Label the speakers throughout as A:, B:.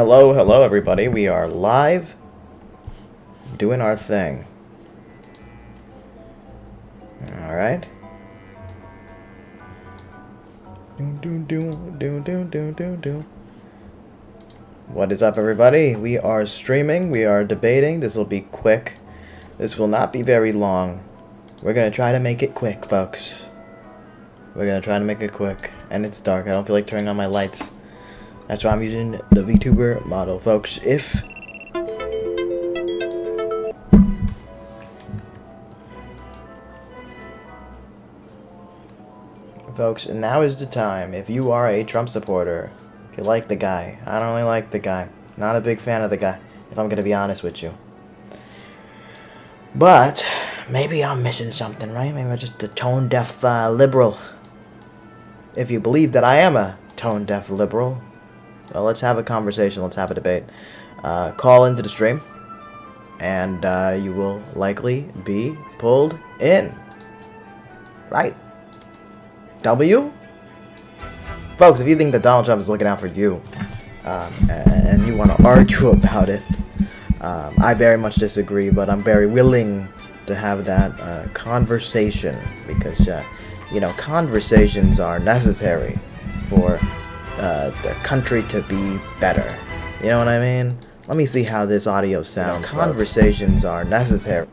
A: Hello everybody. We are live doing our thing. Alright. What is up everybody? We are streaming, we are debating. This will be quick. This will not be very long. We're gonna try to make it quick, folks. We're gonna try to make it quick. And it's dark. I don't feel like turning on my lights. That's why I'm using the VTuber model, folks. Folks, now is the time. If you are a Trump supporter, if you like the guy, I don't really like the guy. Not a big fan of the guy, if I'm gonna be honest with you. But maybe I'm missing something, right? Maybe I'm just a tone-deaf liberal. If you believe that I am a tone-deaf liberal, well, let's have a conversation. Let's have a debate. Call into the stream, and you will likely be pulled in. Right? W? Folks, if you think that Donald Trump is looking out for you, and you want to argue about it, I very much disagree, but I'm very willing to have that conversation, because, you know, conversations are necessary for the country to be better. You know what I mean? Let me see how this audio sounds. Conversations are necessary.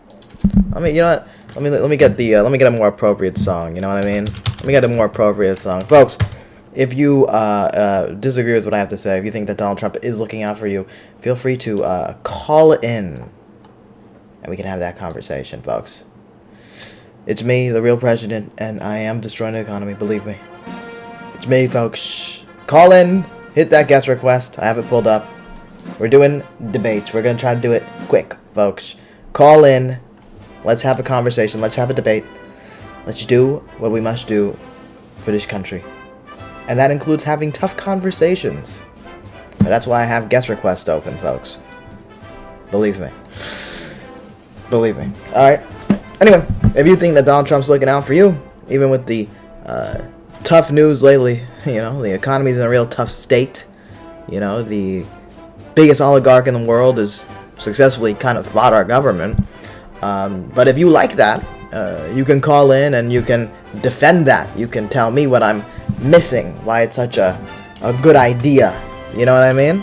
A: I mean, you know what? Let me get a more appropriate song. You know what I mean? Let me get a more appropriate song, folks. If you disagree with what I have to say, if you think that Donald Trump is looking out for you, feel free to call in, and we can have that conversation, folks. It's me, the real president, and I am destroying the economy. Believe me. It's me, folks. Call in, hit that guest request. I have it pulled up. We're doing debates. We're going to try to do it quick, folks. Call in. Let's have a conversation. Let's have a debate. Let's do what we must do for this country. And that includes having tough conversations. And that's why I have guest request open, folks. Believe me. Believe me. Alright. Anyway, if you think that Donald Trump's looking out for you, even with the tough news lately, you know, the economy's in a real tough state. You know, the biggest oligarch in the world is successfully kind of bought our government. But if you like that, you can call in and you can defend that. You can tell me what I'm missing, why it's such a good idea. You know what I mean?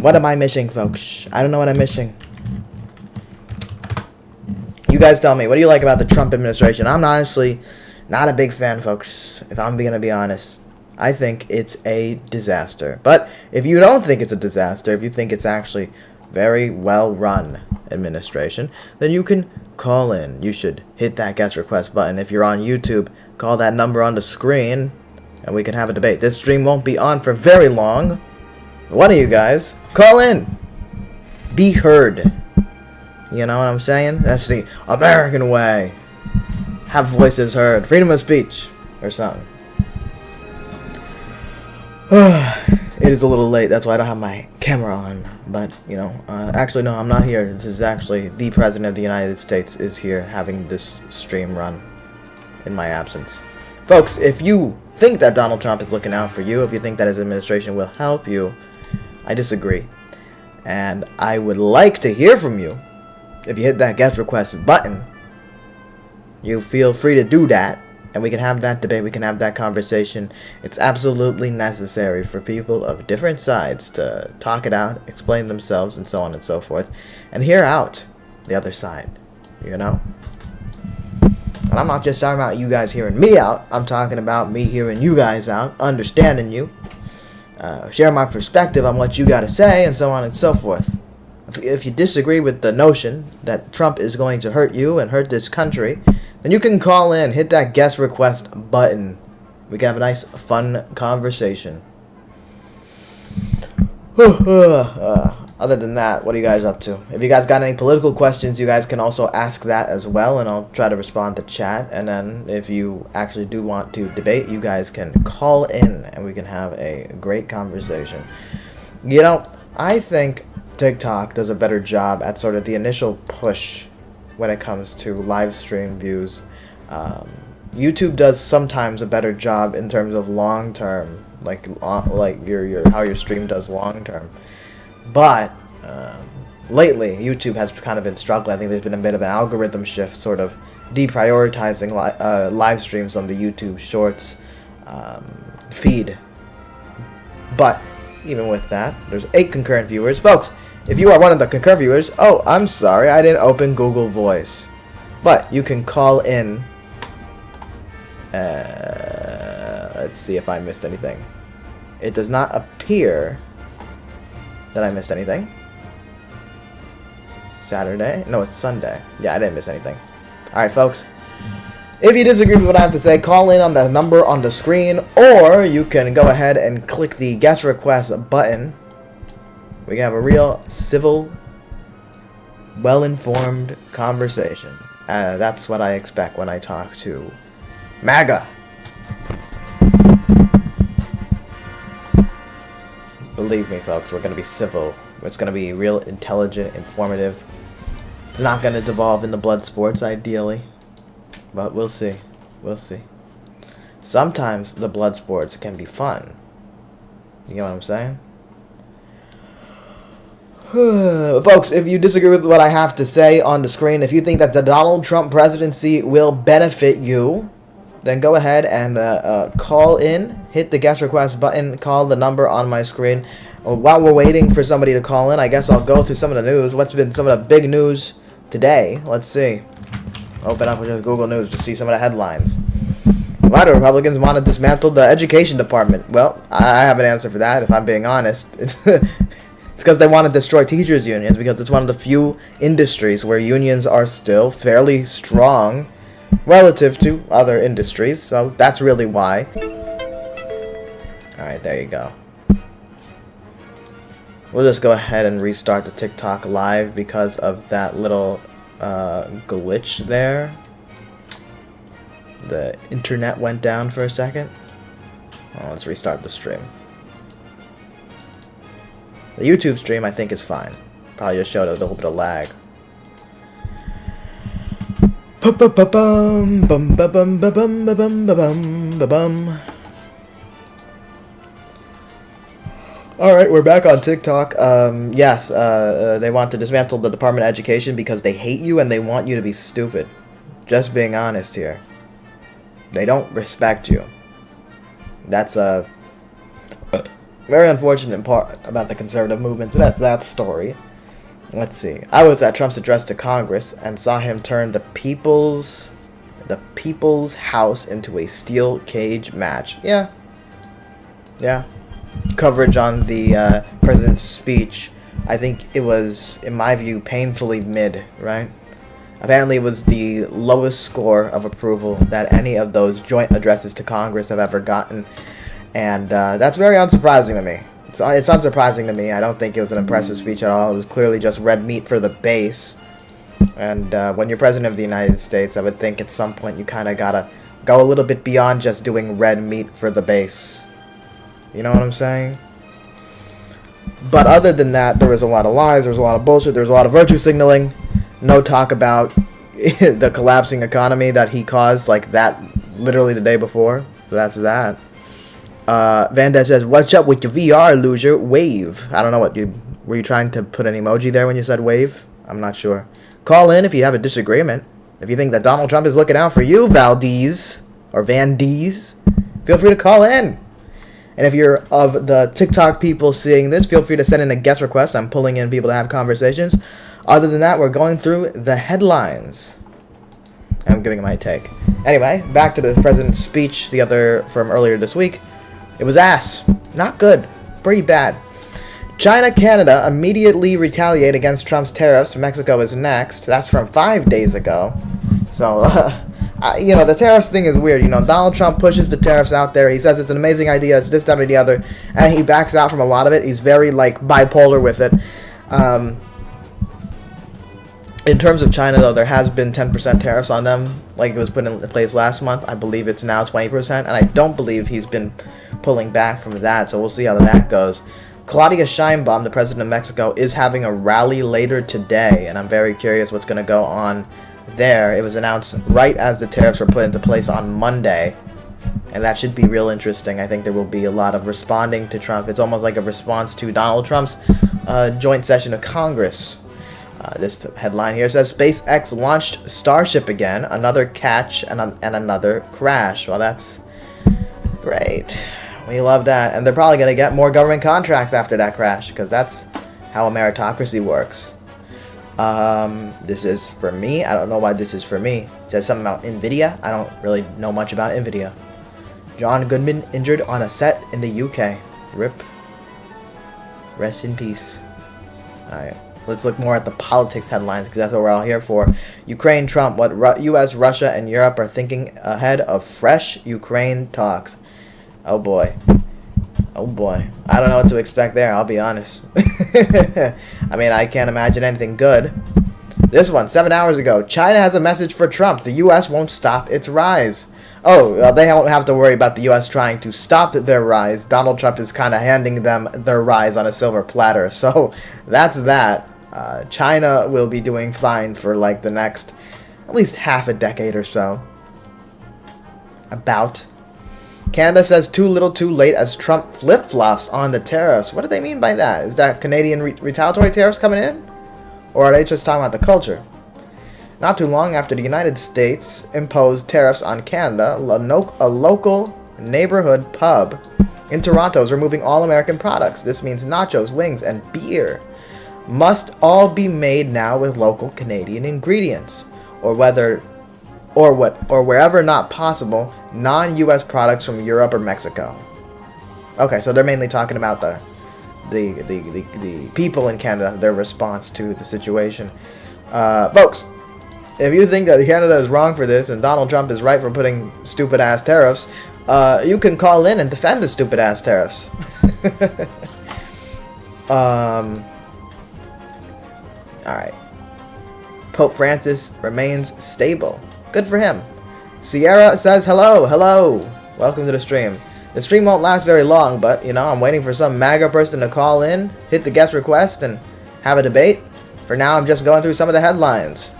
A: What am I missing, folks? I don't know what I'm missing. You guys tell me, what do you like about the Trump administration? I'm honestly not a big fan, folks, if I'm gonna be honest. I think it's a disaster. But if you don't think it's a disaster, if you think it's actually very well-run administration, then you can call in. You should hit that guest request button. If you're on YouTube, call that number on the screen, and we can have a debate. This stream won't be on for very long. One of you guys, call in. Be heard. You know what I'm saying? That's the American way. Have voices heard. Freedom of speech. Or something. It is a little late. That's why I don't have my camera on. But, you know, actually, no, I'm not here. This is actually the President of the United States is here having this stream run in my absence. Folks, if you think that Donald Trump is looking out for you, if you think that his administration will help you, I disagree. And I would like to hear from you. If you hit that guest request button, you feel free to do that, and we can have that debate, we can have that conversation. It's absolutely necessary for people of different sides to talk it out, explain themselves, and so on and so forth, and hear out the other side, you know? And I'm not just talking about you guys hearing me out, I'm talking about me hearing you guys out, understanding you, share my perspective on what you gotta say, and so on and so forth. If you disagree with the notion that Trump is going to hurt you and hurt this country, then you can call in, hit that guest request button. We can have a nice, fun conversation. Other than that, what are you guys up to? If you guys got any political questions, you guys can also ask that as well, and I'll try to respond to chat. And then if you actually do want to debate, you guys can call in, and we can have a great conversation. You know, I think TikTok does a better job at sort of the initial push when it comes to live stream views. YouTube does sometimes a better job in terms of long-term like your how your stream does long term. But lately, YouTube has kind of been struggling. I think there's been a bit of an algorithm shift, sort of deprioritizing live streams on the YouTube Shorts feed. But even with that, there's 8 concurrent viewers. Folks, if you are one of the concurrent viewers, oh, I'm sorry, I didn't open Google Voice. But you can call in. Let's see if I missed anything. It does not appear that I missed anything. Saturday? No, it's Sunday. Yeah, I didn't miss anything. Alright, folks. If you disagree with what I have to say, call in on the number on the screen, or you can go ahead and click the guest request button. We can have a real civil, well-informed conversation. That's what I expect when I talk to MAGA. Believe me, folks, we're going to be civil. It's going to be real intelligent, informative. It's not going to devolve into blood sports, ideally. But we'll see. We'll see. Sometimes the blood sports can be fun. You know what I'm saying? Folks, if you disagree with what I have to say on the screen, if you think that the Donald Trump presidency will benefit you, then go ahead and call in, hit the guest request button, call the number on my screen. While we're waiting for somebody to call in, I guess I'll go through some of the news. What's been some of the big news today? Let's see. Open up Google News to see some of the headlines. A lot of Republicans want to dismantle the education department. Well, I have an answer for that, if I'm being honest. It's because they want to destroy teachers' unions, because it's one of the few industries where unions are still fairly strong relative to other industries, so that's really why. Alright, there you go. We'll just go ahead and restart the TikTok live because of that little glitch there. The internet went down for a second. Well, let's restart the stream. The YouTube stream, I think, is fine. Probably just showed a little bit of lag. Alright, we're back on TikTok. Yes, they want to dismantle the Department of Education because they hate you and they want you to be stupid. Just being honest here. They don't respect you. That's a very unfortunate part about the conservative movement. So that's that story. Let's see. I was at Trump's address to Congress and saw him turn the people's house into a steel cage match. Yeah. Yeah. Coverage on the president's speech, I think it was, in my view, painfully mid, right? Apparently it was the lowest score of approval that any of those joint addresses to Congress have ever gotten. And that's very unsurprising to me. It's unsurprising to me. I don't think it was an impressive speech at all. It was clearly just red meat for the base. And when you're president of the United States, I would think at some point you kind of gotta go a little bit beyond just doing red meat for the base. You know what I'm saying? But other than that, there was a lot of lies, there was a lot of bullshit, there was a lot of virtue signaling. No talk about the collapsing economy that he caused, like that, literally the day before. So that's that. Vanda says, "What's up with your VR, loser? Wave." I don't know what you... Were you trying to put an emoji there when you said wave? I'm not sure. Call in if you have a disagreement. If you think that Donald Trump is looking out for you, Valdez, or Van Dees, feel free to call in. And if you're of the TikTok people seeing this, feel free to send in a guest request. I'm pulling in people to have conversations. Other than that, we're going through the headlines. I'm giving my take. Anyway, back to the president's speech from earlier this week. It was ass. Not good. Pretty bad. China, Canada immediately retaliate against Trump's tariffs. Mexico is next. That's from 5 days ago. So, the tariffs thing is weird. Donald Trump pushes the tariffs out there. He says it's an amazing idea. It's this, that, or the other. And he backs out from a lot of it. He's very, bipolar with it. In terms of China, though, there has been 10% tariffs on them. Like it was put in place last month. I believe it's now 20%. And I don't believe he's been pulling back from that. So we'll see how that goes. Claudia Sheinbaum, the president of Mexico, is having a rally later today. And I'm very curious what's going to go on there. It was announced right as the tariffs were put into place on Monday. and that should be real interesting. I think there will be a lot of responding to Trump. It's almost like a response to Donald Trump's joint session of Congress. This headline here says, SpaceX launched Starship again, another catch and another crash. Well, that's great. We love that. And they're probably going to get more government contracts after that crash, because that's how a meritocracy works. This is for me. I don't know why this is for me. It says something about NVIDIA. I don't really know much about NVIDIA. John Goodman injured on a set in the UK. RIP. Rest in peace. Alright. Let's look more at the politics headlines, because that's what we're all here for. Ukraine, Trump, what U.S., Russia, and Europe are thinking ahead of fresh Ukraine talks. Oh boy. Oh boy. I don't know what to expect there, I'll be honest. I mean, I can't imagine anything good. This one, 7 hours ago. China has a message for Trump. The U.S. won't stop its rise. Oh, well, they don't have to worry about the U.S. trying to stop their rise. Donald Trump is kind of handing them their rise on a silver platter. So, that's that. China will be doing fine for like the next at least half a decade or so. About. Canada says too little too late as Trump flip-flops on the tariffs. What do they mean by that? Is that Canadian retaliatory tariffs coming in? Or are they just talking about the culture? Not too long after the United States imposed tariffs on Canada, a local neighborhood pub in Toronto is removing all American products. This means nachos, wings, and beer must all be made now with local Canadian ingredients, or wherever not possible, non-U.S. products from Europe or Mexico. Okay, so they're mainly talking about the people in Canada, their response to the situation. Folks, if you think that Canada is wrong for this and Donald Trump is right for putting stupid ass tariffs, you can call in and defend the stupid ass tariffs. Alright. Pope Francis remains stable. Good for him. Sierra says hello. Hello. Welcome to the stream. The stream won't last very long, but, you know, I'm waiting for some MAGA person to call in, hit the guest request, and have a debate. For now, I'm just going through some of the headlines.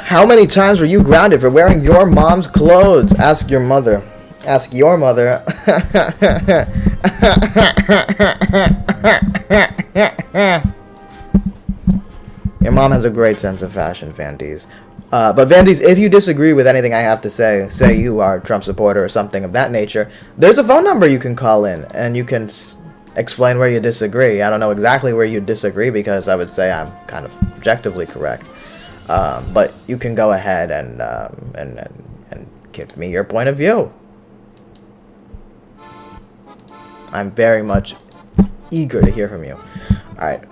A: How many times were you grounded for wearing your mom's clothes? Ask your mother. Ask your mother. Your mom has a great sense of fashion, Vandies. But Vandies, if you disagree with anything I have to say you are a Trump supporter or something of that nature, there's a phone number you can call in, and you can explain where you disagree. I don't know exactly where you disagree, because I would say I'm kind of objectively correct. But you can go ahead and give me your point of view. I'm very much eager to hear from you. Alright.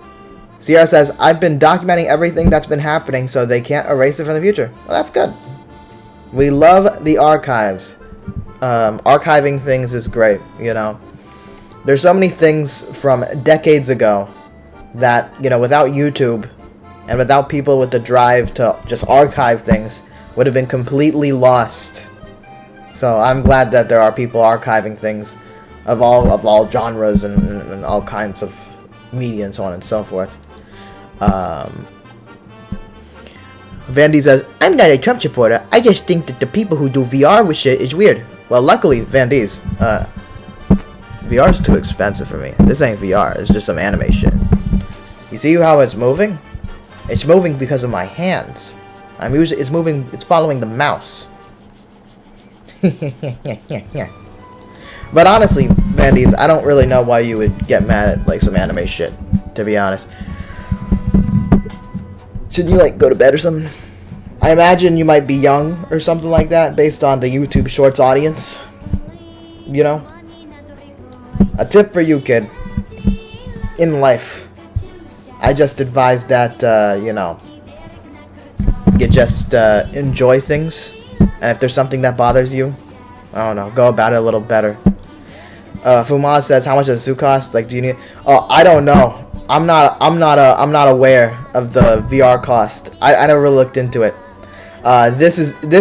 A: Sierra says, I've been documenting everything that's been happening so they can't erase it from the future. Well, that's good. We love the archives. Archiving things is great, you know. There's so many things from decades ago that, you know, without YouTube and without people with the drive to just archive things, would have been completely lost. So I'm glad that there are people archiving things of all genres and all kinds of media and so on and so forth. Vandy says, I'm not a Trump supporter. I just think that the people who do VR with shit is weird. Well, luckily, Vandy's, VR's too expensive for me. This ain't VR. It's just some anime shit. You see how it's moving? It's moving because of my hands. It's moving. It's following the mouse. But honestly, Vandy's, I don't really know why you would get mad at like some anime shit. To be honest, should you like go to bed or something? I imagine you might be young or something like that, based on the YouTube Shorts audience. You know, a tip for you, kid. In life, I just advise that, you know, you just enjoy things, and if there's something that bothers you, I don't know, go about it a little better. Fuma says, how much does a suit cost? Like, do you need? Oh, I don't know. I'm not aware of the VR cost. I never looked into it. This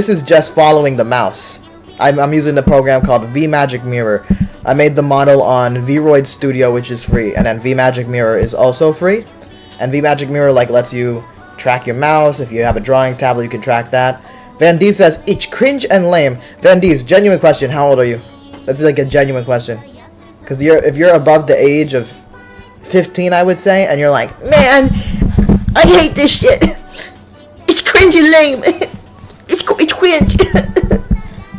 A: is just following the mouse. I'm using the program called vMagic Mirror. I made the model on Vroid Studio, which is free, and then vMagic Mirror is also free. And vMagic Mirror like lets you track your mouse. If you have a drawing tablet, you can track that. Van D says, "It's cringe and lame." Van D's genuine question. How old are you? That's like a genuine question. Because if you're above the age of 15, I would say, and you're like, "Man, I hate this shit. It's cringe and lame. It's cringe."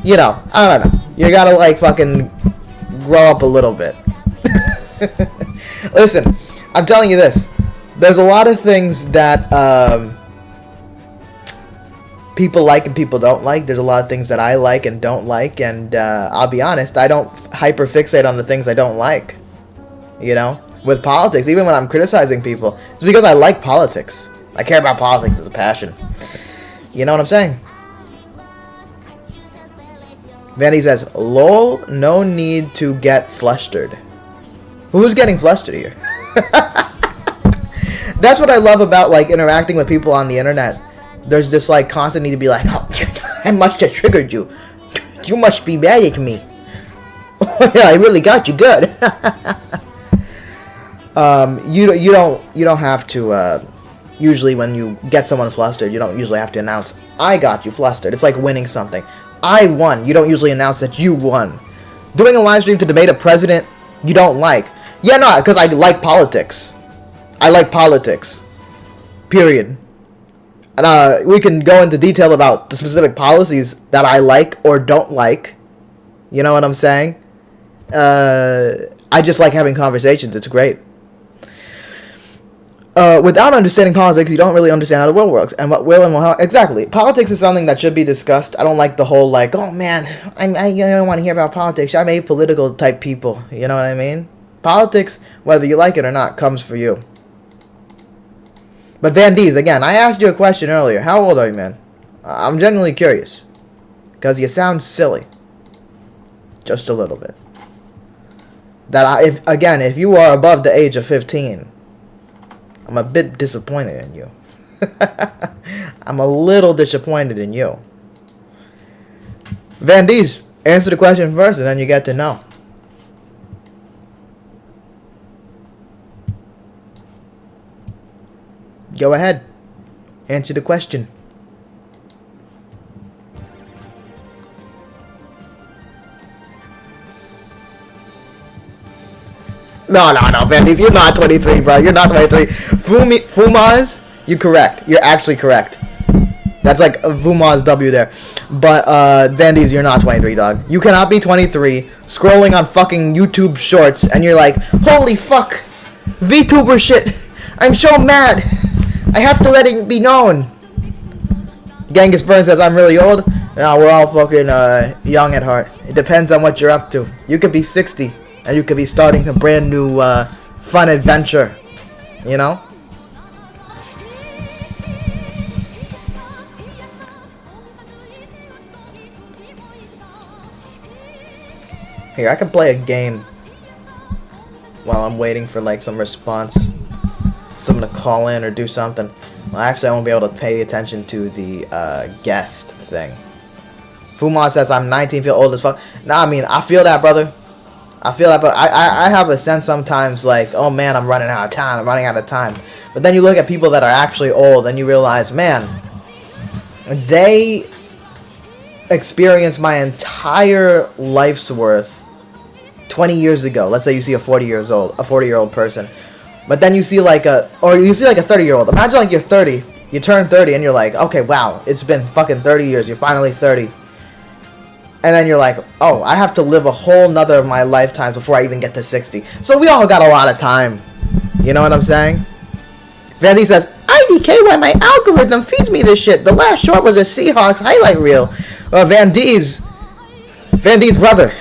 A: You know, I don't know. You gotta like fucking grow up a little bit. Listen, I'm telling you this. There's a lot of things that people like and people don't like. There's a lot of things that I like and don't like, and I'll be honest, I don't hyperfixate on the things I don't like. You know, with politics, even when I'm criticizing people, it's because I like politics. I care about politics as a passion. You know what I'm saying? Vanny says, "Lol, no need to get flustered." Who's getting flustered here? That's what I love about like interacting with people on the internet. There's just like constant need to be like, "Oh, I must have triggered you. You must be mad at me." Yeah, I really got you good. You don't have to. Usually, when you get someone flustered, you don't usually have to announce, "I got you flustered." It's like winning something. I won. You don't usually announce that you won. Doing a live stream to debate a president you don't like. Yeah, no, because I like politics. I like politics. Period. And we can go into detail about the specific policies that I like or don't like. You know what I'm saying? I just like having conversations. It's great. Without understanding politics, you don't really understand how the world works and what will and how. Exactly. Politics is something that should be discussed. I don't like the whole like, "Oh man, I don't want to hear about politics. I'm apolitical type people." You know what I mean? Politics, whether you like it or not, comes for you. But Van D's, again, I asked you a question earlier. How old are you, man? I'm genuinely curious. Because you sound silly. Just a little bit. If you are above the age of 15, I'm a bit disappointed in you. I'm a little disappointed in you. Van D's, answer the question first and then you get to know. Go ahead. Answer the question. No, Van D's, you're not 23, bro. You're not 23. Fumaz, you're correct. You're actually correct. That's like a Fumaz W there. But, Van D's, you're not 23, dog. You cannot be 23, scrolling on fucking YouTube shorts, and you're like, "Holy fuck, VTuber shit. I'm so mad. I have to let it be known." Genghis Fern says, "I'm really old." No, we're all fucking young at heart. It depends on what you're up to. You could be 60, and you could be starting a brand new fun adventure. You know? Here, I can play a game while I'm waiting for like some response. Someone to call in or do something. Well, actually, I won't be able to pay attention to the guest thing. Fumon says I'm 19, feel old as fuck. Nah, I mean, I feel that, brother. I feel that, but I have a sense sometimes like, "Oh man, I'm running out of time. I'm running out of time." But then you look at people that are actually old and you realize, man, they experienced my entire life's worth 20 years ago. Let's say you see a 40-year-old person. But then you see like a 30-year-old. Imagine like you're 30, you turn 30 and you're like, "Okay, wow, it's been fucking 30 years. You're finally 30. And then you're like, "Oh, I have to live a whole nother of my lifetimes before I even get to 60. So we all got a lot of time. You know what I'm saying? Vandy says, "IDK, why my algorithm feeds me this shit. The last short was a Seahawks highlight reel." Van D's brother.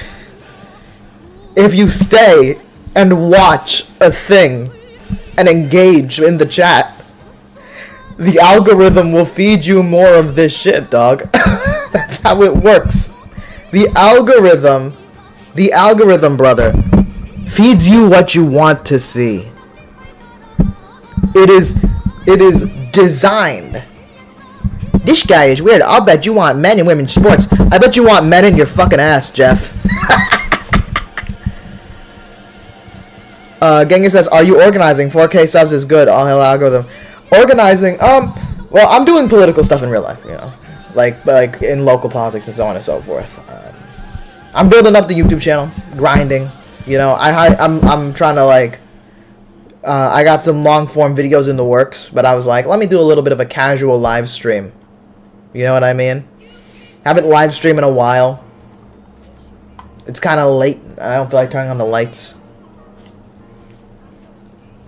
A: If you stay and watch a thing and engage in the chat, the algorithm will feed you more of this shit, dog. That's how it works. The algorithm, brother, feeds you what you want to see. It is designed. This guy is weird. I'll bet you want men and women's sports. I bet you want men in your fucking ass, Jeff. Genghis says, are you organizing? 4K subs is good. All hell algorithm. Organizing, well, I'm doing political stuff in real life, you know. Like in local politics and so on and so forth. I'm building up the YouTube channel, grinding. You know, I'm trying to, like, I got some long form videos in the works, but I was like, let me do a little bit of a casual live stream. You know what I mean? Haven't live streamed in a while. It's kind of late. I don't feel like turning on the lights.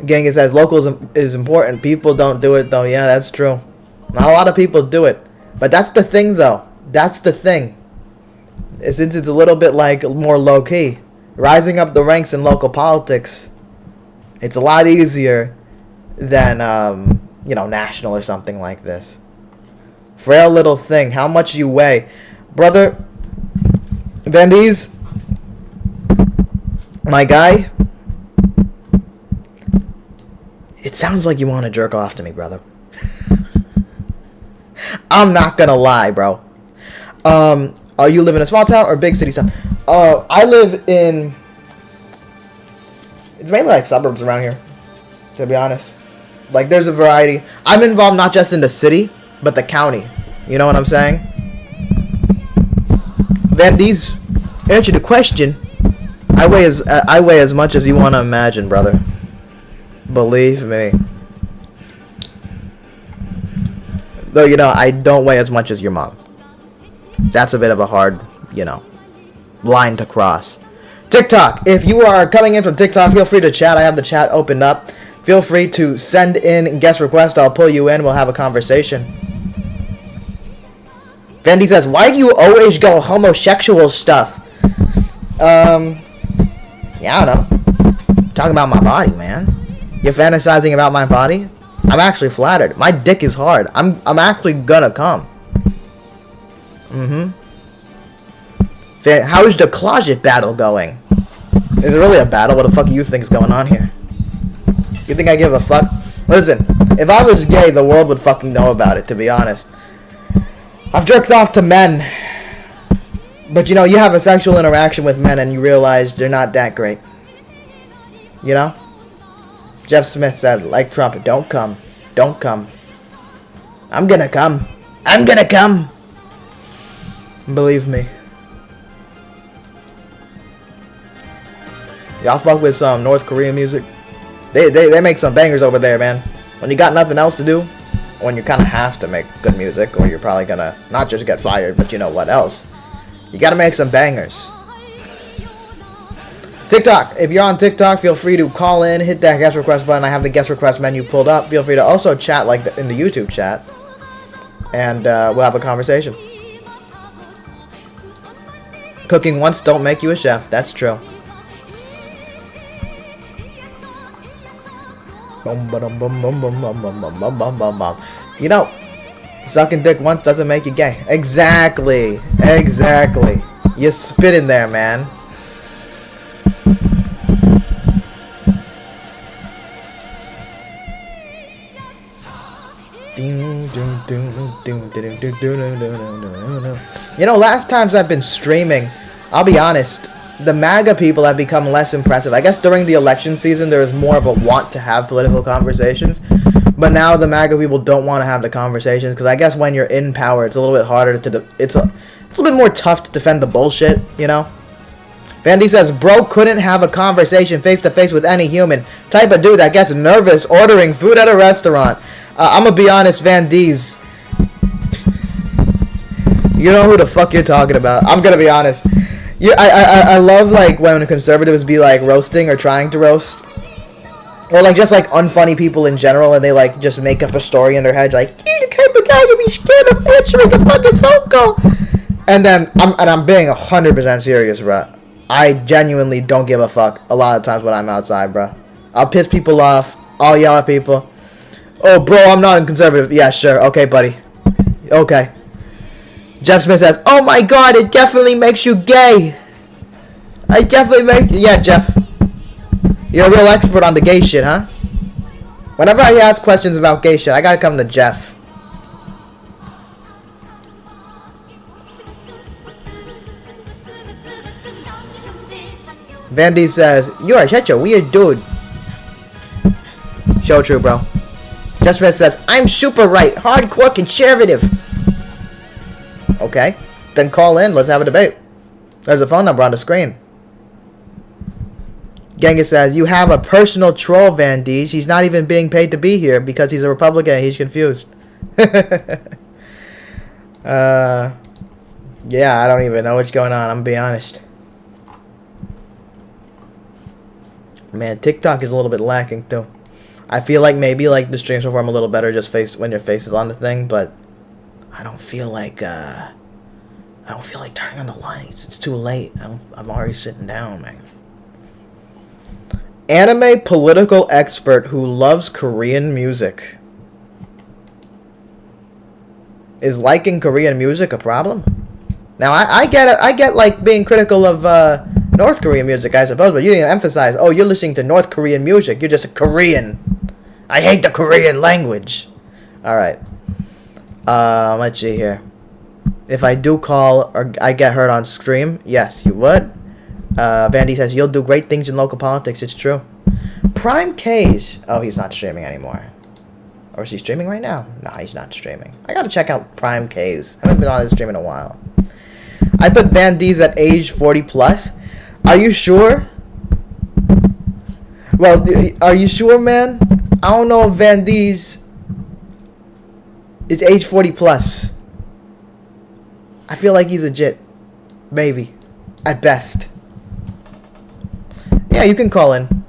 A: Genghis says, local is important. People don't do it, though. Yeah, that's true. Not a lot of people do it. But that's the thing, though. That's the thing. Since it's a little bit, like, more low-key. Rising up the ranks in local politics, it's a lot easier than, you know, national or something like this. Frail little thing. How much you weigh? Brother, Vendies, my guy, it sounds like you want to jerk off to me, brother. I'm not gonna lie, bro. Are you live in a small town or big city stuff? I live in... It's mainly like suburbs around here, to be honest. Like, there's a variety. I'm involved not just in the city, but the county. You know what I'm saying? Van D's, answer the question. I weigh as much as you want to imagine, brother. Believe me. Though, you know, I don't weigh as much as your mom. That's a bit of a hard, you know, line to cross. TikTok. If you are coming in from TikTok, feel free to chat. I have the chat opened up. Feel free to send in guest request. I'll pull you in. We'll have a conversation. Vandy says, why do you always go homosexual stuff? Yeah, I don't know. Talking about my body, man. You're fantasizing about my body? I'm actually flattered. My dick is hard. I'm actually gonna come. How's the closet battle going? Is it really a battle? What the fuck do you think is going on here? You think I give a fuck? Listen, if I was gay, the world would fucking know about it, to be honest. I've jerked off to men. But, you know, you have a sexual interaction with men and you realize they're not that great. You know? Jeff Smith said, like Trump, don't come. Don't come. I'm gonna come. I'm gonna come. Believe me. Y'all fuck with some North Korean music? They make some bangers over there, man. When you got nothing else to do, when you kind of have to make good music, or you're probably gonna not just get fired, but you know what else. You gotta make some bangers. TikTok. If you're on TikTok, feel free to call in, hit that guest request button. I have the guest request menu pulled up. Feel free to also chat like in the YouTube chat. And we'll have a conversation. Cooking once don't make you a chef. That's true. You know, sucking dick once doesn't make you gay. Exactly. Exactly. You spit in there, man. You know, last times I've been streaming, I'll be honest, the MAGA people have become less impressive. I guess during the election season there was more of a want to have political conversations, but now the MAGA people don't want to have the conversations because I guess when you're in power it's a little bit harder to it's a little bit more tough to defend the bullshit, you know. Vandy says, bro couldn't have a conversation face to face with any human. Type of dude that gets nervous ordering food at a restaurant. I'm gonna be honest, Van D's. You know who the fuck you're talking about. I'm gonna be honest. Yeah, I love like when conservatives be like roasting or trying to roast, or like just like unfunny people in general, and they like just make up a story in their head like you're the type of guy to be scared of answering a fucking phone call. And then I'm being 100% serious, bro. I genuinely don't give a fuck a lot of times when I'm outside, bro. I'll piss people off. I'll yell at people. Oh, bro, I'm not a conservative. Yeah, sure. Okay, buddy. Okay. Jeff Smith says, oh my god, it definitely makes you gay. I definitely make... Yeah, Jeff. You're a real expert on the gay shit, huh? Whenever I ask questions about gay shit, I gotta come to Jeff. Vandy says, "You are such a weird dude." Show true, bro. Just says, "I'm super right, hardcore conservative." Okay, then call in. Let's have a debate. There's a phone number on the screen. Genghis says, "You have a personal troll, Van Dees. He's not even being paid to be here because he's a Republican and he's confused." Yeah, I don't even know what's going on. I'm gonna be honest. Man, TikTok is a little bit lacking too. I feel like maybe like the streams perform a little better just when your face is on the thing, but I don't feel like turning on the lights. It's too late. I'm already sitting down, man. Anime political expert who loves Korean music. Is liking Korean music a problem? Now, I get it. I get, like, being critical of North Korean music, I suppose, but you didn't emphasize, oh, you're listening to North Korean music. You're just a Korean. I hate the Korean language. Alright. Let's see here. If I do call or I get heard on stream, yes, you would. Vandy says, you'll do great things in local politics. It's true. Prime K's. Oh, he's not streaming anymore. Or is he streaming right now? No, he's not streaming. I gotta check out Prime K's. I haven't been on his stream in a while. I put Van D's at age 40 plus. Are you sure? Well, are you sure, man? I don't know if Van D's is age 40 plus. I feel like he's legit. Maybe. At best. Yeah, you can call in.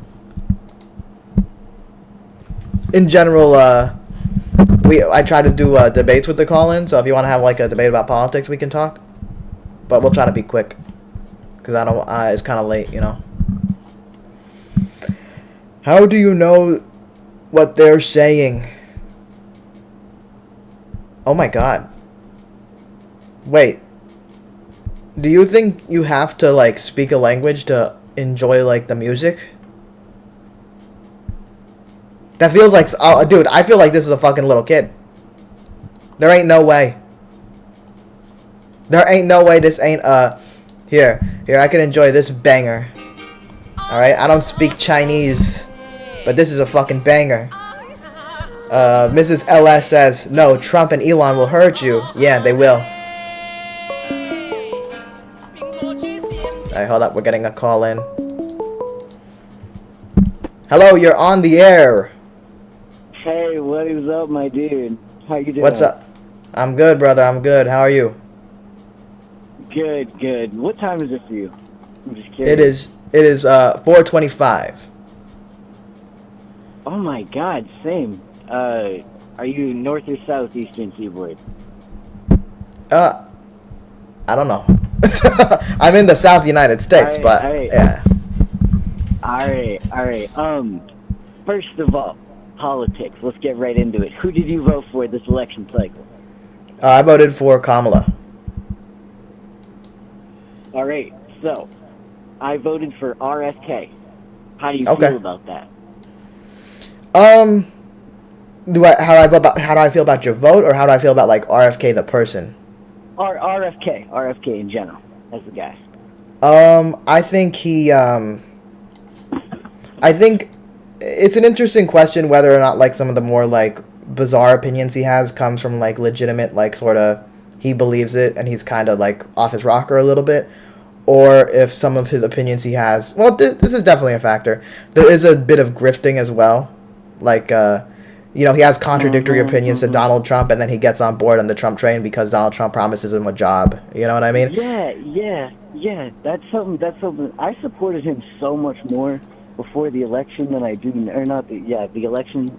A: In general, I try to do debates with the call-in, so if you want to have like a debate about politics, we can talk. But we'll try to be quick, because I don't. It's kind of late, you know. How do you know what they're saying? Oh my god. Wait. Do you think you have to like speak a language to enjoy like the music? That feels like, oh, dude, I feel like this is a fucking little kid. There ain't no way. There ain't no way this ain't, here, I can enjoy this banger. Alright, I don't speak Chinese, but this is a fucking banger. Mrs. LS says, no, Trump and Elon will hurt you. Yeah, they will. Alright, hold up, we're getting a call in. Hello, you're on the air.
B: Hey, what is up, my dude? How you doing?
A: What's up? I'm good, brother. I'm good. How are you?
B: Good, good. What time is it for you? I'm just curious.
A: It is 4:25.
B: Oh my god, same. Are you north or south eastern seaboard?
A: I don't know. I'm in the South United States, but yeah.
B: Alright. First of all, politics. Let's get right into it. Who did you vote for this election cycle?
A: I voted for Kamala.
B: Alright, so I voted for RFK. How do you feel about that?
A: How do I feel about your vote, or how do I feel about like RFK the person?
B: RFK in general, as the guy.
A: I think I think it's an interesting question whether or not like some of the more like bizarre opinions he has comes from like legitimate like sort of he believes it and he's kind of like off his rocker a little bit, or if some of his opinions he has, well, this is definitely a factor. There is a bit of grifting as well, like you know, he has contradictory opinions to Donald Trump, and then he gets on board on the Trump train because Donald Trump promises him a job. You know what I mean?
B: Yeah. That's something. I supported him so much more before the election than I do, or not the election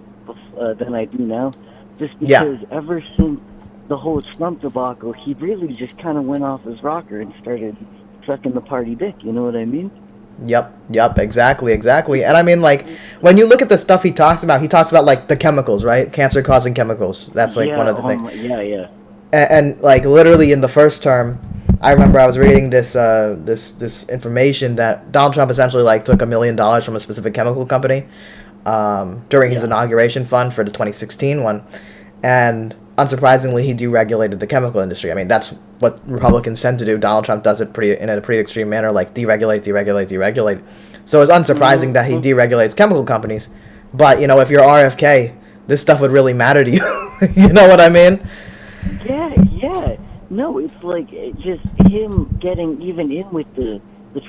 B: than I do now. Just because ever since the whole Trump debacle, he really just kind of went off his rocker and started sucking the party dick. You know what I mean?
A: Yep, exactly. And I mean, like, when you look at the stuff he talks about, like, the chemicals, right? Cancer-causing chemicals. That's, like, one of the things.
B: Yeah.
A: And, like, literally in the first term, I remember I was reading this this information that Donald Trump essentially, like, took $1 million from a specific chemical company during his inauguration fund for the 2016 one. And unsurprisingly, he deregulated the chemical industry. I mean, that's what Republicans tend to do. Donald Trump does it in a pretty extreme manner, like deregulate. So it's unsurprising that he deregulates chemical companies. But, you know, if you're RFK, this stuff would really matter to you. You know what I mean?
B: Yeah. No, it's like just him getting even in with the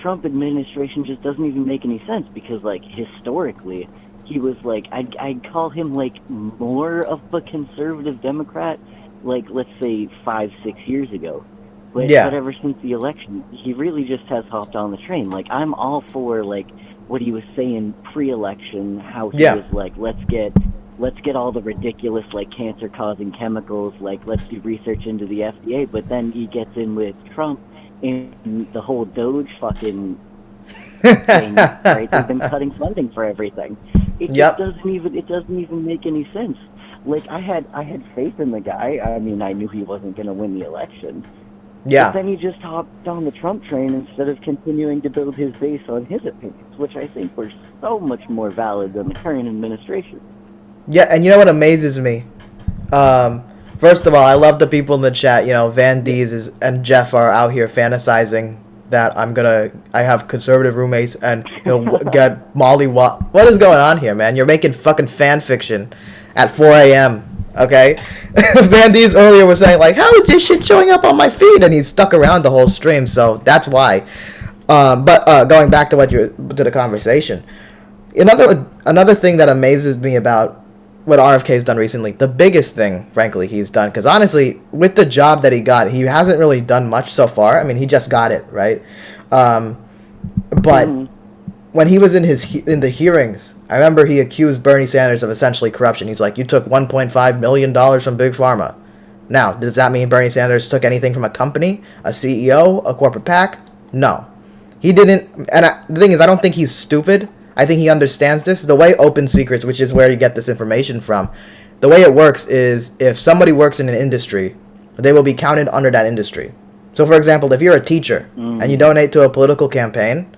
B: Trump administration just doesn't even make any sense, because, like, historically, he was, like, I'd call him, like, more of a conservative Democrat, like, let's say 5-6 years ago. But ever since the election, he really just has hopped on the train. Like, I'm all for, like, what he was saying pre-election, how he was like, let's get all the ridiculous, like, cancer-causing chemicals, like, let's do research into the FDA. But then he gets in with Trump and the whole Doge fucking thing, right? They've been cutting funding for everything. It just doesn't even make any sense. Like, I had faith in the guy. I mean, I knew he wasn't going to win the election.
A: Yeah.
B: But then he just hopped on the Trump train instead of continuing to build his base on his opinions, which I think were so much more valid than the current administration.
A: Yeah, and you know what amazes me? First of all, I love the people in the chat. You know, Van Dees and Jeff are out here fantasizing that I have conservative roommates and he'll get Molly What is going on here, man? You're making fucking fan fiction at 4 a.m., okay? Van Dees earlier was saying, like, how is this shit showing up on my feed? And he's stuck around the whole stream, so that's why. But going back to the conversation, another thing that amazes me about what RFK's done recently, the biggest thing, frankly, he's done, because honestly, with the job that he got, he hasn't really done much so far. I mean, he just got it, right? But when he was in the hearings, I remember he accused Bernie Sanders of essentially corruption. He's like, you took $1.5 million from Big Pharma. Now, does that mean Bernie Sanders took anything from a company, a CEO, a corporate PAC? No. He didn't, and the thing is, I don't think he's stupid. I think he understands this. The way Open Secrets, which is where you get this information from, the way it works is if somebody works in an industry, they will be counted under that industry. So, for example, if you're a teacher and you donate to a political campaign,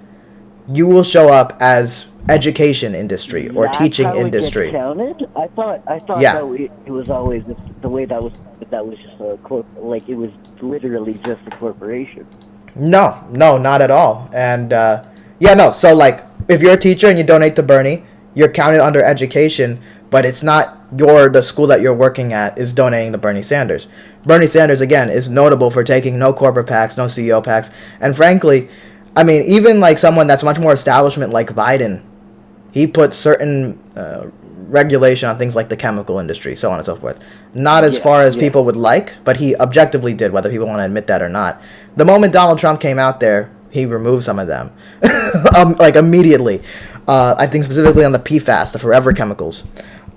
A: you will show up as education industry or teaching industry.
B: Counted? I thought that it was always the way that was just like it was literally just a corporation.
A: No, not at all. And so like if you're a teacher and you donate to Bernie, you're counted under education, but it's not the school that you're working at is donating to Bernie Sanders. Bernie Sanders, again, is notable for taking no corporate PACs, no CEO PACs, and frankly, I mean, even like someone that's much more establishment like Biden, he put certain regulation on things like the chemical industry, so on and so forth. Not as far as people would like, but he objectively did, whether people want to admit that or not. The moment Donald Trump came out there, he removed some of them, like immediately. I think specifically on the PFAS, the forever chemicals.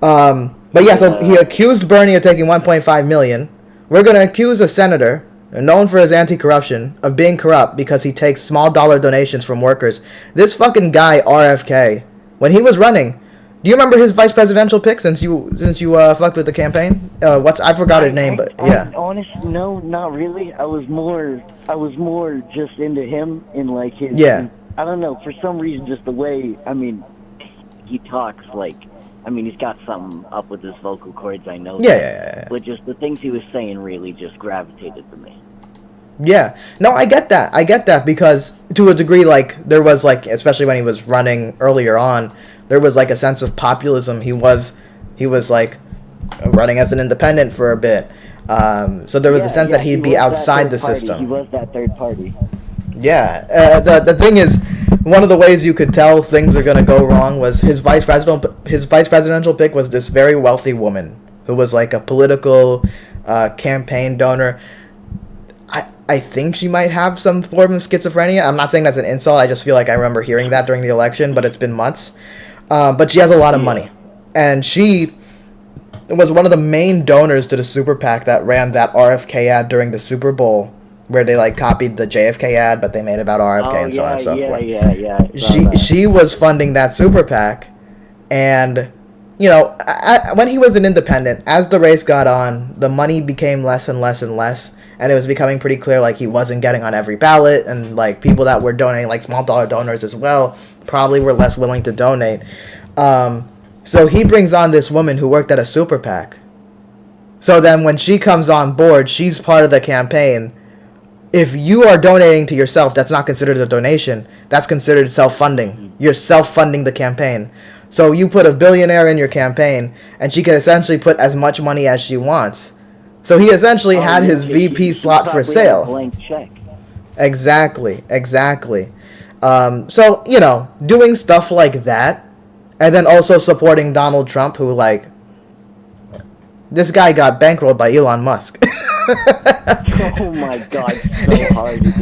A: But yeah, so he accused Bernie of taking $1.5 million. We're going to accuse a senator, known for his anti-corruption, of being corrupt because he takes small dollar donations from workers. This fucking guy, RFK, when he was running, do you remember his vice presidential pick since you fucked with the campaign? I forgot his name, but yeah.
B: Honestly, no, not really. I was more just into him in like his.
A: Yeah.
B: I don't know, for some reason, just the way, I mean, he talks like, I mean, he's got something up with his vocal cords, I know.
A: Yeah.
B: But just the things he was saying really just gravitated to me.
A: Yeah. No, I get that because to a degree, like, there was like, especially when he was running earlier on, there was like a sense of populism. He was like running as an independent for a bit. So there was a sense that he'd be outside the system.
B: He was that third party.
A: Yeah. The thing is, one of the ways you could tell things are going to go wrong was his vice presidential pick was this very wealthy woman who was like a political campaign donor. I think she might have some form of schizophrenia. I'm not saying that's an insult. I just feel like I remember hearing that during the election, but it's been months. But she has a lot of money. And she was one of the main donors to the super PAC that ran that RFK ad during the Super Bowl, where they like copied the JFK ad, but they made about RFK and so on and so forth.
B: Yeah.
A: She was funding that super PAC, and you know, when he was an independent, as the race got on, the money became less and less and less, and it was becoming pretty clear like he wasn't getting on every ballot, and like people that were donating, like small dollar donors as well, probably were less willing to donate. So he brings on this woman who worked at a super PAC, So then when she comes on board, she's part of the campaign. If you are donating to yourself, that's not considered a donation. That's considered self-funding. You're self-funding the campaign. So you put a billionaire in your campaign, and she can essentially put as much money as she wants. So he essentially had his VP slot for sale.
B: Blank check.
A: Exactly. So, you know, doing stuff like that, and then also supporting Donald Trump, who, like, this guy got bankrolled by Elon Musk.
B: Oh my god, so hard. It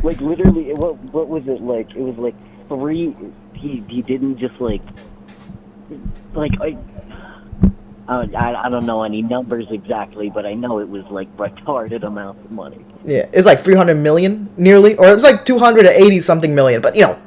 B: was literally, what was it like? It was like 3, he didn't just I don't know any numbers exactly, but I know it was like retarded amounts of money.
A: Yeah, it's like 300 million, nearly, or it's like 280 something million, but you know,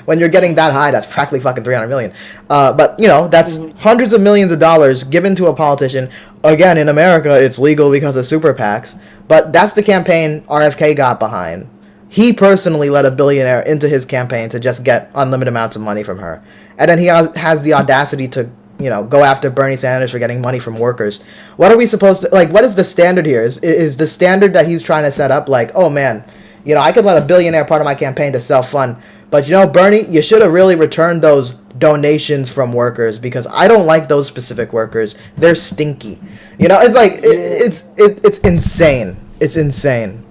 A: when you're getting that high, that's practically fucking 300 million. But you know, that's hundreds of millions of dollars given to a politician. Again, in America, it's legal because of super PACs, but that's the campaign RFK got behind. He personally let a billionaire into his campaign to just get unlimited amounts of money from her. And then he has the audacity to, you know, go after Bernie Sanders for getting money from workers. What are we supposed to, like, what is the standard here? Is the standard that he's trying to set up, like, oh man, you know, I could let a billionaire part of my campaign to self-fund, but you know, Bernie, you should have really returned those donations from workers, because I don't like those specific workers. They're stinky. You know, it's like, it's insane. It's insane.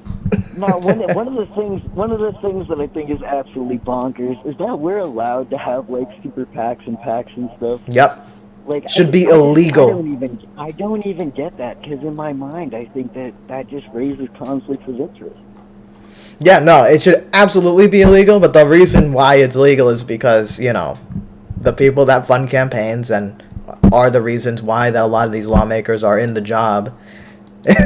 B: Now, one of the things that I think is absolutely bonkers is that we're allowed to have like super PACs and PACs and stuff.
A: Yep.
B: Like,
A: should be illegal.
B: I don't even get that, because in my mind, I think that just raises conflicts of interest.
A: Yeah, no, it should absolutely be illegal, but the reason why it's legal is because, you know, the people that fund campaigns and are the reasons why that a lot of these lawmakers are in the job.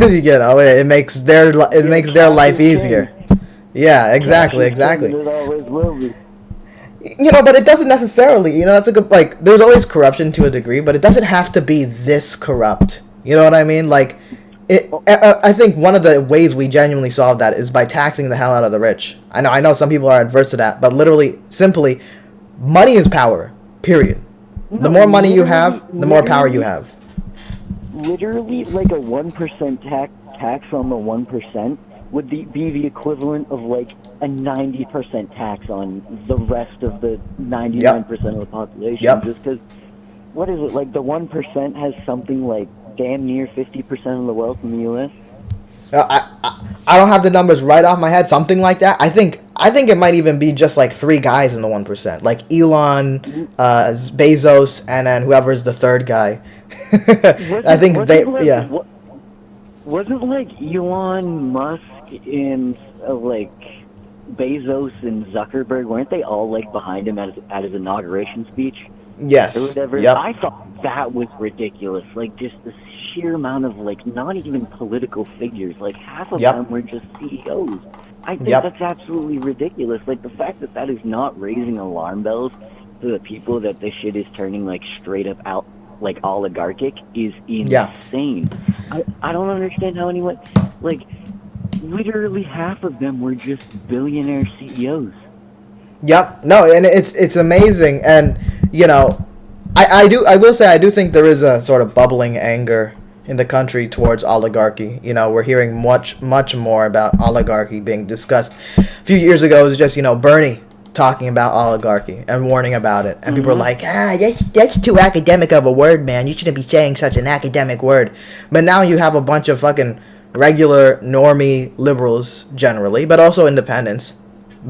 A: You know, it makes their life easier. Yeah, exactly.
B: It always will be.
A: You know, but it doesn't necessarily, you know, that's a good, like, there's always corruption to a degree, but it doesn't have to be this corrupt. You know what I mean? Like, I think one of the ways we genuinely solve that is by taxing the hell out of the rich. I know some people are adverse to that, but literally, simply, money is power, period. The more money you have, the more power you have.
B: Literally, like a 1% tax on the 1% would be the equivalent of like a 90% tax on the rest of the 99% of the population.
A: Yep.
B: Just because, what is it, like the 1% has something like damn near 50% of the wealth in the U.S.?
A: I don't have the numbers right off my head, something like that. I think it might even be just like 3 guys in the 1%, like Elon, Bezos, and then whoever's the third guy.
B: Wasn't like Elon Musk and like Bezos and Zuckerberg, weren't they all like behind him at his inauguration speech?
A: Yes.
B: Or whatever.
A: Yep.
B: I thought that was ridiculous. Like, just the sheer amount of like not even political figures. Like, half of them were just CEOs. I think that's absolutely ridiculous. Like, the fact that is not raising alarm bells to the people that this shit is turning like straight up out like oligarchic is insane. I don't understand how anyone, like, literally half of them were just billionaire CEOs.
A: Yep. No, and it's amazing, and you know, I will say I do think there is a sort of bubbling anger in the country towards oligarchy. You know, we're hearing much more about oligarchy being discussed. A few years ago, it was just, you know, Bernie talking about oligarchy and warning about it, and people are like, that's too academic of a word, man. You shouldn't be saying such an academic word. But now you have a bunch of fucking regular normie liberals generally, but also independents,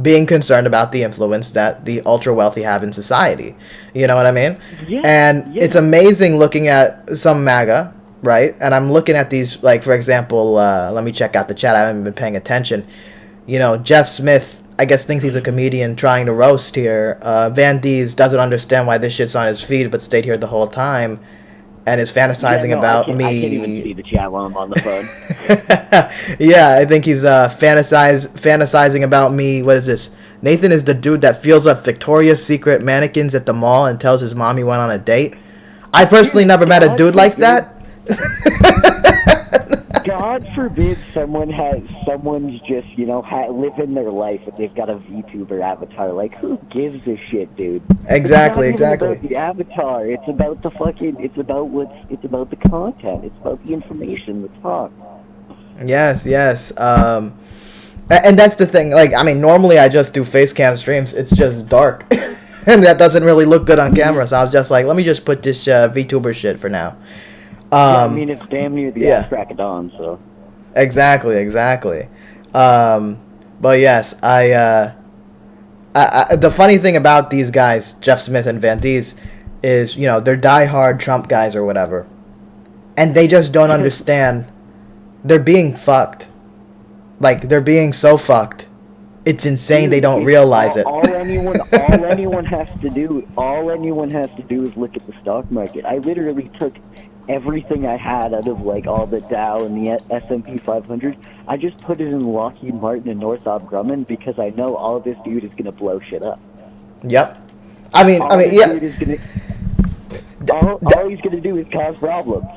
A: being concerned about the influence that the ultra wealthy have in society. You know what I mean? Yeah, and it's amazing looking at some MAGA, right? And I'm looking at these, like, for example, let me check out the chat. I haven't been paying attention. You know, Jeff Smith, I guess, thinks he's a comedian trying to roast here. Van Dees doesn't understand why this shit's on his feed, but stayed here the whole time, and is fantasizing about me.
B: I can't even see the chat while I'm on the phone.
A: Yeah, I think he's fantasizing about me. What is this? Nathan is the dude that feels up Victoria's Secret mannequins at the mall and tells his mom he went on a date. I personally never met a dude like that.
B: God forbid someone's just, you know, living their life and they've got a VTuber avatar. Like, who gives a shit, dude?
A: Exactly,
B: it's not
A: exactly.
B: even about the avatar. It's about the it's about the content. It's about the information, the talk.
A: Yes, yes. And that's the thing. Like, I mean, normally I just do face cam streams. It's just dark. And that doesn't really look good on camera. So I was just like, let me just put this VTuber shit for now.
B: Yeah, I mean, it's damn near the ass crack of dawn, so.
A: Exactly, exactly. But yes, I the funny thing about these guys, Jeff Smith and Van Dees, is, you know, they're diehard Trump guys or whatever. And they just don't understand. They're being fucked. Like, they're being so fucked. It's insane.
B: Dude,
A: they don't realize it.
B: All anyone has to do is look at the stock market. I literally took everything I had out of, like, all the Dow and the S&P 500. I just put it in Lockheed Martin and Northrop Grumman because I know all this dude is gonna blow shit up.
A: Yep. I mean, yeah.
B: All he's gonna do is cause problems.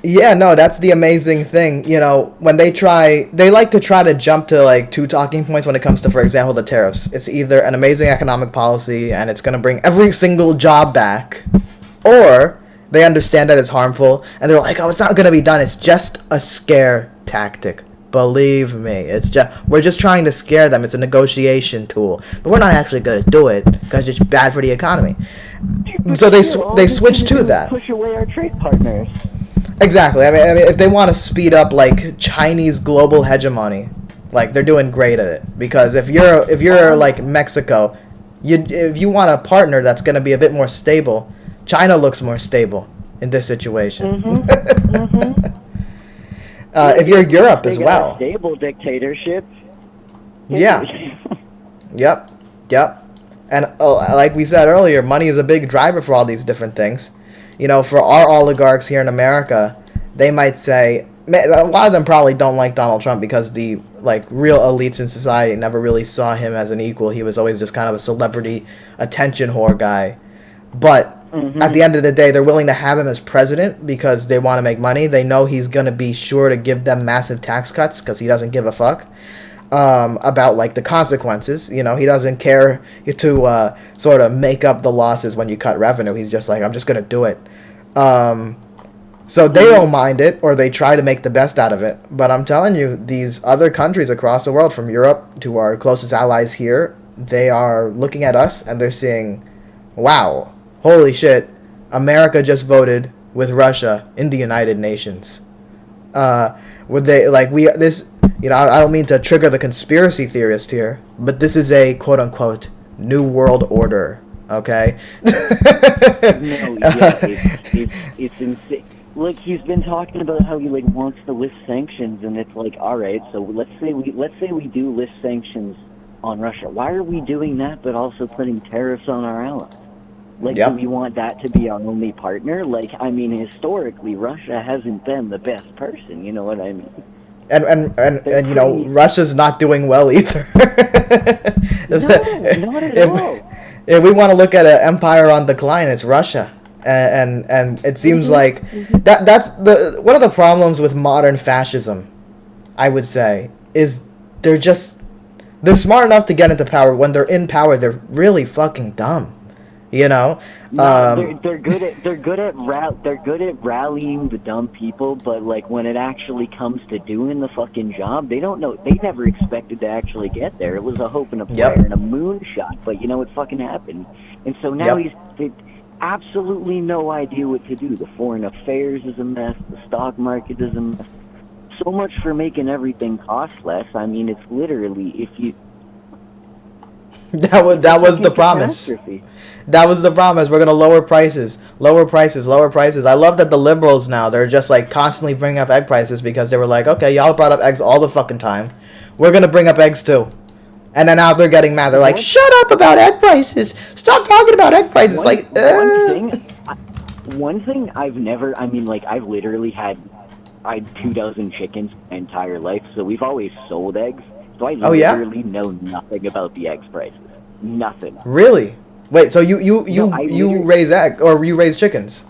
A: Yeah, no, that's the amazing thing. You know, when they like to try to jump to, like, two talking points when it comes to, for example, the tariffs. It's either an amazing economic policy and it's going to bring every single job back, or they understand that it's harmful and they're like, oh, it's not going to be done. It's just a scare tactic. Believe me, we're just trying to scare them. It's a negotiation tool, but we're not actually going to do it because it's bad for the economy. So they switch to that.
B: Push away our trade partners.
A: Exactly. I mean, if they want to speed up, like, Chinese global hegemony, like, they're doing great at it. Because if you're like Mexico, if you want a partner that's going to be a bit more stable, China looks more stable in this situation. If you're Europe as well,
B: a stable dictatorship.
A: Yeah. Yep. And like we said earlier, money is a big driver for all these different things. You know, for our oligarchs here in America, they might say, a lot of them probably don't like Donald Trump because the, like, real elites in society never really saw him as an equal. He was always just kind of a celebrity attention whore guy. But at the end of the day, they're willing to have him as president because they want to make money. They know he's going to be sure to give them massive tax cuts because he doesn't give a fuck about, like, the consequences. You know, he doesn't care to sort of make up the losses when you cut revenue. He's just like, I'm just going to do it. So they don't mind it, or they try to make the best out of it. But I'm telling you, these other countries across the world, from Europe to our closest allies here, they are looking at us and they're saying, wow, holy shit, America just voted with Russia in the United Nations. Would they, like, you know, I don't mean to trigger the conspiracy theorist here, but this is a quote-unquote new world order, okay?
B: No, yeah, it's insane. Like, he's been talking about how he, like, wants to lift sanctions, and it's like, all right, so let's say we do lift sanctions on Russia. Why are we doing that, but also putting tariffs on our allies? Like, do we want that to be our only partner? Like, I mean, historically, Russia hasn't been the best person. You know what I mean?
A: And you know, Russia's not doing well either.
B: No, not at all.
A: If we want to look at an empire on decline, it's Russia. And it seems like that's one of the problems with modern fascism, I would say, is they're smart enough to get into power. When they're in power, they're really fucking dumb. You know,
B: they're good at rallying the dumb people, but, like, when it actually comes to doing the fucking job, they don't know. They never expected to actually get there. It was a hope and a prayer and a moonshot, but you know it fucking happened. And so now they absolutely no idea what to do. The foreign affairs is a mess. The stock market is a mess. So much for making everything cost less. I mean, it's literally if you.
A: That was the promise. That was the promise. We're going to lower prices. I love that the liberals now, they're just, like, constantly bringing up egg prices because they were like, okay, y'all brought up eggs all the fucking time. We're going to bring up eggs too. And then now they're getting mad. They're like, shut up about egg prices. Stop talking about egg prices.
B: One thing I've literally had 2,000 chickens my entire life, so we've always sold eggs. So I literally know nothing about the eggs prices. Nothing.
A: Really? Wait, so you raise egg or you raise chickens?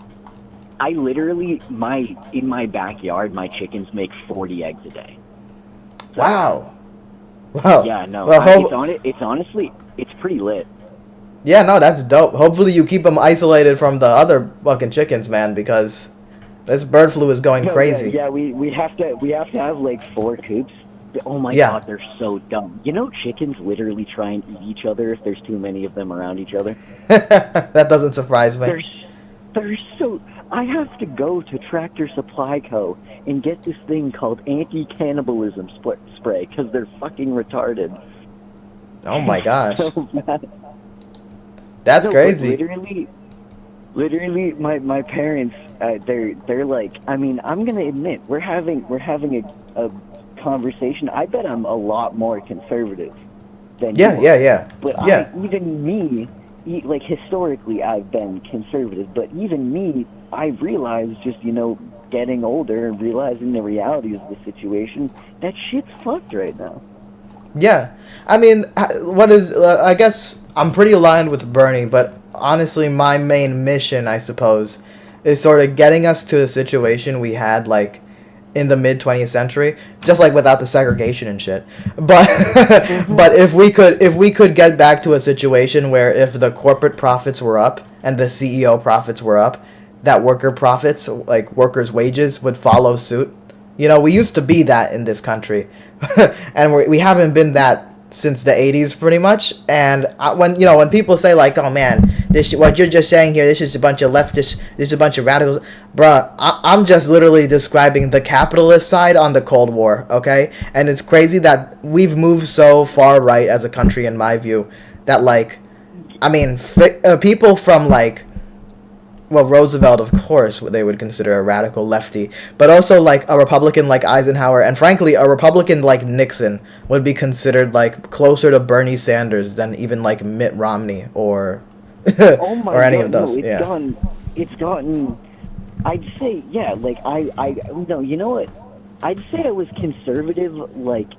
B: I literally in my backyard, my chickens make 40 eggs a day. So,
A: wow. Wow.
B: Yeah, no,
A: Well,
B: it's honestly, it's pretty lit.
A: yeah, no, that's dope. Hopefully you keep them isolated from the other fucking chickens, man, because this bird flu is going
B: No,
A: crazy.
B: yeah, we have to have like 4 coops. Oh my
A: Yeah.
B: god, they're so dumb. You know, chickens literally try and eat each other if there's too many of them around each other.
A: That doesn't surprise me.
B: They're so. I have to go to Tractor Supply Co. and get this thing called anti-cannibalism spray because they're fucking retarded.
A: Oh my gosh.
B: So bad.
A: That's
B: No, but
A: crazy.
B: literally, my parents, they're like. I mean, I'm gonna admit, we're having a conversation. I bet I'm a lot more conservative than you are.
A: Yeah.
B: But
A: Yeah.
B: even me, like historically, I've been conservative. But even me, I realized just getting older and realizing the reality of the situation, that shit's fucked right now.
A: Yeah. I mean, what is, I guess I'm pretty aligned with Bernie, but honestly, my main mission, I suppose, is sort of getting us to a situation we had, like, in the mid 20th century, just like without the segregation and shit. But but if we could get back to a situation where if the corporate profits were up and the CEO profits were up, that worker profits, like workers' wages, would follow suit. You know, we used to be that in this country, and we haven't been that since the 80s pretty much. And when people say like, oh man, what you're just saying here, this is a bunch of leftists, this is a bunch of radicals, bruh, I'm just literally describing the capitalist side on the Cold War, okay? And it's crazy that we've moved so far right as a country, in my view, that like, I mean, people from like, well, Roosevelt, of course, they would consider a radical lefty, but also like a Republican like Eisenhower, and frankly, a Republican like Nixon would be considered like closer to Bernie Sanders than even like Mitt Romney or
B: Oh my
A: or any
B: god,
A: of those.
B: no,
A: Yeah.
B: it's gotten. I'd say, yeah, like no, you know what? I'd say I was conservative like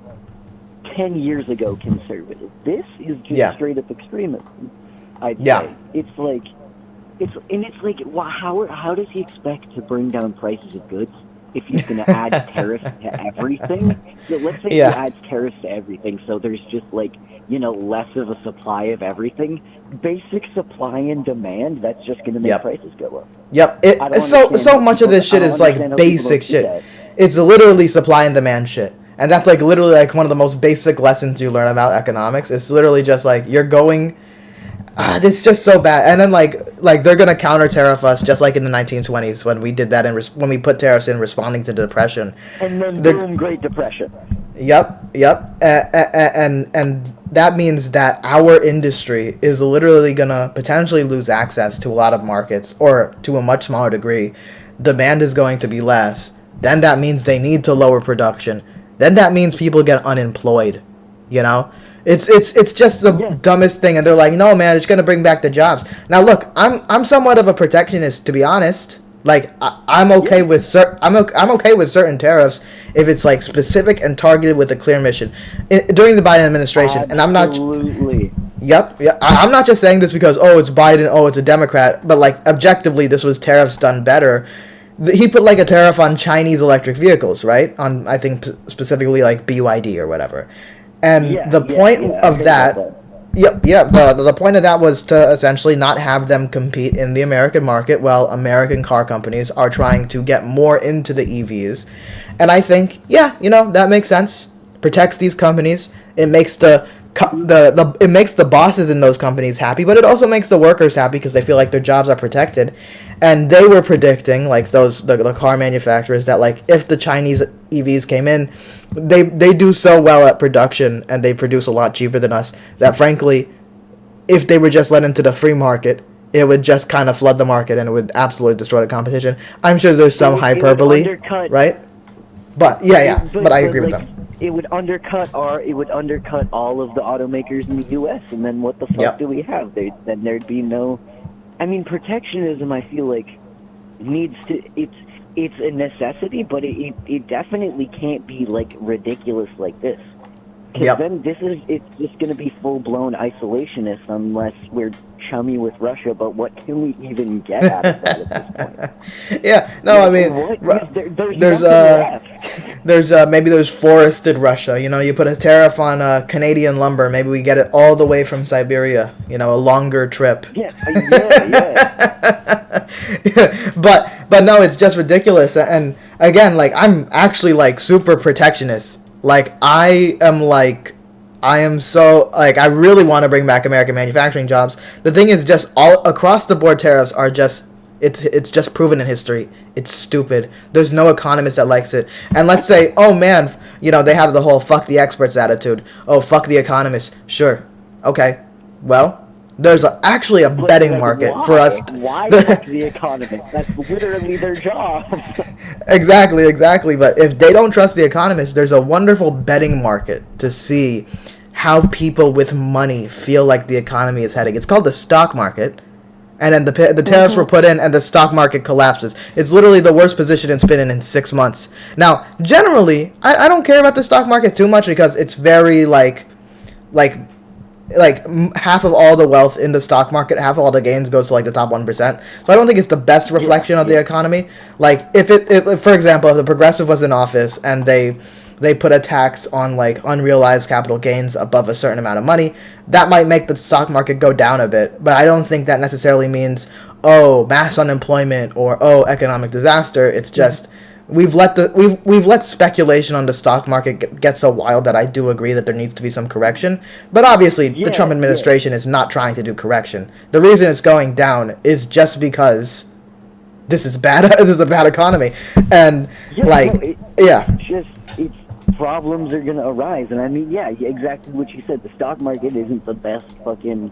B: 10 years ago. Conservative. This is just
A: Yeah.
B: straight up extremism. I'd
A: Yeah.
B: say it's like. It's like, how does he expect to bring down prices of goods if he's going to add tariffs to everything? So let's say
A: Yeah.
B: he adds tariffs to everything, so there's just like, less of a supply of everything. Basic supply and demand, that's just going to make
A: Yep.
B: prices go up.
A: Yep.
B: I don't
A: So
B: understand how
A: much of
B: people-
A: this shit
B: I don't
A: is like
B: understand how people
A: basic
B: don't see
A: shit.
B: that.
A: It's literally supply and demand shit. And that's like literally like one of the most basic lessons you learn about economics. It's literally just like you're going this is just so bad. And then like they're gonna counter tariff us just like in the 1920s when we did that when we put tariffs in responding to the depression.
B: And then
A: They're-
B: boom, Great Depression.
A: Yep. And that means that our industry is literally gonna potentially lose access to a lot of markets, or to a much smaller degree. Demand is going to be less. Then that means they need to lower production. Then that means people get unemployed. You know? It's just the dumbest thing, and they're like, no man, it's gonna bring back the jobs. Now look, I'm somewhat of a protectionist, to be honest. Like I'm okay with I'm okay with certain tariffs if it's like specific and targeted with a clear mission. During the Biden administration, and I'm not.
B: Absolutely.
A: Yep. Yeah. I'm not just saying this because it's Biden, it's a Democrat, but like objectively, this was tariffs done better. He put like a tariff on Chinese electric vehicles, right? On I think specifically like BYD or whatever. And the point of that, the point of that was to essentially not have them compete in the American market while American car companies are trying to get more into the EVs. And I think, that makes sense. Protects these companies. It makes it makes the bosses in those companies happy, but it also makes the workers happy because they feel like their jobs are protected. And they were predicting, like the car manufacturers, that like if the Chinese EVs came in, they do so well at production and they produce a lot cheaper than us that frankly, if they were just let into the free market, it would just kind of flood the market and it would absolutely destroy the competition. I'm sure there's some hyperbole, right? But but I agree with them.
B: It would undercut all of the automakers in the U.S. and then what the fuck do we have? Then there'd be no. I mean, protectionism, I feel like, needs to. It's a necessity, but it definitely can't be like ridiculous like this. Because then it's just going to be full-blown isolationist unless we're chummy with Russia, but what can we even get out of that at this point?
A: Yeah, no, I mean, maybe there's forested Russia. You put a tariff on Canadian lumber, maybe we get it all the way from Siberia. A longer trip.
B: Yeah.
A: But no, it's just ridiculous. And again, I'm actually super protectionist. I really want to bring back American manufacturing jobs. The thing is, just all across the board tariffs are just, it's just proven in history. It's stupid. There's no economist that likes it. And let's say, oh man, they have the whole fuck the experts attitude. Oh, fuck the economists. Sure. Okay. Well, there's actually a betting market for us.
B: Why fuck the economists? That's literally their job.
A: Exactly. But if they don't trust the economists, there's a wonderful betting market to see how people with money feel like the economy is heading. It's called the stock market. And then the tariffs were put in, and the stock market collapses. It's literally the worst position it's been in 6 months. Now, generally, I don't care about the stock market too much because it's very half of all the wealth in the stock market, half of all the gains goes to the top 1%. So I don't think it's the best reflection of the economy. If for example, if the progressive was in office and they put a tax on unrealized capital gains above a certain amount of money, that might make the stock market go down a bit. But I don't think that necessarily means mass unemployment or economic disaster. It's just we've let speculation on the stock market get so wild that I do agree that there needs to be some correction. But obviously, the Trump administration is not trying to do correction. The reason it's going down is just because this is bad. This is a bad economy, and
B: it's problems are going to arise. And I mean, exactly what you said. The stock market isn't the best fucking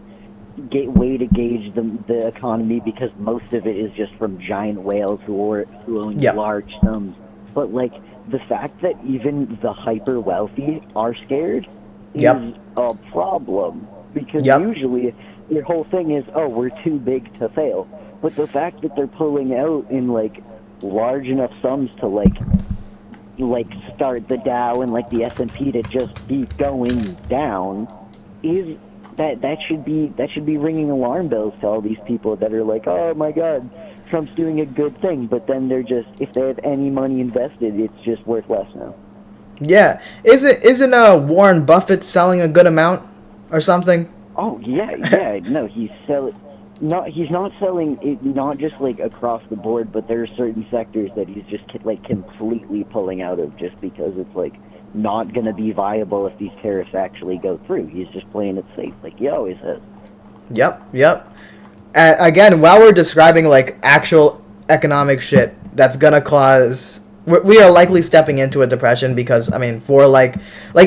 B: way to gauge the economy because most of it is just from giant whales who own large sums. But the fact that even the hyper wealthy are scared is a problem because usually their whole thing is, we're too big to fail. But the fact that they're pulling out in large enough sums to start the Dow and the S&P to just be going down is that should be ringing alarm bells to all these people that are oh my god, Trump's doing a good thing, but then they're just, if they have any money invested, it's just worth less now.
A: Yeah, isn't Warren Buffett selling a good amount or something?
B: Oh yeah, no, he's not selling it, not just across the board, but there are certain sectors that he's just completely pulling out of just because it's not going to be viable if these tariffs actually go through. He's just playing it safe, he always has.
A: Yep. And again, while we're describing actual economic shit that's gonna cause, we are likely stepping into a depression because for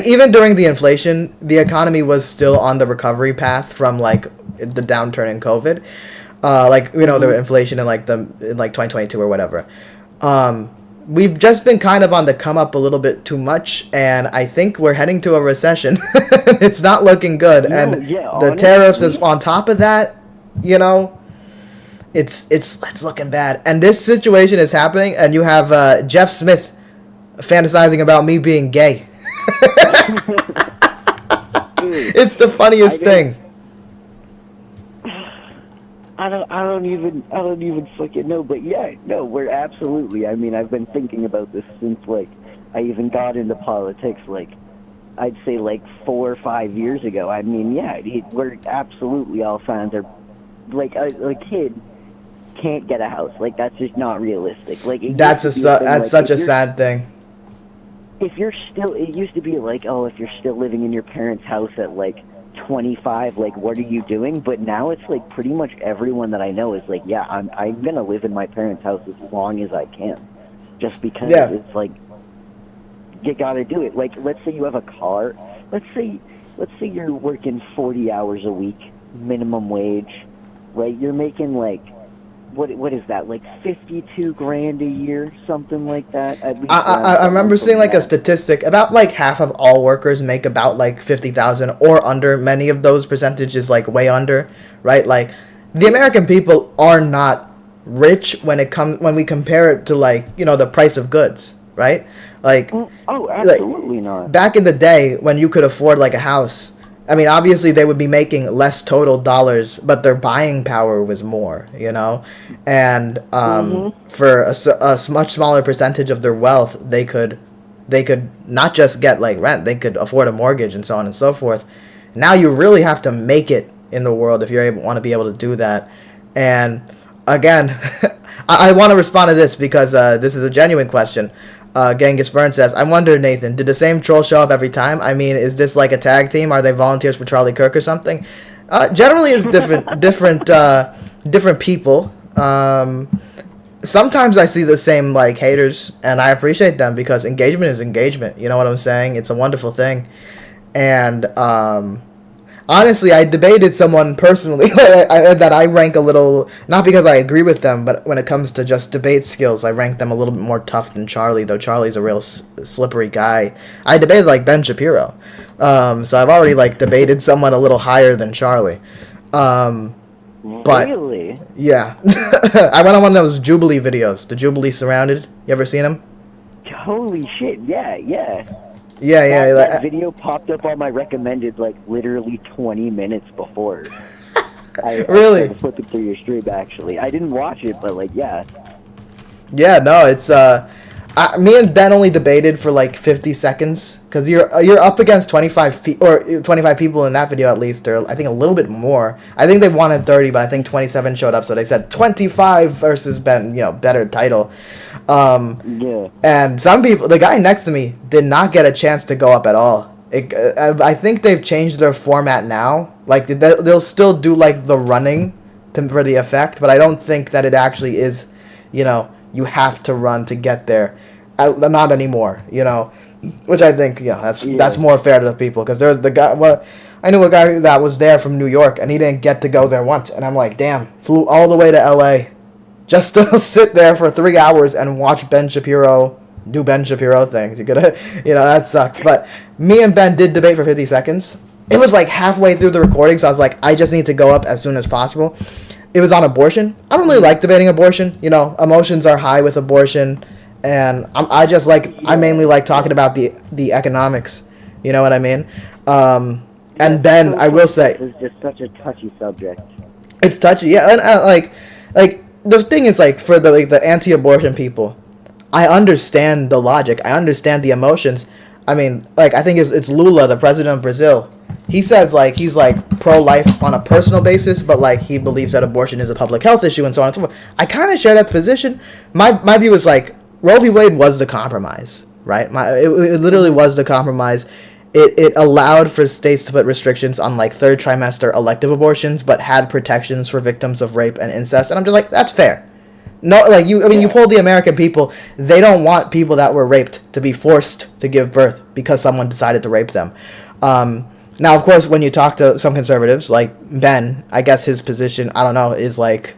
A: even during the inflation, the economy was still on the recovery path from the downturn in COVID, the inflation in in 2022 or whatever. We've just been kind of on the come up a little bit too much, and I think we're heading to a recession. It's not looking good, the tariffs is on top of that. It's looking bad, and this situation is happening, and you have Jeff Smith fantasizing about me being gay. It's the funniest thing.
B: I don't even fucking know, but we're absolutely. I mean, I've been thinking about this since I even got into politics. I'd say 4 or 5 years ago. I mean, we're absolutely all fans. Are a kid can't get a house. That's just not realistic.
A: That's such a sad thing.
B: If you're still, it used to be if you're still living in your parents' house at 25, what are you doing? But now it's pretty much everyone that I know is I'm gonna live in my parents' house as long as I can, just because it's you gotta do it. Let's say you have a car. Let's say you're working 40 hours a week, minimum wage, right? You're making what is that, 52 grand a year, something like that? At least
A: I remember seeing a statistic about half of all workers make about 50,000 or under. Many of those percentages way under, right? The American people are not rich when we compare it to the price of goods, right? Like,
B: oh, absolutely not.
A: Back in the day when you could afford like a house, I mean, obviously they would be making less total dollars, but their buying power was more, you know, and for a much smaller percentage of their wealth, they could not just get like rent, they could afford a mortgage and so on and so forth. Now you really have to make it in the world if you want to be able to do that. And again, I want to respond to this because this is a genuine question. Genghis Vern says, I wonder, Nathan, did the same troll show up every time? I mean, is this like a tag team? Are they volunteers for Charlie Kirk or something? Generally, it's different people. Sometimes I see the same like haters, and I appreciate them because engagement is engagement. You know what I'm saying? It's a wonderful thing. And honestly, I debated someone personally that I rank a little, not because I agree with them, but when it comes to just debate skills, I rank them a little bit more tough than Charlie, though Charlie's a real slippery guy. I debated like Ben Shapiro. So I've already like debated someone a little higher than Charlie. But
B: really?
A: Yeah. I went on one of those Jubilee videos, the Jubilee Surrounded. You ever seen them?
B: Holy shit, yeah.
A: Yeah.
B: That video popped up on my recommended like literally 20 minutes before.
A: Really?
B: I started flipping through your stream, actually. I didn't watch it, but like, yeah.
A: Yeah, no, it's me and Ben only debated for like 50 seconds because you're up against 25 people in that video at least, or I think a little bit more. I think they wanted 30, but I think 27 showed up, so they said 25 versus Ben, better title.
B: Yeah.
A: And some people, the guy next to me did not get a chance to go up at all. I think they've changed their format now. Like they'll still do like the running for the effect, but I don't think that it actually is, you have to run to get there. Not anymore, which I think, that's more fair to the people, because there's the guy, I knew a guy that was there from New York, and he didn't get to go there once, and I'm like, damn, flew all the way to LA just to sit there for 3 hours and watch Ben Shapiro do Ben Shapiro things. You could, that sucked. But me and Ben did debate for 50 seconds. It was like halfway through the recording, so I was like, I just need to go up as soon as possible. It was on abortion. I don't really like debating abortion. Emotions are high with abortion, and I mainly like talking about the economics. You know what I mean? And then I will say,
B: it's just such a touchy subject.
A: It's touchy, yeah. And like the thing is, like, for the anti-abortion people, I understand the logic. I understand the emotions. I mean, like, I think it's Lula, the president of Brazil. He says, like, he's, like, pro-life on a personal basis, but, like, he believes that abortion is a public health issue and so on and so forth. I kind of share that position. My view is, like, Roe v. Wade was the compromise, right? It literally was the compromise. It allowed for states to put restrictions on, like, third trimester elective abortions, but had protections for victims of rape and incest. And I'm just like, that's fair. No, like, you poll the American people, they don't want people that were raped to be forced to give birth because someone decided to rape them. Now, of course, when you talk to some conservatives, like Ben, I guess his position, I don't know, is like,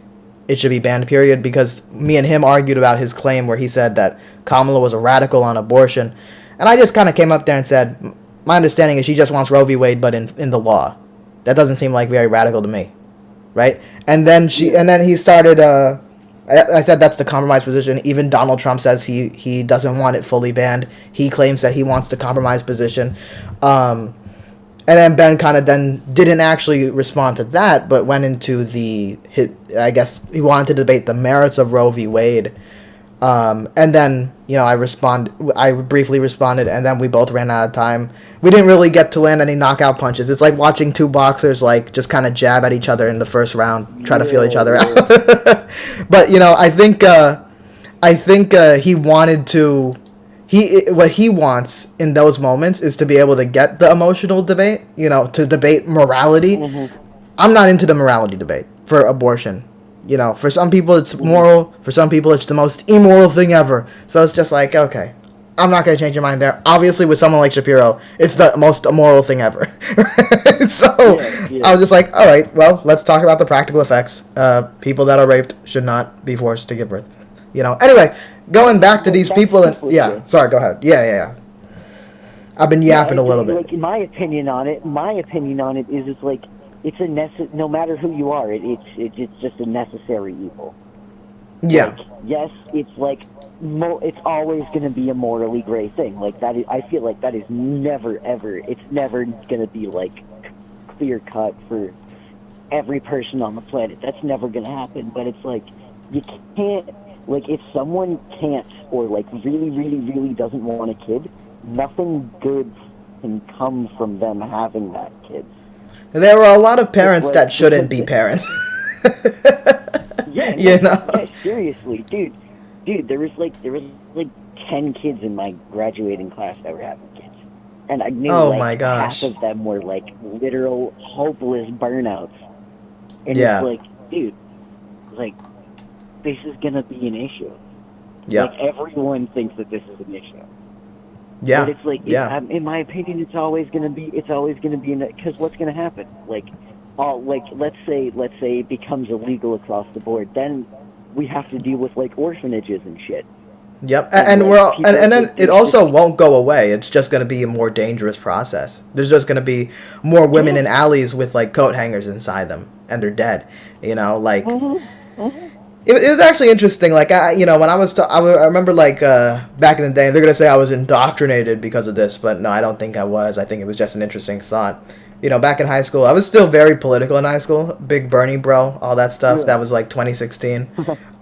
A: it should be banned, period, because me and him argued about his claim where he said that Kamala was a radical on abortion. And I just kind of came up there and said, my understanding is she just wants Roe v. Wade, but in the law. That doesn't seem like very radical to me, right? And then he started, I said that's the compromise position. Even Donald Trump says he doesn't want it fully banned. He claims that he wants the compromise position. And then Ben kind of then didn't actually respond to that, but went into I guess he wanted to debate the merits of Roe v. Wade. And then, I briefly responded, and then we both ran out of time. We didn't really get to land any knockout punches. It's like watching two boxers, like, just kind of jab at each other in the first round, try to feel each other out. But, I think he wanted to... what he wants in those moments is to be able to get the emotional debate, to debate morality. Mm-hmm. I'm not into the morality debate for abortion. For some people it's moral, for some people it's the most immoral thing ever. So it's just like, okay, I'm not going to change your mind there. Obviously, with someone like Shapiro, it's the most immoral thing ever. So I was just like, all right, well, let's talk about the practical effects. People that are raped should not be forced to give birth. Anyway, going back to these people, and sorry, go ahead. Yeah. I've been yapping a little bit.
B: Like, my opinion on it is it's like, it's no matter who you are, it's just a necessary evil.
A: Yeah.
B: Like, yes, it's like it's always going to be a morally gray thing. Like that is, I feel like that is never ever. It's never going to be like clear cut for every person on the planet. That's never going to happen. But it's like you can't, like, if someone can't or like really, really, really doesn't want a kid, nothing good can come from them having that kid.
A: There are a lot of parents that shouldn't be parents.
B: Yeah,
A: you know.
B: Yeah, seriously, dude, there was like 10 kids in my graduating class that were having kids, and I knew half of them were like literal hopeless burnouts. And it's like, dude, like, this is gonna be an issue.
A: Yeah.
B: Like, everyone thinks that this is an issue.
A: Yeah.
B: But it's like, in my opinion, it's always gonna be, because what's gonna happen? Like, let's say it becomes illegal across the board, then we have to deal with like orphanages and shit.
A: Yep, and then it also won't go away. It's just going to be a more dangerous process. There's just going to be more women in alleys with like coat hangers inside them, and they're dead. You know, like it was actually interesting. Like when I was, I remember like back in the day, they're going to say I was indoctrinated because of this, but no, I don't think I was. I think it was just an interesting thought. You know, back in high school, I was still very political in high school. Big Bernie bro, all that stuff. Yeah. That was like 2016.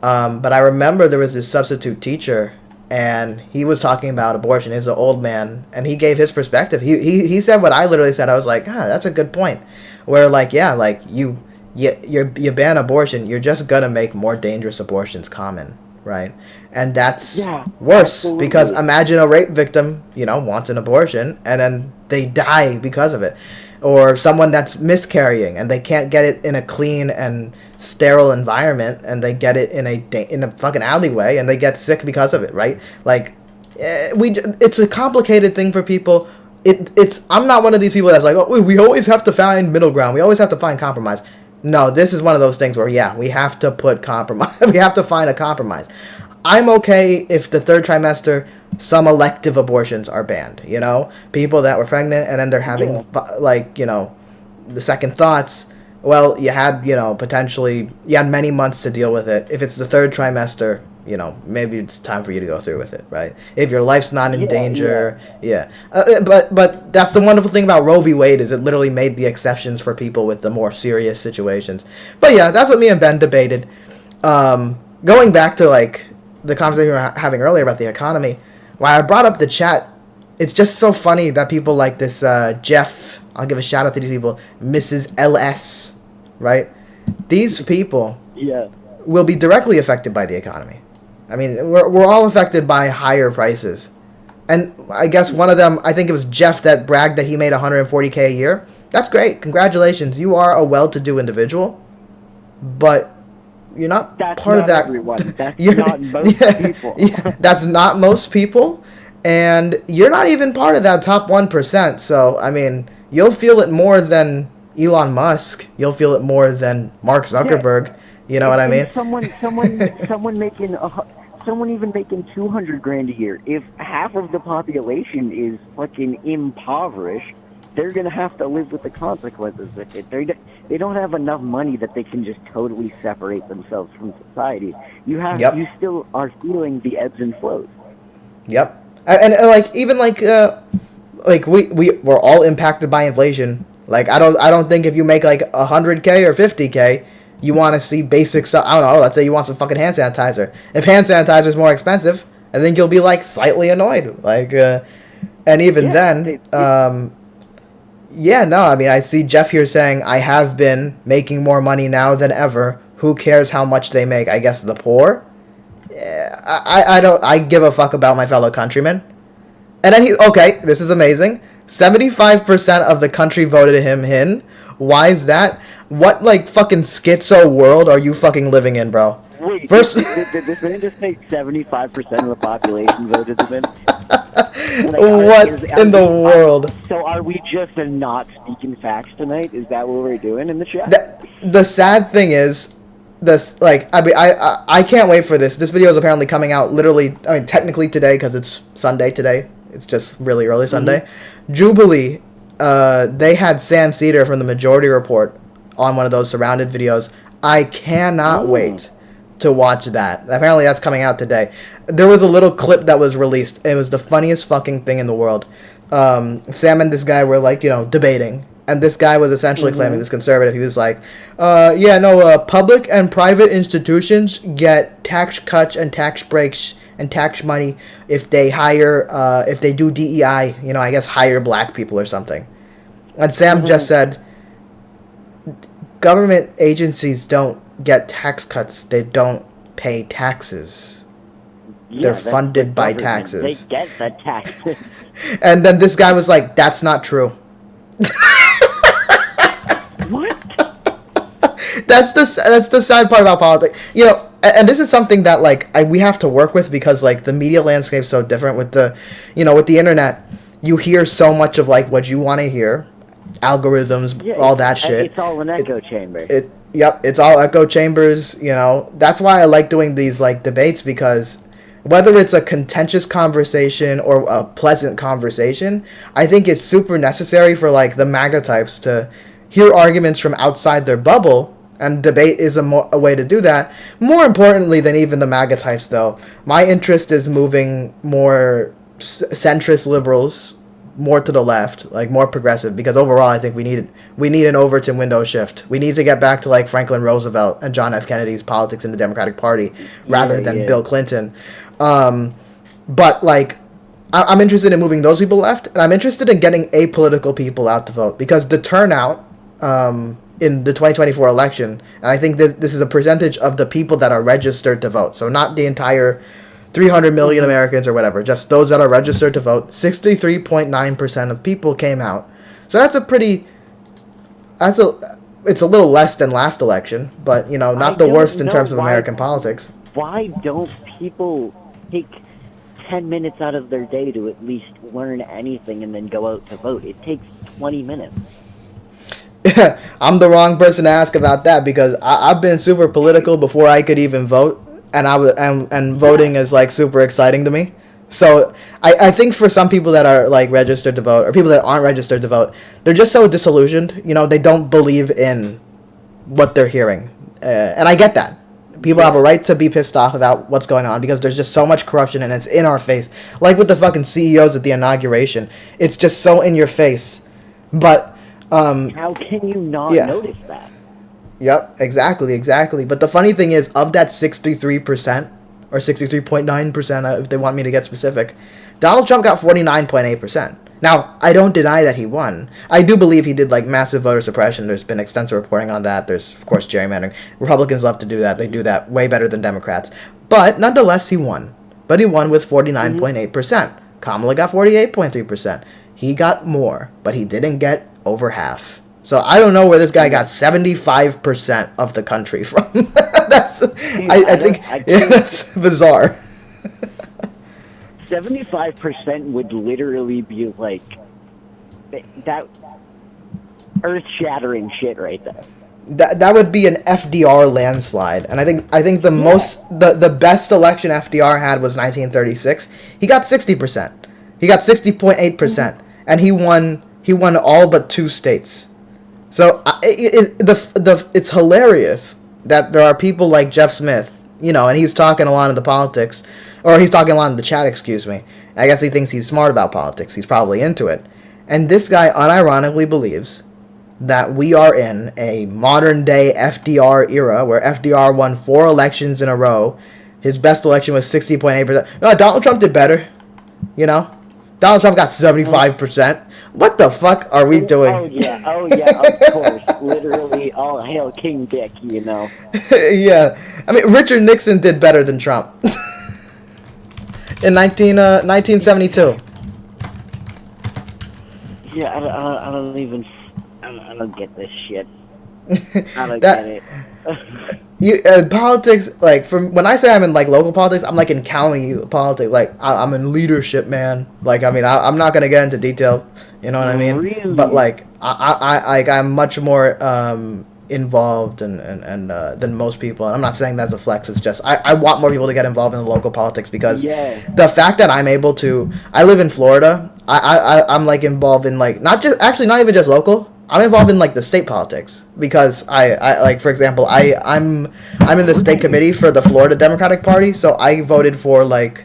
A: But I remember there was this substitute teacher, and he was talking about abortion. He's an old man, and he gave his perspective. He said what I literally said. I was like, that's a good point. Where like, yeah, like you ban abortion, you're just gonna make more dangerous abortions common, right? And that's worse because imagine a rape victim, wants an abortion, and then they die because of it. Or someone that's miscarrying and they can't get it in a clean and sterile environment, and they get it in a fucking alleyway and they get sick because of it, right? Like, it's a complicated thing for people. I'm not one of these people that's like, oh, we always have to find middle ground. We always have to find compromise. No, this is one of those things where we have to put compromise. We have to find a compromise. I'm okay if the third trimester, some elective abortions are banned, people that were pregnant and then they're having the second thoughts. Well, you had, potentially, you had many months to deal with it. If it's the third trimester, maybe it's time for you to go through with it, right? If your life's not in danger, but that's the wonderful thing about Roe v. Wade is it literally made the exceptions for people with the more serious situations. But yeah, that's what me and Ben debated. Going back to like the conversation we were having earlier about the economy, why I brought up the chat, it's just so funny that people like this Jeff, I'll give a shout out to these people, Mrs. LS, right? These people will be directly affected by the economy. I mean, we're all affected by higher prices. And I guess one of them, I think it was Jeff that bragged that he made $140K a year. That's great. Congratulations. You are a well-to-do individual. But you're not part of that.
B: Everyone. That's not most people.
A: That's not most people, and you're not even part of that top 1%. So I mean, you'll feel it more than Elon Musk. You'll feel it more than Mark Zuckerberg. You know what I mean? Someone
B: even making $200,000 a year. If half of the population is fucking impoverished, they're gonna have to live with the consequences of it. They don't have enough money that they can just totally separate themselves from society. You still are feeling the ebbs and flows.
A: Yep, and like even like we're all impacted by inflation. Like I don't think if you make like $100K or $50K, you want to see basic stuff. I don't know. Let's say you want some fucking hand sanitizer. If hand sanitizer is more expensive, I think you'll be like slightly annoyed. Like, and even then. I mean, I see Jeff here saying, I have been making more money now than ever. Who cares how much they make? I guess the poor? Yeah, I give a fuck about my fellow countrymen. And then this is amazing. 75% of the country voted him in. Why is that? What, like, fucking schizo world are you fucking living in, bro?
B: Wait, did this man just say 75% of the population voted him in?
A: What in the world?
B: So are we just not speaking facts tonight? Is that what we're doing in the chat?
A: The sad thing is, I can't wait for this. This video is apparently coming out literally, technically today because it's Sunday today. It's just really early Sunday. Jubilee, they had Sam Cedar from the Majority Report on one of those surrounded videos. I cannot wait to watch that. Apparently that's coming out today. There was a little clip that was released. It was the funniest fucking thing in the world. Sam and this guy were like, debating. And this guy was essentially claiming, this conservative, he was like, public and private institutions get tax cuts and tax breaks and tax money if they hire, if they do DEI, I guess hire black people or something. And Sam just said, government agencies don't get tax cuts. They don't pay taxes. They're funded by taxes.
B: They get the taxes.
A: And then this guy was like, that's not true.
B: What?
A: That's the sad part about politics. And this is something that we have to work with because the media landscape's so different with the with the internet. You hear so much of what you want to hear, algorithms, all that shit.
B: It's all an echo chamber.
A: It's all echo chambers. That's why I like doing these debates, because whether it's a contentious conversation or a pleasant conversation, I think it's super necessary for the MAGA types to hear arguments from outside their bubble, and debate is a way to do that. More importantly than even the MAGA types, though, my interest is moving more centrist liberals more to the left, more progressive, because overall I think we need an Overton window shift. We need to get back to Franklin Roosevelt and John F. Kennedy's politics in the Democratic Party rather than Bill Clinton. But I'm interested in moving those people left, and I'm interested in getting apolitical people out to vote, because the turnout in the 2024 election, and I think this is a percentage of the people that are registered to vote, so not the entire 300 million Americans or whatever, just those that are registered to vote. 63.9% of people came out. So it's a little less than last election, but not the worst in terms of American politics.
B: Why don't people take 10 minutes out of their day to at least learn anything and then go out to vote? It takes 20 minutes.
A: I'm the wrong person to ask about that, because I've been super political before I could even vote, and voting is super exciting to me. So I think for some people that are registered to vote, or people that aren't registered to vote, they're just so disillusioned. They don't believe in what they're hearing, and I get that. People have a right to be pissed off about what's going on, because there's just so much corruption and it's in our face. Like with the fucking CEOs at the inauguration, it's just so in your face. But
B: how can you not notice that?
A: Yep, exactly. But the funny thing is, of that 63%, or 63.9%, if they want me to get specific, Donald Trump got 49.8%. Now, I don't deny that he won. I do believe he did massive voter suppression. There's been extensive reporting on that. There's, of course, gerrymandering. Republicans love to do that. They do that way better than Democrats. But nonetheless, he won. But he won with 49.8%. Kamala got 48.3%. He got more, but he didn't get over half. So I don't know where this guy got 75% of the country from. I think that's bizarre.
B: 75% would literally be that earth-shattering shit right there.
A: That would be an FDR landslide, and I think the best election FDR had was 1936. He got 60%. He got 60.8%, and he won all but 2 states. So it's hilarious that there are people like Jeff Smith, and he's talking a lot of the politics, or he's talking a lot in the chat, excuse me. I guess he thinks he's smart about politics. He's probably into it. And this guy unironically believes that we are in a modern-day FDR era, where FDR won 4 elections in a row. His best election was 60.8%. No, Donald Trump did better, Donald Trump got 75%. What the fuck are we doing?
B: Oh yeah, of course. Literally, all hail King Dick,
A: Yeah. I mean, Richard Nixon did better than Trump. In 1972.
B: Yeah, I don't get this shit. I don't get it.
A: Politics, from when I say I'm in local politics, I'm in county politics. I'm in leadership, man. I'm not gonna get into detail, you know what I mean?
B: Really?
A: But I'm much more involved and than most people. And I'm not saying that's a flex. It's just I want more people to get involved in the local politics, because the fact that I'm able to, I live in Florida. I'm involved in not even just local. I'm involved in like the state politics because I like, for example, I'm in the state committee for the Florida Democratic Party, so I voted for like,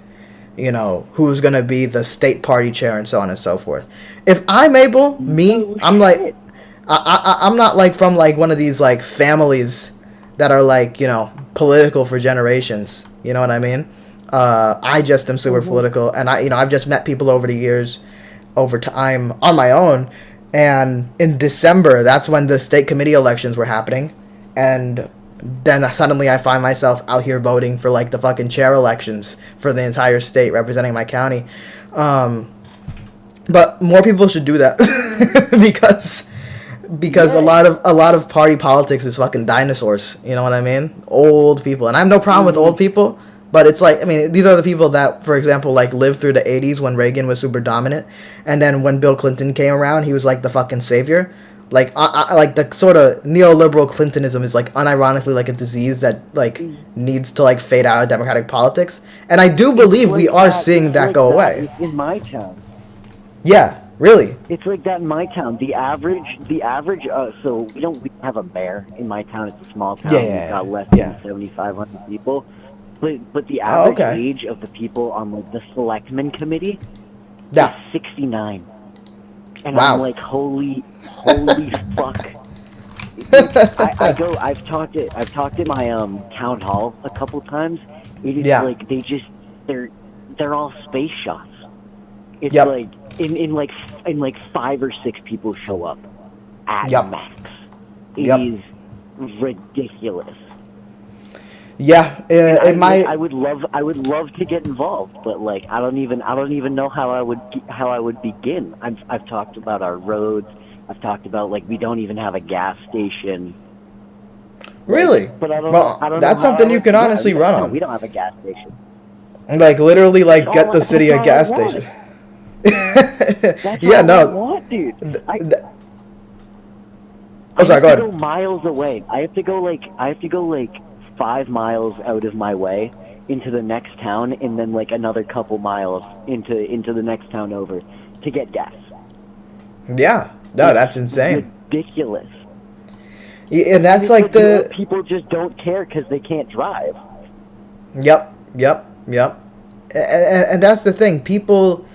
A: you know, who's gonna be the state party chair and so on and so forth. If I'm able, I'm like, I'm not like from like one of these like families that are like, you know, political for generations. You know what I mean? I just am super political, and I've just met people over the years, over time on my own. And in December, that's when the state committee elections were happening, and then suddenly I find myself out here voting for like the fucking chair elections for the entire state representing my county. But more people should do that because a lot of party politics is fucking dinosaurs. You know what I mean? Old people, and I have no problem with old people. But it's like, I mean, these are the people that, for example, like lived through the 80s when Reagan was super dominant, and then when Bill Clinton came around, he was like the fucking savior. Like, like the sort of neoliberal Clintonism is like unironically like a disease that like needs to like fade out of democratic politics, and I do believe we are seeing that go away.
B: In my town.
A: Yeah, really.
B: It's like that in my town. The average. So we don't have a mayor in my town. It's a small town. We've got less than 7,500 people. But the average age of the people on like the selectmen committee is 69, and I'm like, holy fuck! I've talked at my town hall a couple times. It is like they're all space shots. It's like in like 5 or 6 people show up at max. It is ridiculous.
A: Yeah,
B: I would love to get involved, but like I don't even know how I would begin. I've talked about our roads. I've talked about like we don't even have a gas station.
A: Really?
B: But I don't know. That's
A: something you can honestly run on.
B: We don't have a gas station.
A: Like literally, like get the city a gas station.
B: That's all I want, dude.
A: Sorry, go ahead.
B: Go miles away. I have to go like 5 miles out of my way into the next town, and then like another couple miles into the next town over to get gas.
A: Yeah, no, that's insane.
B: Ridiculous.
A: Yeah, and that's like the
B: people just don't care because they can't drive.
A: Yep. And that's the thing. People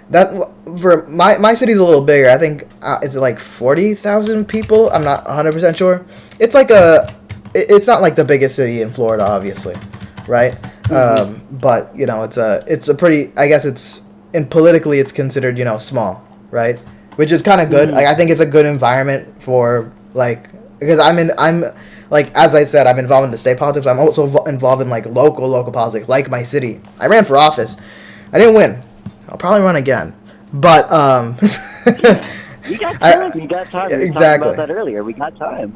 A: that for my city's a little bigger. I think is it like 40,000 people? I'm not 100% sure. It's like it's not like the biggest city in Florida, obviously, right? But you know, it's a pretty. I guess it's politically it's considered, you know, small, right? Which is kind of good. Like I think it's a good environment for like, because I'm like, as I said, I'm involved in the state politics. I'm also involved in like local politics, like my city. I ran for office. I didn't win. I'll probably run again. But
B: we got time. We got time. We were talking about that earlier. We got time.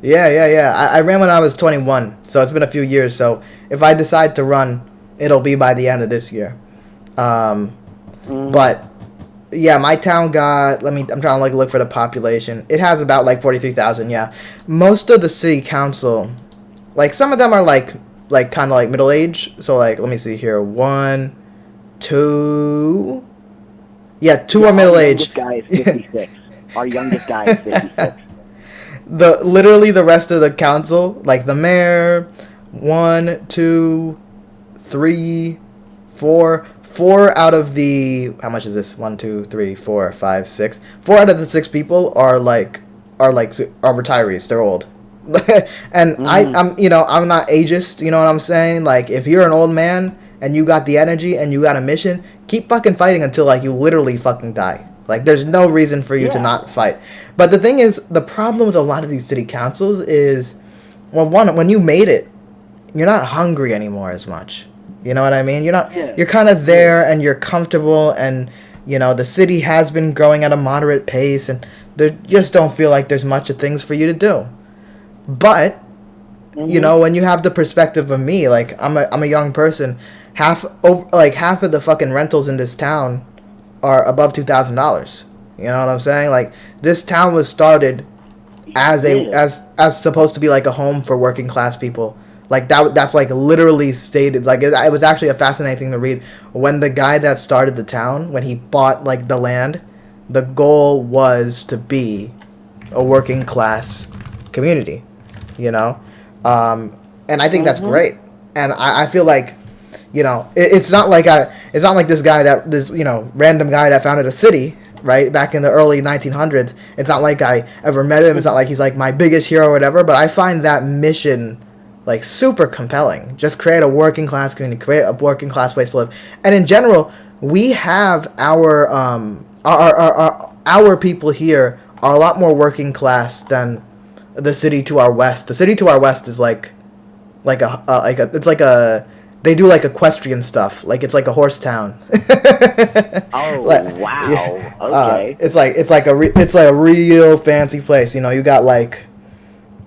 A: Yeah. I ran when I was 21, so it's been a few years. So if I decide to run, it'll be by the end of this year. But yeah, my town got. I'm trying to like look for the population. It has about like 43,000. Yeah, most of the city council, like some of them are like kind of like middle age. So like, let me see here. 1, 2. Yeah, 2 are middle age.
B: Our youngest guy is 56. Our youngest guy is 56.
A: Literally the rest of the council, like the mayor, 1, 2, 3, 4 out of the, how much is this? 1, 2, 3, 4, 5, 6. 4 out of the 6 people are retirees. They're old. And I'm not ageist, you know what I'm saying? Like if you're an old man and you got the energy and you got a mission, keep fucking fighting until like you literally fucking die. Like there's no reason for you to not fight. But the thing is, the problem with a lot of these city councils is, well, one, when you made it, you're not hungry anymore as much. You know what I mean? You're not. You're kind of there and you're comfortable, and you know the city has been growing at a moderate pace, and there just don't feel like there's much of things for you to do. But you know, when you have the perspective of me, like I'm a young person, half of the fucking rentals in this town are above $2,000. You know what I'm saying? Like this town was started as as supposed to be like a home for working class people. Like that's like literally stated. Like it was actually a fascinating thing to read. When the guy that started the town, when he bought like the land, the goal was to be a working class community, you know, and I think that's great. And I feel like, you know, it's not like this random guy that founded a city, right, back in the early 1900s. It's not like I ever met him. It's not like he's like my biggest hero or whatever. But I find that mission like super compelling. Just create a working class community, create a working class place to live. And in general, we have our people here are a lot more working class than the city to our west. The city to our west is they do like equestrian stuff. Like it's like a horse town.
B: Oh wow!
A: Yeah.
B: Okay.
A: It's like a real fancy place. You know, you got like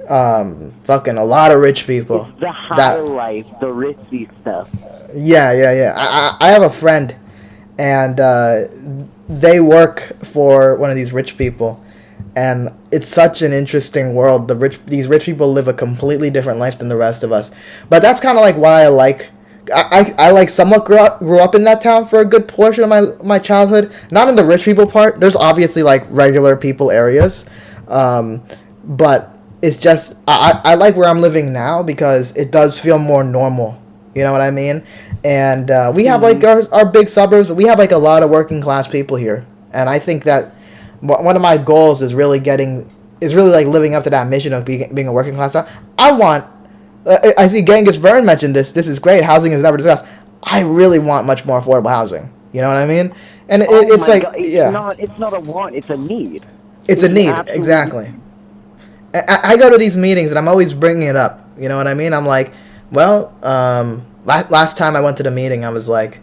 A: fucking a lot of rich people.
B: It's the high life, the ritzy stuff.
A: Yeah. I have a friend, and they work for one of these rich people, and it's such an interesting world. These rich people live a completely different life than the rest of us. But that's kind of like why I like somewhat grew up in that town for a good portion of my childhood. Not in the rich people part. There's obviously like regular people areas, but it's just I like where I'm living now because it does feel more normal. You know what I mean? And we have like our big suburbs. We have like a lot of working class people here, and I think that one of my goals is really like living up to that mission of being a working class town. I want. I see Genghis Vern mentioned this. This is great. Housing is never discussed. I really want much more affordable housing. You know what I mean? And it's like,
B: God. It's not a want. It's a need.
A: It's a need, exactly. I go to these meetings and I'm always bringing it up. You know what I mean? I'm like, well, last time I went to the meeting, I was like,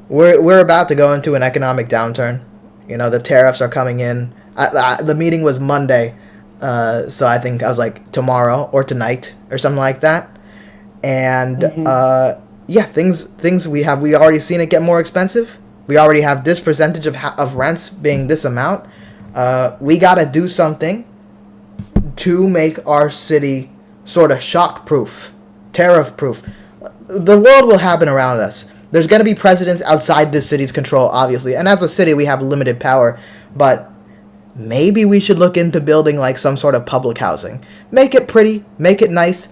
A: we're about to go into an economic downturn. You know, the tariffs are coming in. The meeting was Monday. So I think I was like tomorrow or tonight or something like that, and things we already seen it get more expensive. We already have this percentage of rents being this amount. We gotta do something to make our city sort of shock proof, tariff proof. The world will happen around us. There's gonna be presidents outside this city's control, obviously, and as a city we have limited power, but maybe we should look into building like some sort of public housing. Make it pretty, make it nice.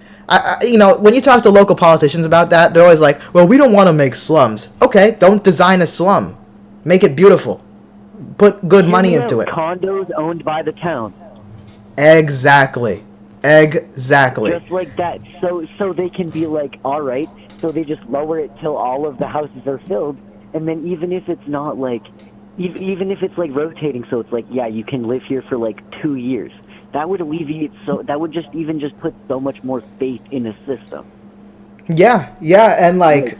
A: You know, when you talk to local politicians about that, they're always like, well, we don't want to make slums. Okay, don't design a slum. Make it beautiful. Put good money into it.
B: Condos owned by the town.
A: Exactly.
B: Just like that. So they can be like, all right, so they just lower it till all of the houses are filled, and then even if it's not like, even if it's like rotating, so it's like, yeah, you can live here for like 2 years. That would alleviate, that would just put so much more faith in a system. Yeah, and like,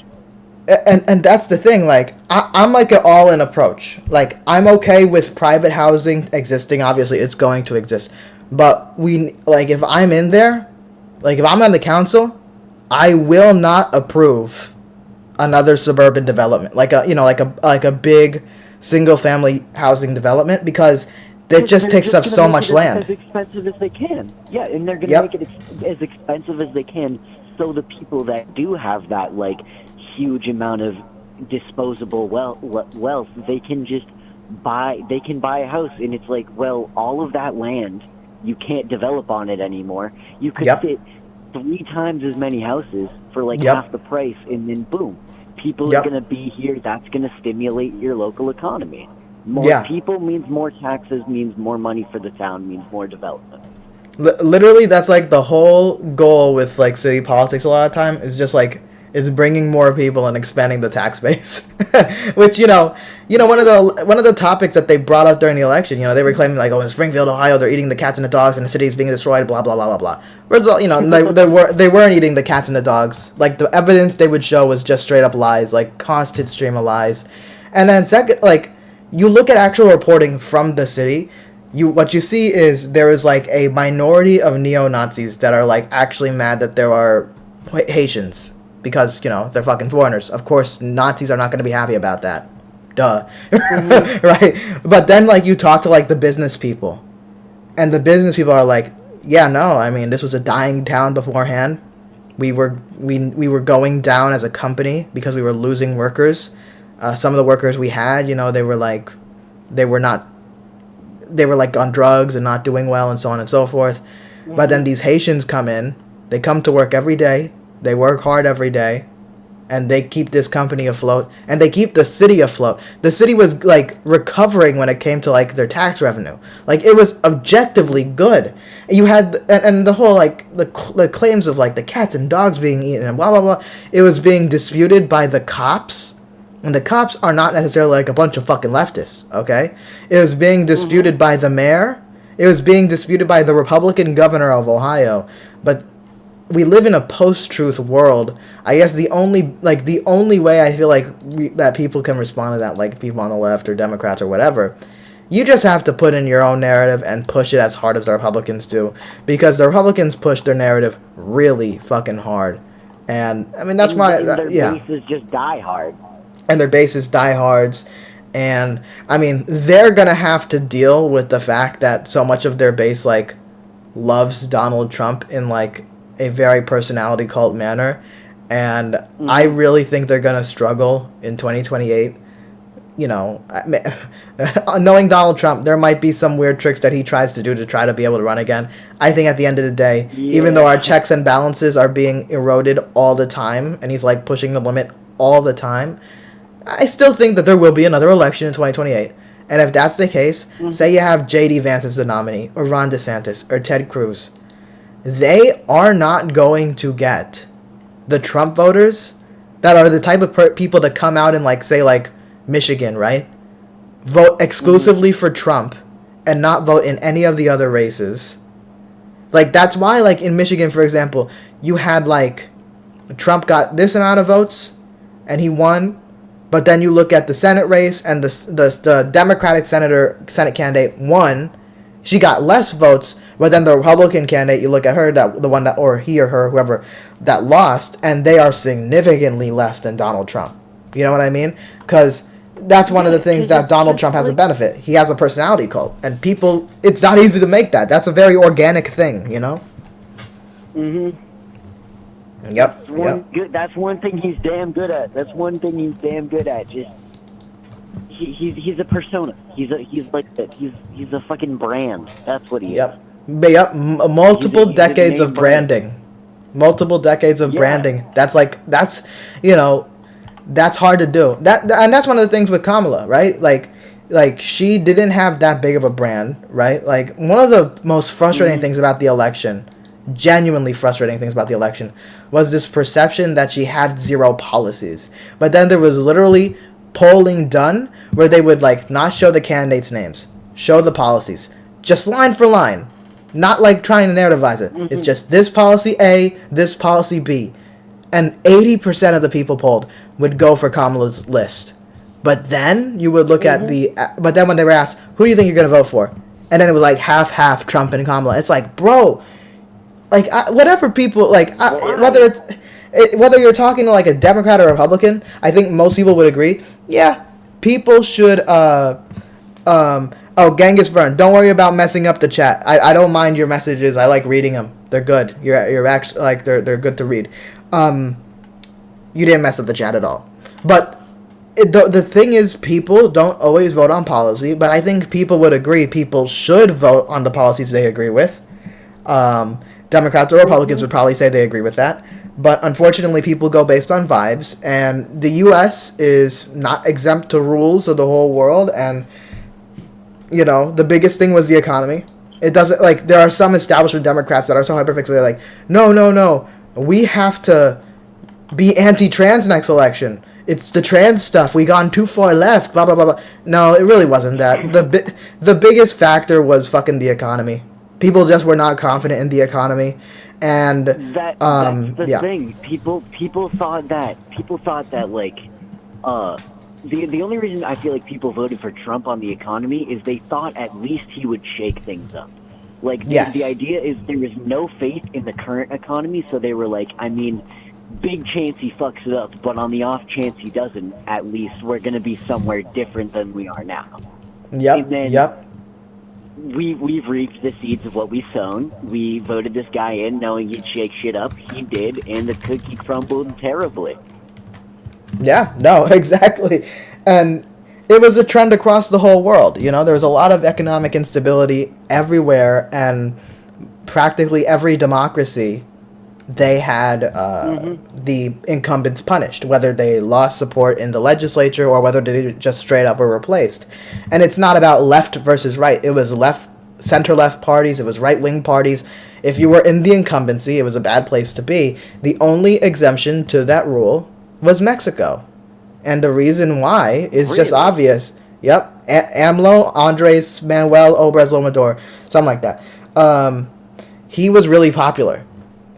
B: and that's the thing, like, I'm like an all-in approach. Like, I'm okay with private housing existing, obviously it's going to exist. But if I'm in there, like if I'm on the council, I will not approve another suburban development. Like a big single-family housing development, because that just takes up so much land. As expensive as they can. Yeah, and they're going to make it as expensive as they can, so the people that do have that like huge amount of disposable wealth, they can buy a house, and it's like, well, all of that land, you can't develop on it anymore. You could fit 3 times as many houses for like half the price, and then boom. People are going to be here. That's going to stimulate your local economy. More people means more taxes, means more money for the town, means more development.
A: Literally, that's like the whole goal with like city politics a lot of time is bringing more people and expanding the tax base. Which, you know, one of the topics that they brought up during the election, you know, they were claiming like, oh, in Springfield, Ohio, they're eating the cats and the dogs, and the city is being destroyed, blah blah blah blah blah. Whereas, you know, they weren't eating the cats and the dogs. Like, the evidence they would show was just straight up lies, like constant stream of lies. And then second, like, you look at actual reporting from the city, what you see is there is like a minority of neo-Nazis that are like actually mad that there are Haitians. Because, you know, they're fucking foreigners. Of course, Nazis are not going to be happy about that. Duh. Right? But then, like, you talk to, like, the business people. And the business people are like, yeah, no, I mean, this was a dying town beforehand. We were going down as a company because we were losing workers. Some of the workers we had, you know, they were they were like on drugs and not doing well and so on and so forth. But then these Haitians come in, they come to work every day, they work hard every day, and they keep this company afloat, and they keep the city afloat. The city was like recovering when it came to like their tax revenue. Like it was objectively good. You had and the whole like the claims of like the cats and dogs being eaten and blah blah blah. It was being disputed by the cops, and the cops are not necessarily like a bunch of fucking leftists. Okay, it was being disputed by the mayor. It was being disputed by the Republican governor of Ohio, but we live in a post-truth world. I guess the only way I feel like that people can respond to that, like people on the left or Democrats or whatever, you just have to put in your own narrative and push it as hard as the Republicans do, because the Republicans push their narrative really fucking hard, and I mean that's why
B: their bases just die hard,
A: and their bases diehards. And I mean, they're gonna have to deal with the fact that so much of their base like loves Donald Trump in like a very personality cult manner, and I really think they're gonna struggle in 2028. You know, knowing Donald Trump, there might be some weird tricks that he tries to do to try to be able to run again. I think at the end of the day, even though our checks and balances are being eroded all the time, and he's like pushing the limit all the time, I still think that there will be another election in 2028. And if that's the case, say you have J.D. Vance as the nominee, or Ron DeSantis, or Ted Cruz, they are not going to get the Trump voters that are the type of people that come out in, like, say, like, Michigan, right? Vote exclusively for Trump and not vote in any of the other races. Like, that's why, like, in Michigan, for example, you had, like, Trump got this amount of votes, and he won. But then you look at the Senate race, and the Democratic Senate candidate won. She got less votes, but then the Republican candidate, you look at her, the one that, or he or her, whoever, that lost, and they are significantly less than Donald Trump. You know what I mean? Because that's one of the things that Donald Trump has a benefit. He has a personality cult, and people, it's not easy to make that. That's a very organic thing, you know?
B: Mm-hmm.
A: Yep.
B: That's one thing he's damn good at. Just he's a persona. He's like that. He's a fucking brand. That's what he is.
A: Yep. Multiple decades of branding. Multiple decades of branding. That's you know, that's hard to do. And that's one of the things with Kamala, right? Like she didn't have that big of a brand, right? Like one of the most frustrating things about the election, genuinely frustrating things about the election, was this perception that she had zero policies. But then there was literally polling done where they would like not show the candidates' names, show the policies, just line for line, not like trying to narrativize it. It's just this policy A, this policy B, and 80% of the people polled would go for Kamala's list. But then you would look at but then when they were asked, who do you think you're gonna vote for? And then it was like half Trump and Kamala. It's like, bro, like whatever people like, whether you're talking to like a Democrat or a Republican, I think most people would agree. Yeah, people should. Genghis Vern, don't worry about messing up the chat. I don't mind your messages. I like reading them. They're good. You're actually like they're good to read. You didn't mess up the chat at all. But the thing is, people don't always vote on policy. But I think people would agree. People should vote on the policies they agree with. Democrats or Republicans would probably say they agree with that. But unfortunately, people go based on vibes, and the U.S. is not exempt to rules of the whole world. And you know, the biggest thing was the economy. It doesn't like there are some establishment Democrats that are so hyperfixated. They're like, no, we have to be anti-trans next election. It's the trans stuff. We gone too far left. Blah blah blah blah. No, it really wasn't that. The biggest factor was fucking the economy. People just were not confident in the economy, and
B: that's the thing. People thought that like, the only reason I feel like people voted for Trump on the economy is they thought at least he would shake things up. Like the idea is there is no faith in the current economy, so they were like, I mean, big chance he fucks it up, but on the off chance he doesn't, at least we're gonna be somewhere different than we are now.
A: Yep.
B: We've reaped the seeds of what we've sown. We voted this guy in knowing he'd shake shit up. He did, and the cookie crumbled terribly.
A: Yeah, no, exactly. And it was a trend across the whole world. You know, there was a lot of economic instability everywhere, and practically every democracy, they had the incumbents punished, whether they lost support in the legislature or whether they just straight up were replaced. And it's not about left versus right. It was center-left parties. It was right-wing parties. If you were in the incumbency, it was a bad place to be. The only exemption to that rule was Mexico. And the reason why is just obvious. Yep. AMLO, Andres Manuel Obras Lomador, something like that. He was really popular.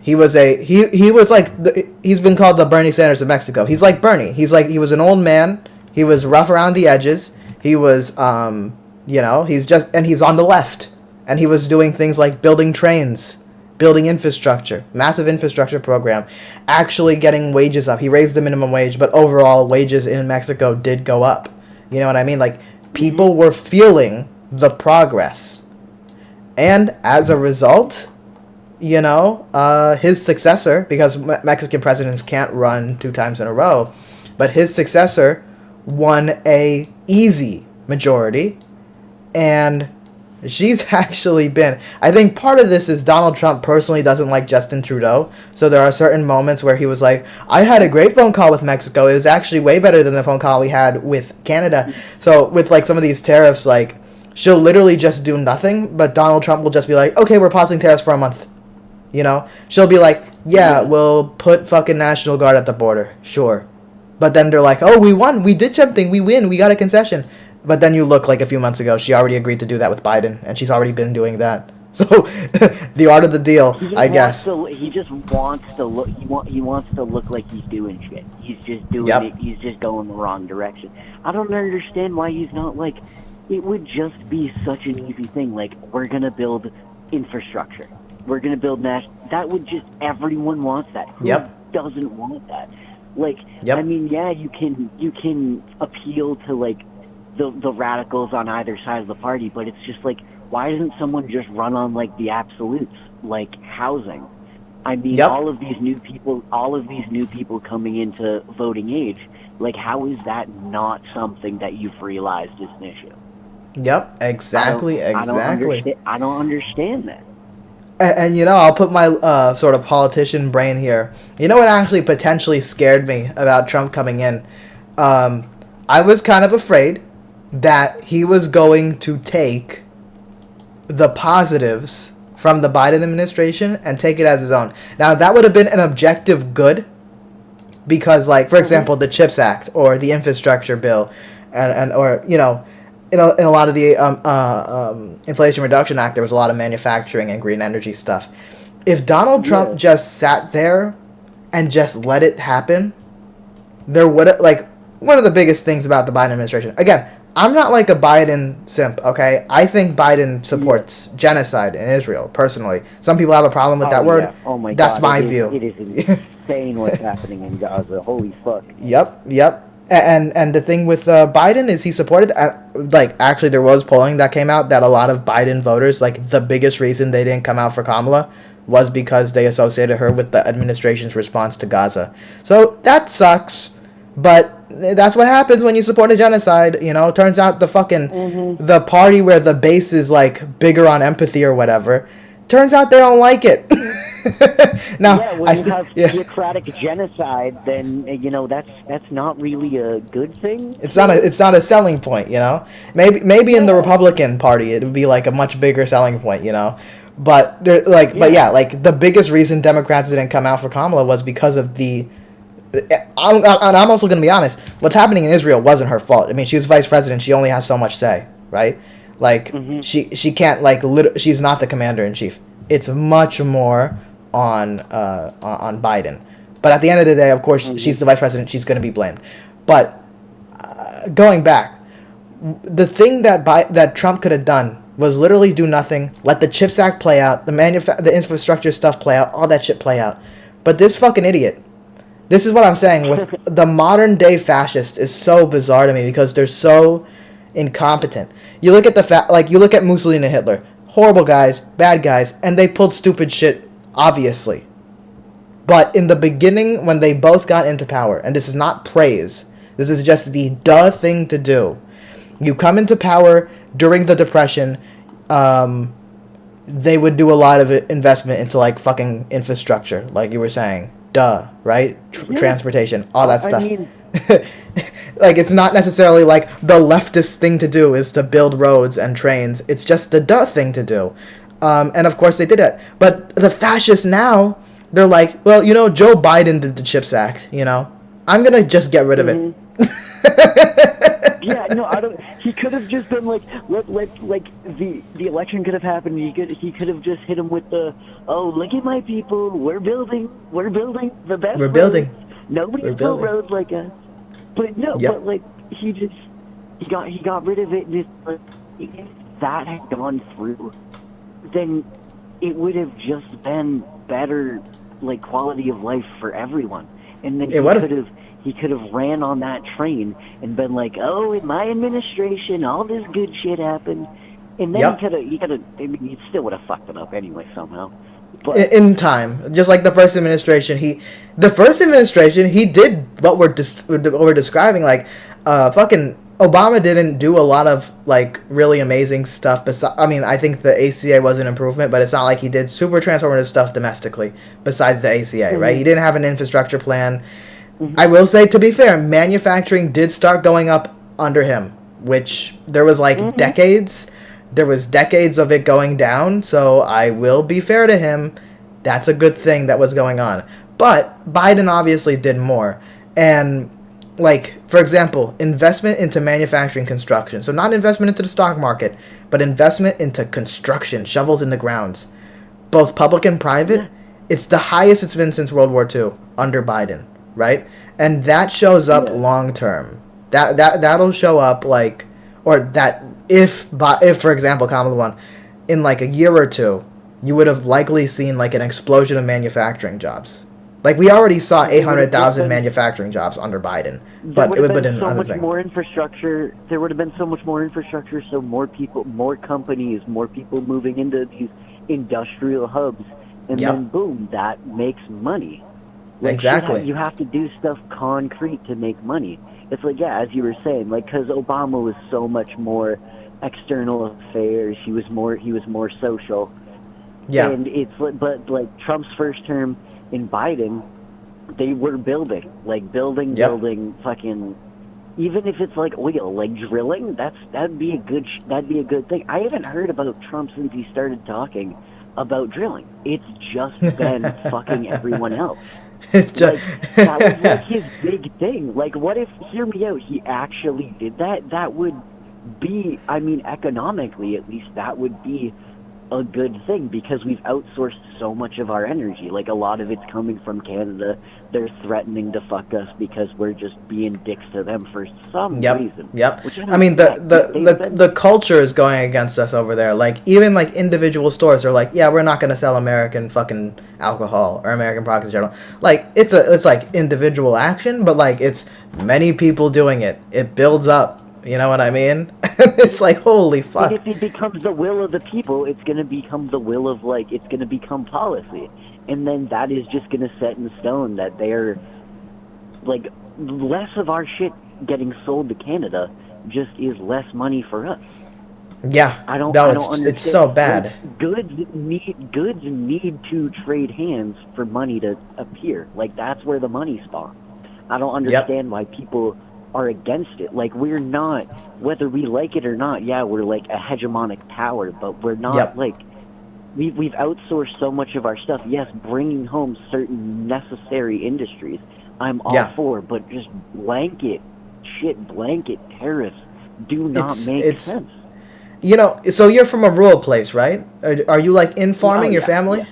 A: He was he's been called the Bernie Sanders of Mexico. He's like Bernie. He was an old man. He was rough around the edges. He was he's on the left. And he was doing things like building trains, building infrastructure, massive infrastructure program, actually getting wages up. He raised the minimum wage, but overall wages in Mexico did go up. You know what I mean? Like, people were feeling the progress. And as a result, his successor, because Mexican presidents can't run 2 times in a row, but his successor won a easy majority, and she's actually been... I think part of this is Donald Trump personally doesn't like Justin Trudeau, so there are certain moments where he was like, I had a great phone call with Mexico. It was actually way better than the phone call we had with Canada. So with, like, some of these tariffs, like, she'll literally just do nothing, but Donald Trump will just be like, okay, we're pausing tariffs for a month. She'll be like, yeah, we'll put fucking National Guard at the border. Sure. But then they're like, oh, we won. We did something. We win. We got a concession. But then you look like a few months ago, she already agreed to do that with Biden, and she's already been doing that. So, the art of the deal, I guess.
B: He just wants to look. He wants to look like he's doing shit. He's just doing it. He's just going the wrong direction. I don't understand why he's not like. It would just be such an easy thing. Like, we're gonna build infrastructure. We're gonna build that would just, everyone wants that. Who doesn't want that? Like, I mean, yeah, you can appeal to like the radicals on either side of the party, but it's just like, why doesn't someone just run on like the absolutes, like housing? I mean, all of these new people coming into voting age, like, how is that not something that you've realized is an issue?
A: Yep, exactly.
B: I don't understand that.
A: And I'll put my sort of politician brain here. You know what actually potentially scared me about Trump coming in? I was kind of afraid that he was going to take the positives from the Biden administration and take it as his own. Now, that would have been an objective good, because, like, for example, the CHIPS Act or the infrastructure bill, or in a lot of the Inflation Reduction Act, there was a lot of manufacturing and green energy stuff. If Donald Trump just sat there and just let it happen, there would have, like, one of the biggest things about the Biden administration. Again, I'm not like a Biden simp, okay? I think Biden supports genocide in Israel, personally. Some people have a problem with that word.
B: Yeah. Oh my God.
A: That's my view.
B: It is insane what's happening in Gaza. Holy fuck.
A: Yep. And the thing with Biden is he supported, actually there was polling that came out that a lot of Biden voters, like, the biggest reason they didn't come out for Kamala was because they associated her with the administration's response to Gaza. So that sucks, but that's what happens when you support a genocide. Turns out the party where the base is, like, bigger on empathy or whatever, turns out they don't like it. Now,
B: when you have theocratic genocide, then that's not really a good thing.
A: It's not a selling point, Maybe in the Republican Party it would be like a much bigger selling point, But the biggest reason Democrats didn't come out for Kamala was because of the. I'm also going to be honest. What's happening in Israel wasn't her fault. I mean, she was vice president. She only has so much say, right? Like, she can't, like, she's not the commander in chief. It's much more on Biden. But at the end of the day, of course, she's the vice president. She's going to be blamed. But going back, the thing that Trump could have done was literally do nothing, let the CHIPS Act play out, the infrastructure stuff play out, all that shit play out. But this fucking idiot, this is what I'm saying, with the modern day fascist is so bizarre to me because they're so incompetent. You look at you look at Mussolini and Hitler, horrible guys, bad guys, and they pulled stupid shit, obviously. But in the beginning, when they both got into power, and this is not praise, this is just the duh thing to do, You come into power during the Depression. They would do a lot of investment into like fucking infrastructure, like you were saying. Duh, right? Transportation, all that stuff.
B: I mean,
A: like, it's not necessarily like the leftist thing to do is to build roads and trains. It's just the duh thing to do. And of course they did it. But the fascists now, they're like, well, you know, Joe Biden did the CHIPS Act, you know? I'm gonna just get rid of it.
B: Yeah, no, I don't. He could have just been like the election could have happened. He could have just hit him with the, oh, look at my people, we're building the best.
A: We're building.
B: Nobody's built roads like us. But no,
A: Yep.
B: but like he got rid of it. And it's like, if that had gone through, then it would have just been better, like, quality of life for everyone. And then he could have ran on that train and been like, oh, in my administration, all this good shit happened. And then he could have, I mean, he still would have fucked it up anyway somehow. But
A: in time, just like the first administration, he did what we're describing. Like, fucking Obama didn't do a lot of like really amazing stuff. I mean, I think the ACA was an improvement, but it's not like he did super transformative stuff domestically. Besides the ACA, right? He didn't have an infrastructure plan. I will say, to be fair, manufacturing did start going up under him, which there was like decades. There was decades of it going down, so I will be fair to him. That's a good thing that was going on. But Biden obviously did more. And, like, for example, investment into manufacturing construction. So not investment into the stock market, but investment into construction, shovels in the grounds. Both public and private. It's the highest it's been since World War II under Biden, right? And that shows up long term. That'll show up, like, or that if for example, Kamala won, in like a year or two, you would have likely seen like an explosion of manufacturing jobs. Like, we already saw 800,000 manufacturing jobs under Biden, but it would have been another thing.
B: More infrastructure. There would have been so much more infrastructure, so more people, more companies, more people moving into these industrial hubs, and then boom, that makes money. Like,
A: exactly.
B: You have to do stuff concrete to make money. It's like, yeah, as you were saying, like, because Obama was so much more external affairs. He was more social.
A: Yeah.
B: And it's but like Trump's first term in Biden, they were building, fucking. Even if it's like oil, like drilling, that'd be a good thing. I haven't heard about Trump since he started talking about drilling. It's just been fucking everyone else.
A: It's just
B: like, that was like his big thing. Like, what if, hear me out, he actually did that? That would be, I mean, economically at least, that would be a good thing, because we've outsourced so much of our energy. Like, a lot of it's coming from Canada. They're threatening to fuck us because we're just being dicks to them for some reason.
A: Which I mean, the culture is going against us over there. Like, even like individual stores are like, yeah, we're not going to sell American fucking alcohol or American products in general. Like, it's like individual action, but like it's many people doing it. It builds up. You know what I mean? It's like, holy fuck.
B: And if it becomes the will of the people, it's going to become the will of, like, it's going to become policy. And then that is just going to set in stone that they're, like, less of our shit getting sold to Canada just is less money for us.
A: Yeah.
B: I don't understand.
A: It's so bad.
B: Like, goods need to trade hands for money to appear. Like, that's where the money spawns. I don't understand why people are against it. Like, we're not, whether we like it or not, yeah, we're like a hegemonic power, but we're not like, we've outsourced so much of our stuff. Yes, bringing home certain necessary industries, I'm all for, but just blanket tariffs do not make sense.
A: You know, so you're from a rural place, right? Are you like in farming, your family?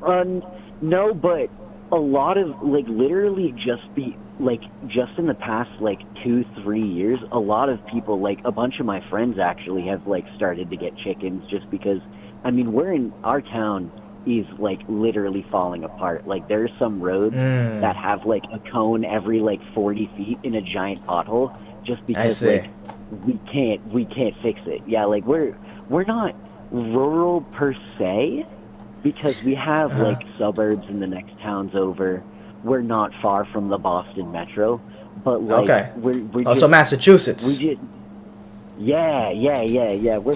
B: No, but a lot of, like, literally just in the past, like, 2-3 years, a lot of people, like, a bunch of my friends actually have, like, started to get chickens just because, I mean, our town is, like, literally falling apart. Like, there's some roads that have, like, a cone every, like, 40 feet in a giant pothole just because, like, we can't fix it. Yeah, like, we're not rural per se, because we have, like, suburbs in the next towns over. We're not far from the Boston Metro, but like
A: Okay.
B: we're
A: Oh,
B: just,
A: so Massachusetts.
B: we just yeah. We're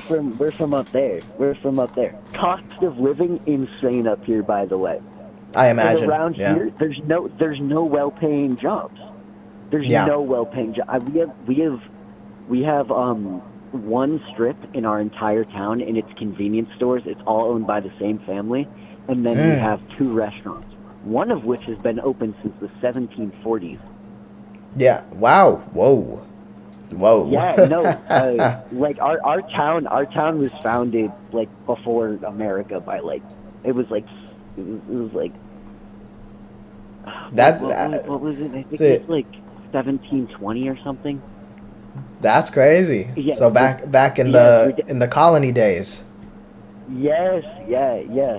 B: from up there. We're from up there. Cost of living insane up here, by the way.
A: I
B: And
A: imagine.
B: around
A: Yeah.
B: here, there's no well-paying jobs. There's
A: Yeah.
B: no well-paying job. We have one strip in our entire town, and it's convenience stores. It's all owned by the same family, and then we have 2 restaurants, one of which has been open since the 1740s.
A: Yeah. Wow. Whoa.
B: Yeah, no, like our town was founded like before America by like it was like what was it? I think it was like 1720 or something.
A: That's crazy.
B: Yeah,
A: So back in the colony days.
B: Yes, yeah.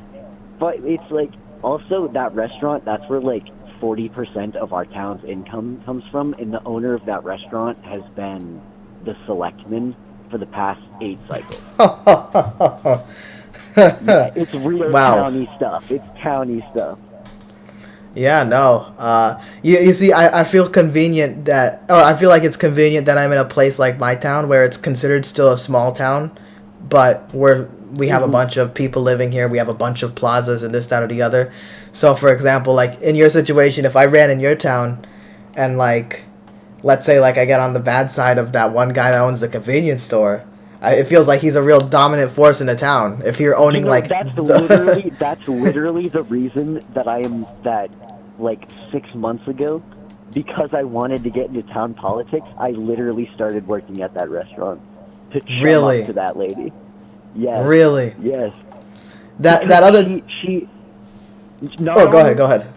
B: But it's like also that restaurant. That's where like 40% of our town's income comes from, and the owner of that restaurant has been the selectman for the past 8 cycles. Yeah, it's real towny stuff. It's towny stuff.
A: Yeah, no. You see, I feel convenient that, or I feel like it's convenient that I'm in a place like my town where it's considered still a small town, but we have a bunch of people living here. We have a bunch of plazas and this, that, or the other. So, for example, like in your situation, if I ran in your town, and like, let's say like I get on the bad side of that one guy that owns the convenience store, it feels like he's a real dominant force in the town. If you're owning
B: that's literally the reason that like 6 months ago, because I wanted to get into town politics, I literally started working at that restaurant to chum up to that lady. Yes.
A: Really?
B: Yes.
A: That other
B: she
A: go ahead.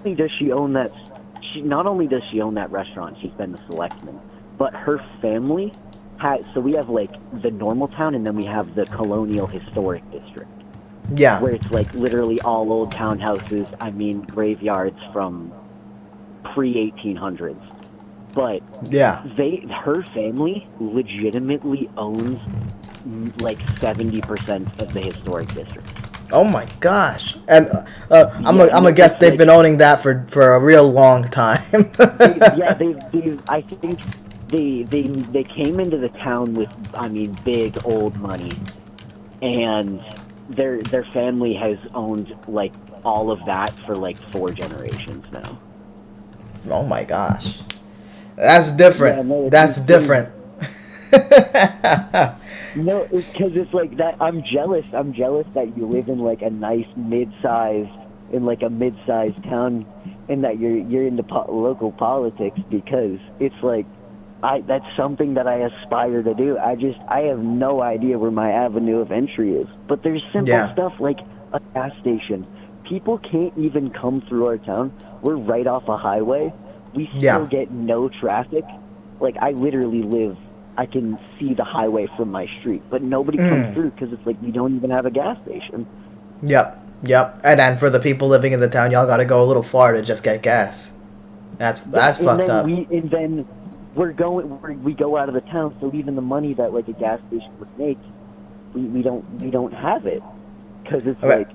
B: Not only does she own that restaurant, she's been the selectman, but her family so we have like the normal town, and then we have the colonial historic district.
A: Yeah.
B: Where it's like literally all old townhouses, graveyards from pre-1800s. But
A: yeah,
B: her family legitimately owns like 70% of the historic district.
A: Oh my gosh! And I'm gonna guess they've been owning that for a real long time.
B: I think they came into the town with big old money, and their family has owned like all of that for like 4 generations now.
A: Oh my gosh, that's different.
B: Yeah, no,
A: that's different.
B: No, it's because it's like that. I'm jealous that you live in like a nice mid-sized town, and that you're into local politics, because it's like that's something that I aspire to do. I have no idea where my avenue of entry is. But there's simple stuff like a gas station. People can't even come through our town. We're right off a highway. We still get no traffic. Like I can see the highway from my street, but nobody comes through because it's like we don't even have a gas station.
A: Yep. And then for the people living in the town, y'all got to go a little far to just get gas. That's fucked up.
B: And then we go out of the town, so even the money that like a gas station would make, we don't have it, because it's like.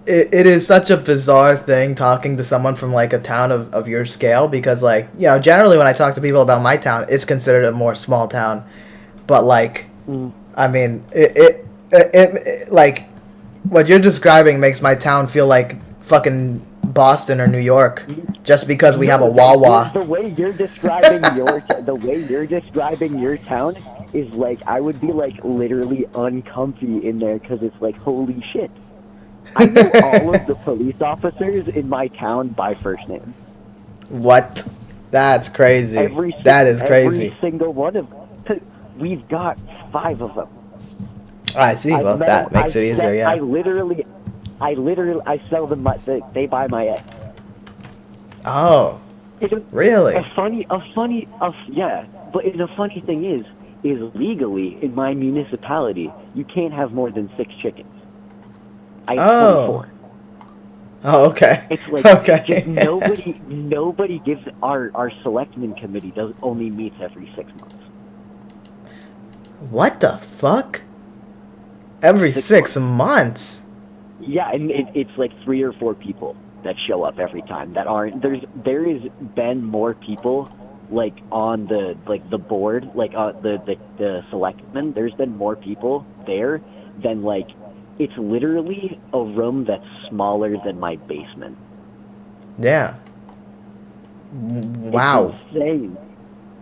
A: It is such a bizarre thing talking to someone from like a town of your scale, because like, you know, generally when I talk to people about my town, it's considered a more small town, but like, I mean, it like what you're describing makes my town feel like fucking Boston or New York, just because we have a Wawa.
B: The way you're describing your town is like I would be like literally uncomfy in there, because it's like holy shit. I know all of the police officers in my town by first name.
A: What? That's crazy. That is crazy.
B: Every single one of them. We've got 5 of them.
A: I see. Well, that makes it easier, yeah.
B: I literally sell them. They buy my eggs.
A: Oh. Really?
B: Yeah. But the funny thing is legally in my municipality, you can't have more than 6 chickens. I have 24.
A: Oh, okay.
B: It's like just nobody gives our selectman committee only meets every 6 months.
A: What the fuck? Every 6 months?
B: Yeah, and it's like 3 or 4 people that show up every time that aren't. There has been more people like on the board, like the selectmen, there's been more people there than like it's literally a room that's smaller than my basement.
A: Yeah. Wow.
B: It's insane.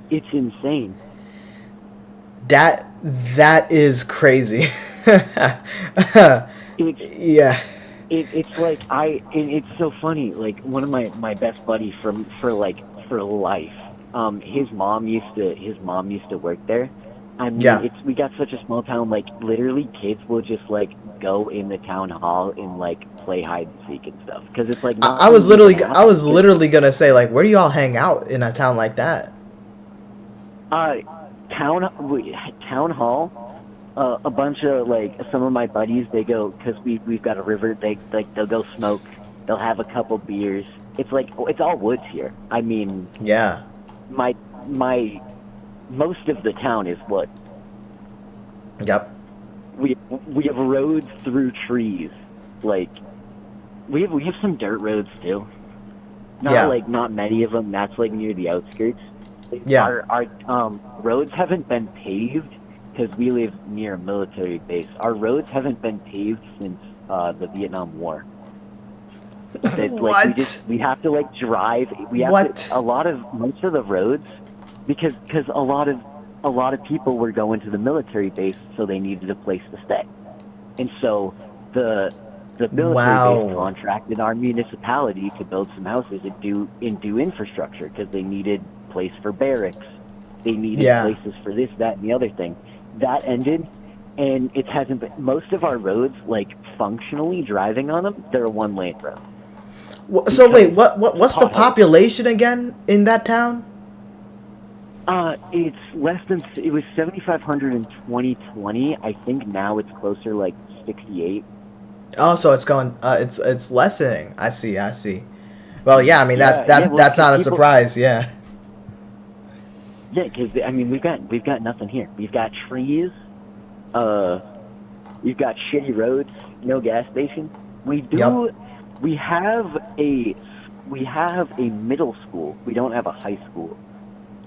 B: It's insane.
A: That is crazy. Yeah.
B: It's like it's so funny. Like one of my best buddies for life. His mom used to work there. I mean,
A: Yeah.
B: we got such a small town. Like literally, kids will just like go in the town hall and like play hide and seek and stuff because it's like not.
A: I was literally gonna say, like, where do y'all hang out in a town like that?
B: Town hall. A bunch of like some of my buddies, they go because we've got a river. They'll go smoke. They'll have a couple beers. It's like it's all woods here. I mean,
A: Yeah.
B: my most of the town is wood.
A: Yep.
B: We have roads through trees. Like we have some dirt roads too. Not many of them. That's like near the outskirts.
A: Yeah.
B: Our roads haven't been paved because we live near a military base. Our roads haven't been paved since the Vietnam War.
A: What?
B: We have to like drive. We have
A: What?
B: to, most of the roads because a lot of people were going to the military base, so they needed a place to stay, and so the military base contracted our municipality to build some houses and do infrastructure because they needed place for barracks, they needed places for this, that, and the other thing. That ended, and it hasn't been. Most of our roads, like functionally driving on them, they're a one-lane road.
A: So wait, what's the population again in that town?
B: It's less than. It was 7,500 in 2020. I think now it's closer like 68.
A: Oh, so it's going. It's lessening. I see. Well, yeah. I mean
B: Well,
A: that's not a surprise. Yeah.
B: Yeah, because I mean we've got nothing here. We've got trees. We've got shitty roads. No gas station. We do.
A: Yep.
B: We have a middle school. We don't have a high school.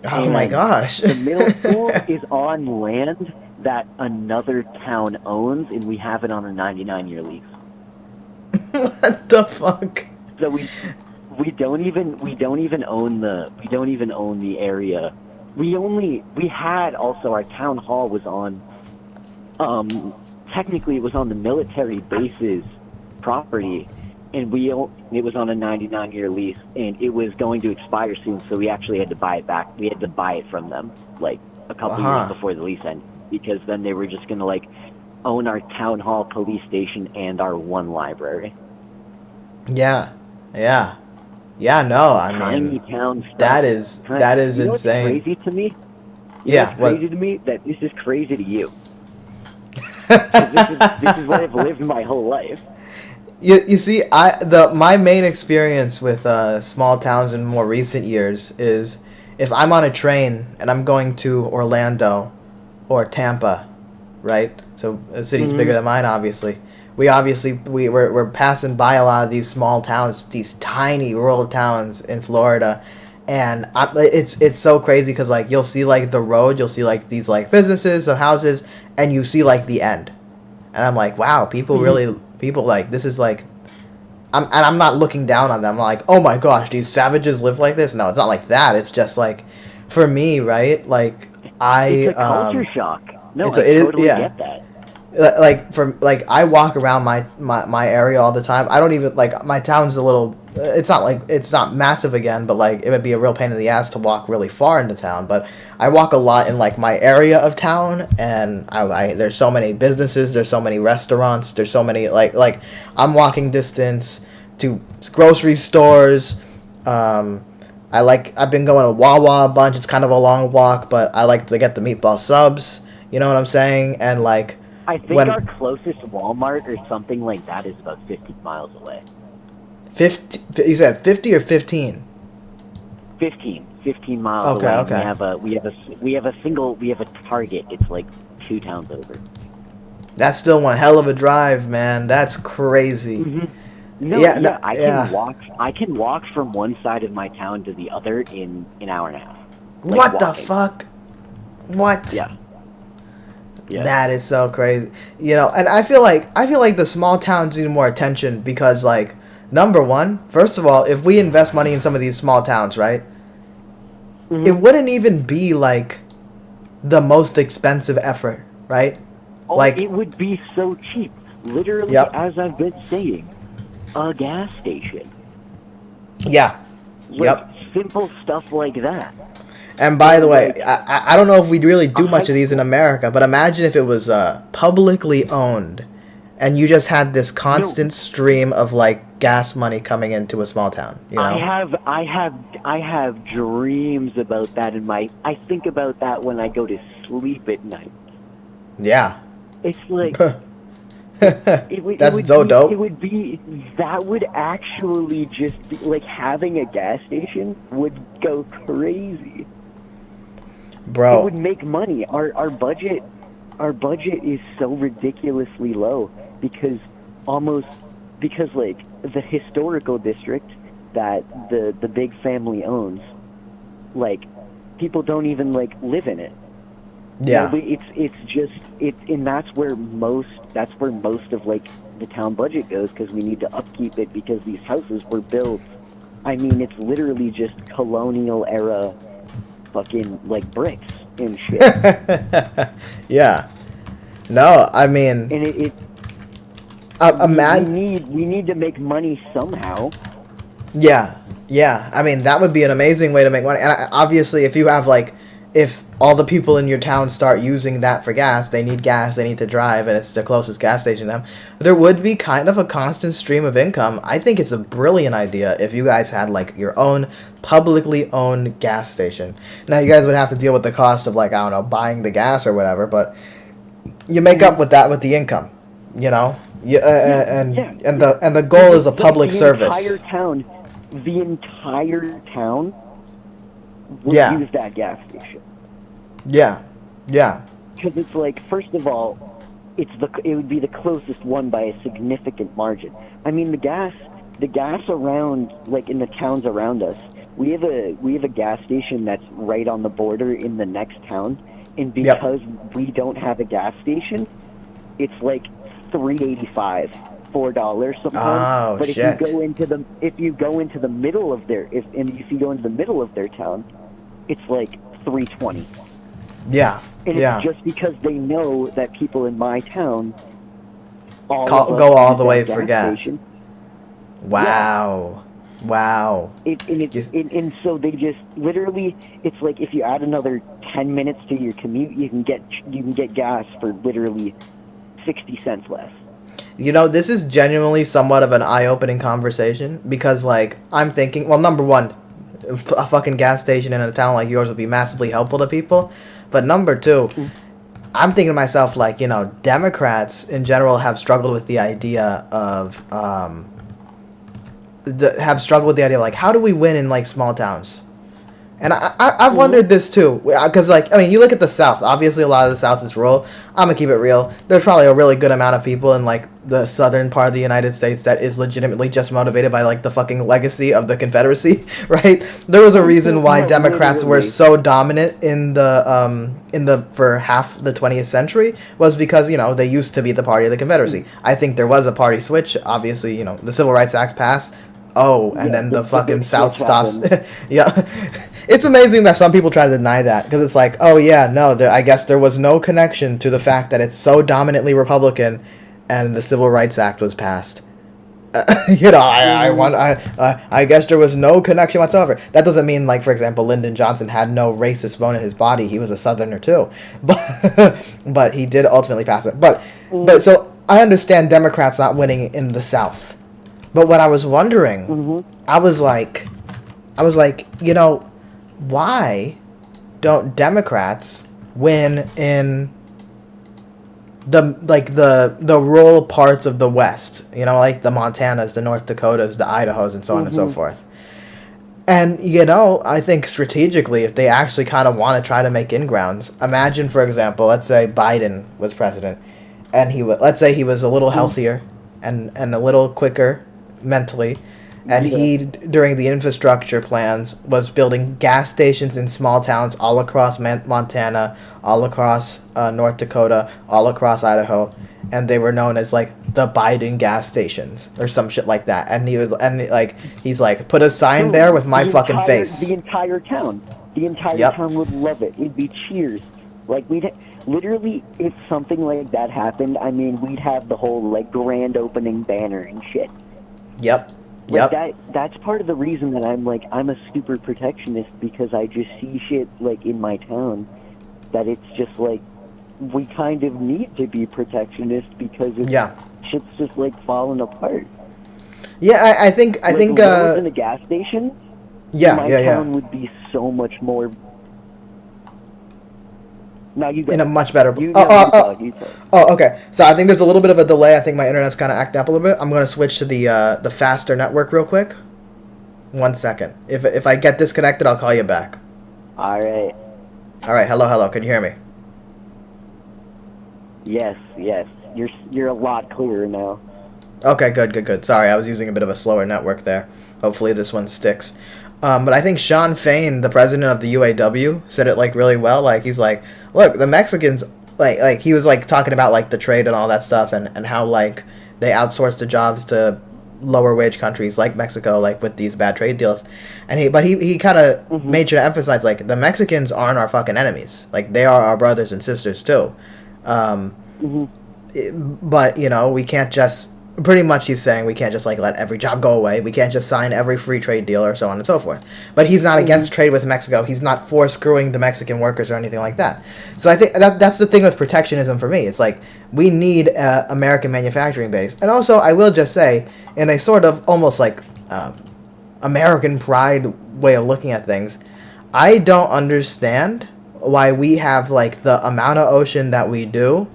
A: Oh
B: And
A: my gosh.
B: The middle school is on land that another town owns, and we have it on a 99-year lease.
A: What the fuck?
B: So we don't even own the area. We had also our town hall was on. Technically, it was on the military base's property, and it was on a 99-year lease, and it was going to expire soon. So we actually had to buy it back. We had to buy it from them like a couple years before the lease ended, because then they were just gonna like own our town hall, police station, and our one library.
A: Yeah. No, I
B: Tiny
A: mean
B: town stuff.
A: that is
B: You know
A: insane.
B: what's crazy to me?
A: Yeah,
B: What's crazy to me? That this is crazy to you. 'Cause this is what I've lived my whole life.
A: You see, my main experience with small towns in more recent years is if I'm on a train and I'm going to Orlando or Tampa, right? So a city's bigger than mine, obviously. We're passing by a lot of these small towns, these tiny rural towns in Florida, and it's so crazy because like you'll see like the road, you'll see like these like businesses or houses, and you see like the end, and I'm like, wow, people like this is like, I'm not looking down on them. I'm like, oh my gosh, these savages live like this. No, it's not like that. It's just like, for me, right? Like
B: It's a culture shock. No, I totally get that.
A: Like I walk around my area all the time. I don't even like my town's a little. It's not massive again, but like it would be a real pain in the ass to walk really far into town. But I walk a lot in like my area of town, and I there's so many businesses, there's so many restaurants, there's so many like I'm walking distance to grocery stores. I've been going to Wawa a bunch. It's kind of a long walk, but I like to get the meatball subs. You know what I'm saying? And like.
B: I think our closest Walmart or something like that is about 50 miles away.
A: 50? You said 50 or 15?
B: 15 miles away. Okay. We have a Target. It's like 2 towns over.
A: That's still one hell of a drive, man. That's crazy.
B: Mm-hmm. I can walk from one side of my town to the other in an hour and a half. Like,
A: What the
B: walking.
A: fuck? What?
B: Yeah. Yeah.
A: That is so crazy. You know, and I feel like the small towns need more attention because, like, number one, first of all, if we invest money in some of these small towns, right, it wouldn't even be like the most expensive effort, right?
B: Oh,
A: Like,
B: it would be so cheap. Literally,
A: Yep.
B: as I've been saying, a gas station.
A: yeah,
B: Like,
A: yep.
B: simple stuff like that.
A: And by the way,
B: like,
A: I don't know if we really do
B: a
A: much
B: high
A: of these in America, but imagine if it was publicly owned, and you just had this constant stream of like gas money coming into a small town. You know?
B: I have dreams about that in my. I think about that when I go to sleep at night.
A: Yeah.
B: It's like
A: That's so dope.
B: It would be that would actually just be like having a gas station would go crazy.
A: Bro.
B: It would make money. Our budget is so ridiculously low because like the historical district that the big family owns, like people don't even like live in it.
A: Yeah.
B: You know, and that's where most of like the town budget goes because we need to upkeep it because these houses were built. I mean, it's literally just colonial era, fucking like bricks and shit.
A: Yeah. No, I mean,
B: And we need to make money somehow.
A: yeah, yeah. I mean, that would be an amazing way to make money. And obviously, if you have like, if all the people in your town start using that for gas, they need gas, they need to drive, and it's the closest gas station to them, there would be kind of a constant stream of income. I think it's a brilliant idea if you guys had like your own publicly owned gas station. Now, you guys would have to deal with the cost of like, I don't know, buying the gas or whatever, but you make up with that with the income, you know? And the goal is a public service.
B: The entire town would use that gas station.
A: Yeah, yeah.
B: Because it's like, first of all, it would be the closest one by a significant margin. I mean, the gas around, like in the towns around us, we have a gas station that's right on the border in the next town, and because we don't have a gas station, it's like $3.85, $4 sometimes.
A: Oh,
B: but
A: shit.
B: if you go into the middle of their town, it's like $3.20.
A: Yeah,
B: And it's just because they know that people in my town
A: go all the way for gas.
B: Station.
A: Wow. Yeah. Wow.
B: And so they just literally, it's like if you add another 10 minutes to your commute, you can get gas for literally 60 cents less.
A: You know, this is genuinely somewhat of an eye-opening conversation because, like, I'm thinking, well, number one, a fucking gas station in a town like yours would be massively helpful to people. But number two, I'm thinking to myself, like, you know, Democrats in general have struggled with the idea of, like, how do we win in, like, small towns? And I've wondered this, too. Because, like, I mean, you look at the South. Obviously, a lot of the South is rural. I'm going to keep it real. There's probably a really good amount of people in, like, the southern part of the United States that is legitimately just motivated by, like, the fucking legacy of the Confederacy, right? There was a reason why Democrats were so dominant in the for half the 20th century was because, you know, they used to be the party of the Confederacy. I think there was a party switch. Obviously, you know, the Civil Rights Act passed. Oh, and then the fucking South stops. Yeah. It's amazing that some people try to deny that because it's like, oh yeah, no, I guess there was no connection to the fact that it's so dominantly Republican and the Civil Rights Act was passed. You know, I guess there was no connection whatsoever. That doesn't mean, like, for example, Lyndon Johnson had no racist bone in his body. He was a Southerner too, but he did ultimately pass it. But so I understand Democrats not winning in the South. But what I was wondering, I was like, you know, why don't Democrats win in the rural parts of the West? You know, like the Montanas, the North Dakotas, the Idahos, and so on and so forth. And, you know, I think strategically, if they actually kind of want to try to make ingrounds, imagine, for example, let's say Biden was president, and let's say he was a little healthier and a little quicker mentally, and he, during the infrastructure plans, was building gas stations in small towns all across Montana, all across North Dakota, all across Idaho, and they were known as like the Biden gas stations or some shit like that. And he's like, put a sign there with my fucking face.
B: The entire town town would love it. It'd be cheers. Like, literally, if something like that happened, I mean, we'd have the whole, like, grand opening banner and shit.
A: Yep.
B: Like, that's part of the reason that I'm a super protectionist, because I just see shit, like, in my town, that it's just, like, we kind of need to be protectionist, because shit's just, like, falling apart.
A: Yeah, I think,
B: if there was in a gas station, my town would be so much more... No, you go.
A: In a much better...
B: You talk.
A: Oh, okay. So I think there's a little bit of a delay. I think my internet's kind of acting up a little bit. I'm going to switch to the faster network real quick. 1 second. If I get disconnected, I'll call you back.
B: All right.
A: Hello. Can you hear me?
B: Yes. You're a lot clearer now.
A: Okay, good. Sorry, I was using a bit of a slower network there. Hopefully this one sticks. But I think Sean Fain, the president of the UAW, said it like really well. Like, he's like, look, the Mexicans, like he was like talking about like the trade and all that stuff, and how like they outsource the jobs to lower wage countries like Mexico, like with these bad trade deals. And he kind of made sure to emphasize, like, the Mexicans aren't our fucking enemies. Like, they are our brothers and sisters too. But, you know, we can't just... Pretty much he's saying we can't just, like, let every job go away. We can't just sign every free trade deal or so on and so forth. But he's not against trade with Mexico. He's not screwing the Mexican workers or anything like that. So I think that's the thing with protectionism for me. It's like, we need American manufacturing base. And also, I will just say, in a sort of almost like American pride way of looking at things, I don't understand why we have, like, the amount of ocean that we do,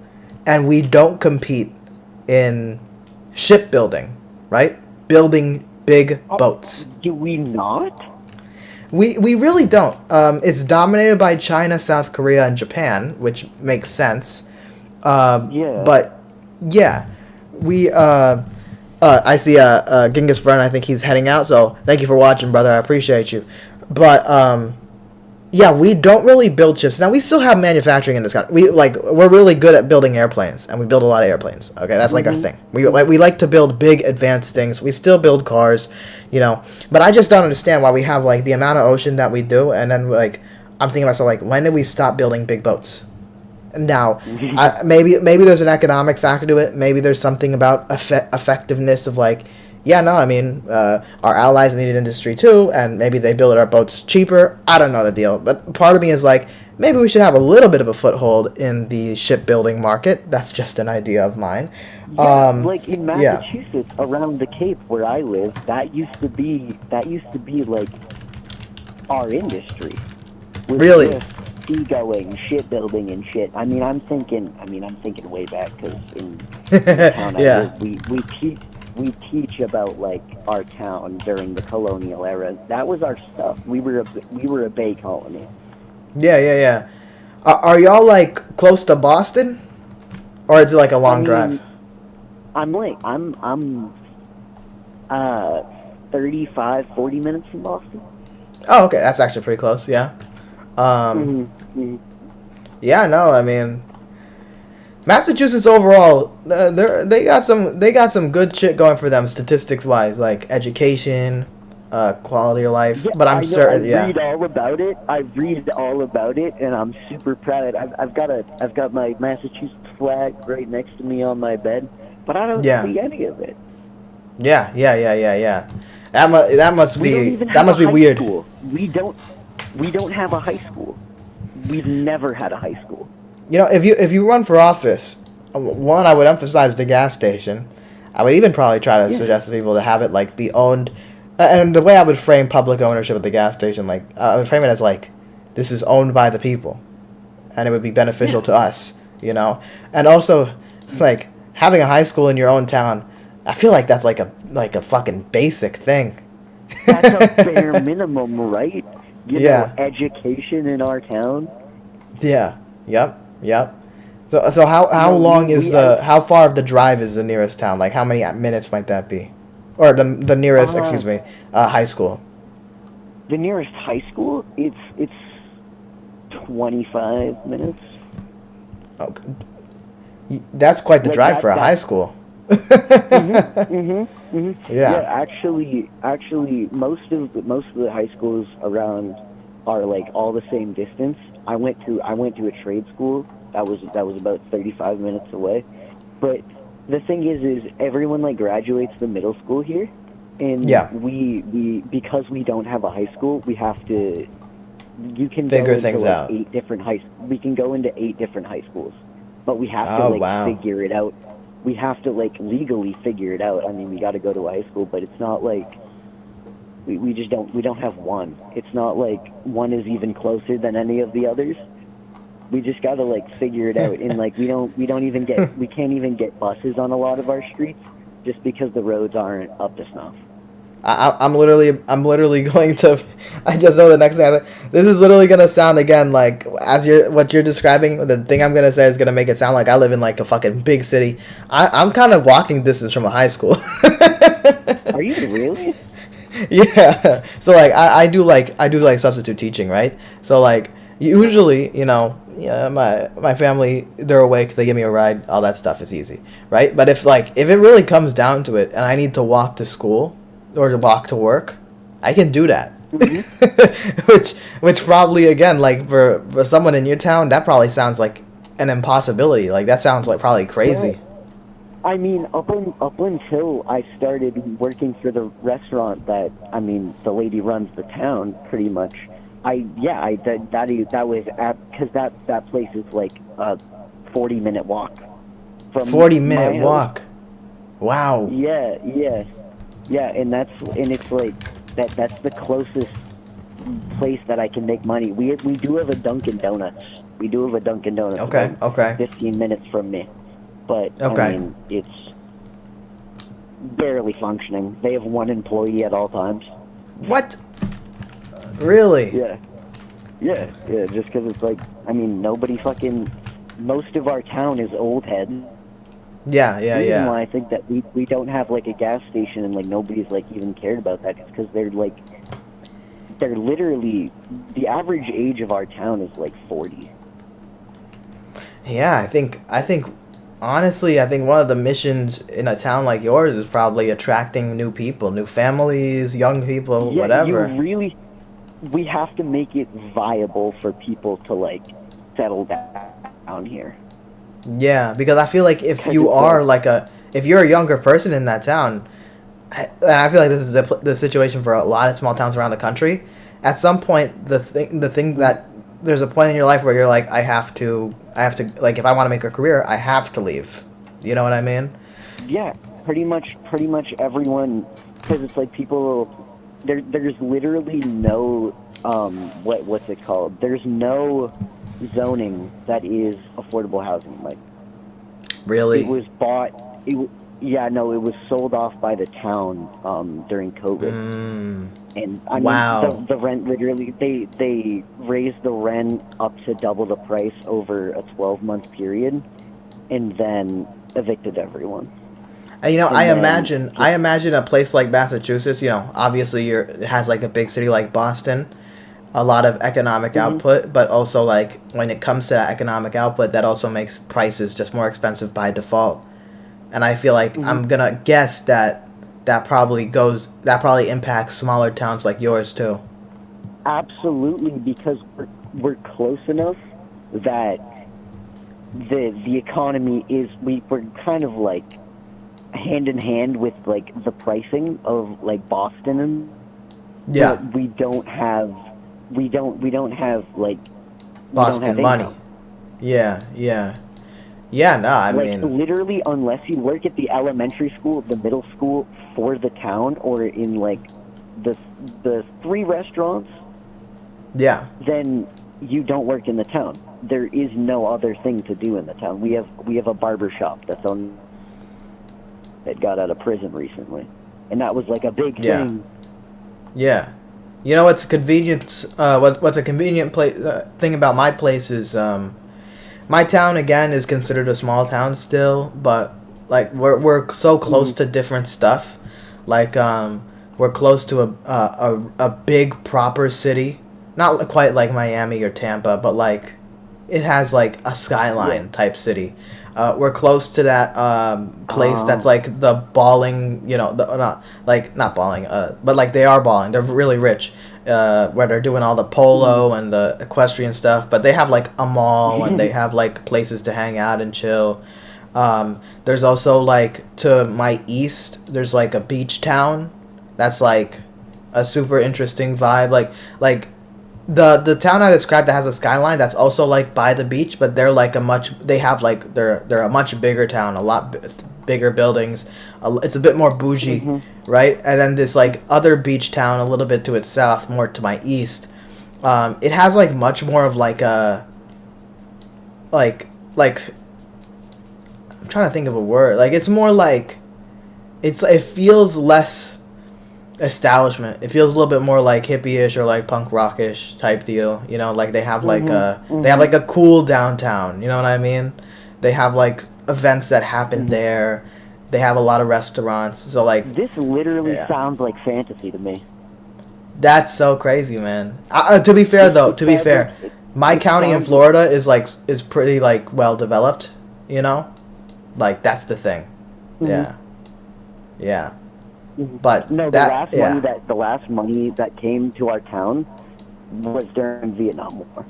A: and we don't compete in... shipbuilding, right? Building big boats.
B: Do we not?
A: We really don't. It's dominated by China, South Korea, and Japan, which makes sense. But yeah, we. I see Genghis friend. I think he's heading out. So thank you for watching, brother. I appreciate you. But yeah, we don't really build ships. Now, we still have manufacturing in this country. We're really good at building airplanes, and we build a lot of airplanes. Okay, that's like our thing. We like to build big, advanced things. We still build cars, you know. But I just don't understand why we have, like, the amount of ocean that we do, and then, like, I'm thinking to myself, like, when did we stop building big boats? Now, maybe there's an economic factor to it. Maybe there's something about effectiveness of, like, yeah, no, I mean, our allies need an industry too, and maybe they build our boats cheaper. I don't know the deal. But part of me is like, maybe we should have a little bit of a foothold in the shipbuilding market. That's just an idea of mine.
B: Yeah, like in Massachusetts, around the Cape where I live, that used to be like our industry.
A: Really?
B: Seagoing, shipbuilding, and shit. I mean, I'm thinking way back, because in the town I live, we teach about, like, our town during the colonial era. That was our stuff. We were a bay colony.
A: Yeah. Are y'all, like, close to Boston, or is it like a long drive?
B: I'm 35, 40 minutes from Boston.
A: Oh, okay, that's actually pretty close. Yeah. Yeah, no, I mean, Massachusetts overall, they got some good shit going for them statistics wise, like education, quality of life. Yeah, but I
B: read all about it. I read all about it, and I'm super proud. I've got my Massachusetts flag right next to me on my bed, but I don't see any of it.
A: Yeah. That must be weird.
B: School. We don't have a high school. We've never had a high school.
A: You know, if you run for office, one, I would emphasize the gas station. I would even probably try to suggest to people to have it, like, be owned. And the way I would frame public ownership of the gas station, like, I would frame it as, like, this is owned by the people, and it would be beneficial to us, you know. And also, like, having a high school in your own town, I feel like that's like a fucking basic thing.
B: That's a bare minimum, right? You know, education in our town.
A: Yeah. Yep. So how long is how far of the drive is the nearest town? Like, how many minutes might that be? Or the nearest, excuse me, high school?
B: The nearest high school, it's 25 minutes.
A: Oh, that's quite the
B: Like
A: drive for a high school. Yeah.
B: Actually, most of the high schools around are like all the same distance. I went to a trade school that was about 35 minutes away. But the thing is everyone like graduates the middle school here, and
A: Yeah.
B: we because we don't have a high school, we have to. You can
A: Figure
B: go into
A: things
B: like
A: out.
B: We can go into 8 different high schools, but we have to
A: Oh,
B: like
A: wow.
B: figure it out. We have to like legally figure it out. I mean, we got to go to a high school, but it's not like we just don't have one. It's not like one is even closer than any of the others. We just got to like figure it out, and like we can't even get buses on a lot of our streets just because the roads aren't up to snuff.
A: I'm literally going to. I just know the next thing. This is literally gonna sound again like what you're describing. The thing I'm gonna say is gonna make it sound like I live in like a fucking big city. I'm kind of walking distance from a high school.
B: Are you really?
A: Yeah. So like I do like substitute teaching, right? So like usually, yeah, my family, they're awake, they give me a ride, all that stuff is easy, right? But if it really comes down to it and I need to walk to school or to walk to work, I can do that. which probably again, like for someone in your town, that probably sounds like an impossibility. Like that sounds like probably crazy.
B: Yeah. I mean, up until I started working for the restaurant that, I mean, the lady runs the town pretty much. That was because that place is like a 40-minute walk from
A: 40-minute
B: my
A: walk.
B: house.
A: Wow.
B: Yeah, and it's like that's the closest place that I can make money. We do have a Dunkin' Donuts.
A: Okay.
B: About
A: Okay.
B: 15 minutes from me. But,
A: Okay.
B: I mean, it's barely functioning. They have one employee at all times.
A: What? Really?
B: Yeah, just because it's like, I mean, most of our town is old head.
A: Yeah.
B: The reason why I think that we don't have, like, a gas station and, like, nobody's, like, even cared about that is because they're literally, the average age of our town is, like, 40.
A: Yeah, I think honestly, I think one of the missions in a town like yours is probably attracting new people, new families, young people,
B: Yeah,
A: whatever.
B: we have to make it viable for people to, like, settle down here.
A: Yeah, because I feel like if you're a younger person in that town, and I feel like this is the situation for a lot of small towns around the country. At some point, the thing that there's a point in your life where you're like, I have to like, if I want to make a career, I have to leave. You know what I mean?
B: Yeah, pretty much everyone, because it's like there's literally no what's it called? There's no zoning that is affordable housing. Like,
A: Really?
B: it was bought. It was sold off by the town during COVID. And I mean, the rent literally, they raised the rent up to double the price over a 12-month period, and then evicted everyone.
A: And, I imagine a place like Massachusetts. Obviously it has like a big city like Boston, a lot of economic output, but also like when it comes to that economic output, that also makes prices just more expensive by default. And I feel like I'm gonna guess that probably impacts smaller towns like yours too.
B: Absolutely, because we're close enough that the economy we're kind of like hand in hand with like the pricing of like Boston, and
A: yeah,
B: but we don't have like
A: Boston money.
B: income.
A: Yeah, no, I
B: like,
A: mean,
B: literally, unless you work at the elementary school, the middle school for the town, or in like the 3 restaurants,
A: yeah,
B: then you don't work in the town. There is no other thing to do in the town. We have a barber shop that got out of prison recently, and that was like a big thing.
A: Yeah. What's convenient? What's a convenient thing about my place is my town again is considered a small town still, but like we're so close to different stuff. Like we're close to a big proper city, not quite like Miami or Tampa, but like it has like a skyline type city. We're close to that place that's like the balling, not balling, but like they are balling. They're really rich, where they're doing all the polo and the equestrian stuff. But they have like a mall and they have like places to hang out and chill. There's also like to my east, there's like a beach town. That's like a super interesting vibe. Like the town I described that has a skyline, that's also like by the beach, but they're like they're a much bigger town, a lot bigger buildings. It's a bit more bougie, right? And then this like other beach town a little bit to its south, more to my east, it has like much more of like a like I'm trying to think of a word. Like it's more like it feels less establishment. It feels a little bit more like hippie-ish or like punk rock-ish type deal. Like they have like they have like a cool downtown. You know what I mean? They have like events that happen there. They have a lot of restaurants. So like
B: this literally sounds like fantasy to me.
A: That's so crazy, man. To be fair, my county in Florida is pretty like well developed. Like that's the thing. Yeah. But
B: no, the last money that came to our town was during Vietnam War.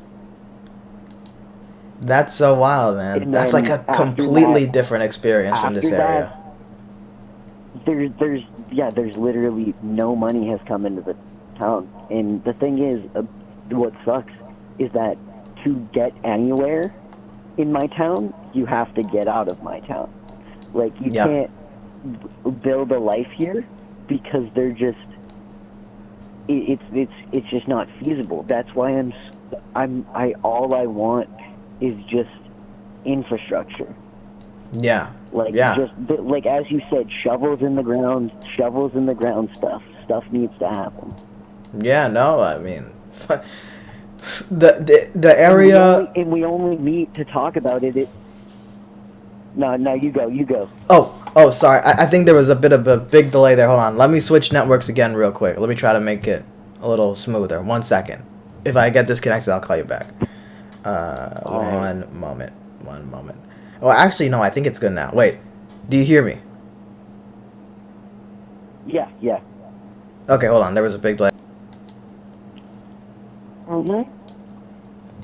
A: That's so wild, man. That's like a completely different experience from this area.
B: There's literally no money has come into the town, and the thing is, what sucks is that to get anywhere in my town, you have to get out of my town. Like you can't build a life here because they're just it's just not feasible. That's why all I want is just infrastructure. Just like as you said, shovels in the ground stuff needs to happen.
A: I mean the area,
B: and we only meet to talk about it. No, you go.
A: Oh, sorry. I think there was a bit of a big delay there. Hold on. Let me switch networks again real quick. Let me try to make it a little smoother. 1 second. If I get disconnected, I'll call you back. One moment. Well, actually, no. I think it's good now. Wait. Do you hear me?
B: Yeah.
A: Okay, hold on. There was a big delay.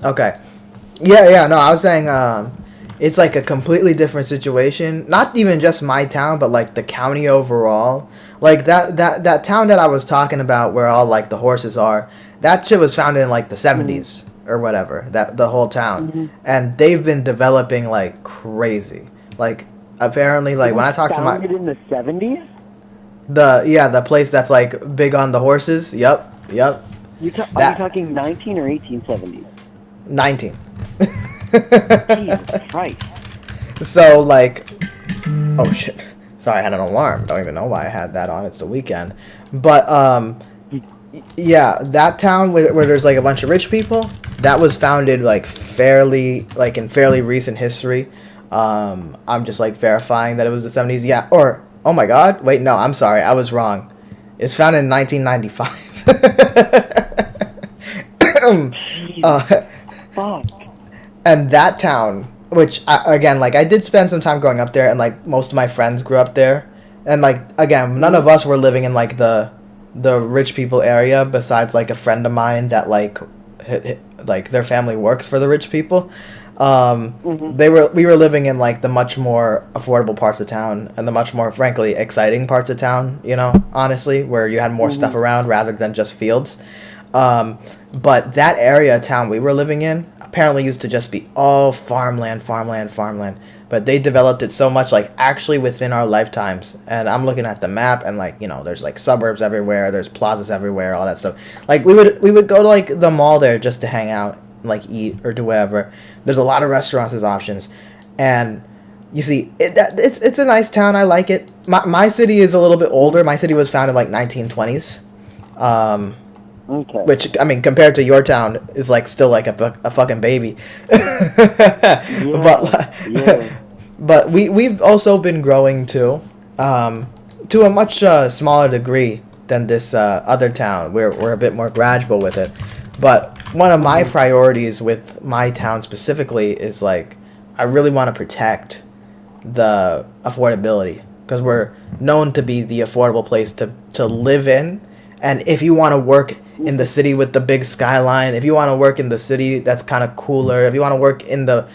A: Okay. Yeah. No, I was saying, it's like a completely different situation. Not even just my town, but like the county overall. Like that town that I was talking about, where all like the horses are. That shit was founded in like the 70s or whatever. That the whole town, and they've been developing like crazy. Like apparently, like when I talked to
B: founded in the 70s.
A: The place that's like big on the horses. Yep.
B: Are you talking 19 or 1870s?
A: 19.
B: Jesus Christ.
A: So like, oh shit, sorry, I had an alarm. Don't even know why I had that on. It's the weekend. But that town where there's like a bunch of rich people, that was founded like in fairly recent history. I'm just like verifying that it was the 70s. Yeah, or oh my god, wait, no, I'm sorry, I was wrong. It's founded in 1995.
B: Fuck.
A: And that town, which I did spend some time growing up there, and like most of my friends grew up there, and like again, none of us were living in like the rich people area, besides like a friend of mine that like their family works for the rich people. We were living in like the much more affordable parts of town and the much more frankly exciting parts of town, honestly, where you had more stuff around rather than just fields. But that area of town we were living in apparently used to just be all farmland. But they developed it so much, like actually within our lifetimes. And I'm looking at the map, and like there's like suburbs everywhere, there's plazas everywhere, all that stuff. Like we would go to like the mall there just to hang out, like eat or do whatever. There's a lot of restaurants as options, and you see it's a nice town. I like it. My city is a little bit older. My city was founded like 1920s.
B: Okay.
A: Which, I mean, compared to your town, is like still like a fucking baby. But we've also been growing too. to a much smaller degree than this other town. We're a bit more gradual with it. But one of my priorities with my town specifically is like I really want to protect the affordability because we're known to be the affordable place to live in. And if you want to work in the city with the big skyline, if you want to work in the city that's kind of cooler, if you want to work in the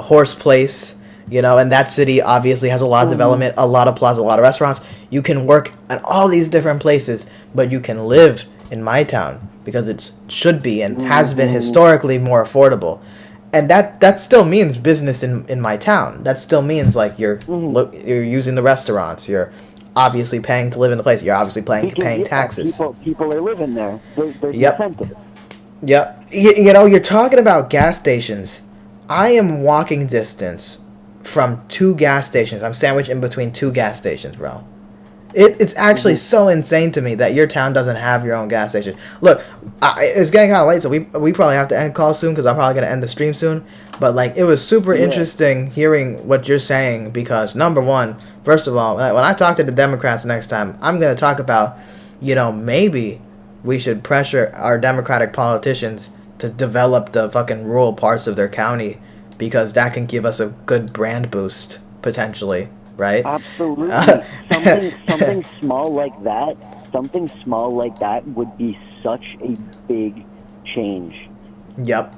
A: horse place, you know, and that city obviously has a lot of development, a lot of plaza, a lot of restaurants. You can work at all these different places, but you can live in my town because it should be and has been historically more affordable. And that still means business in my town. That still means like you're using the restaurants. You're obviously paying to live in the place. You're obviously paying taxes.
B: People are living there. There's
A: Yep.
B: incentive.
A: Yep. You know, you're talking about gas stations. I am walking distance from 2 gas stations. I'm sandwiched in between 2 gas stations, bro. It's actually so insane to me that your town doesn't have your own gas station. Look, it's getting kind of late, so we probably have to end call soon because I'm probably going to end the stream soon. But, like, it was super interesting hearing what you're saying because, number one, first of all, when I talk to the Democrats next time, I'm going to talk about, you know, maybe we should pressure our Democratic politicians to develop the fucking rural parts of their county because that can give us a good brand boost, potentially. Right?
B: Absolutely. something small like that. Something small like that would be such a big change.
A: Yep.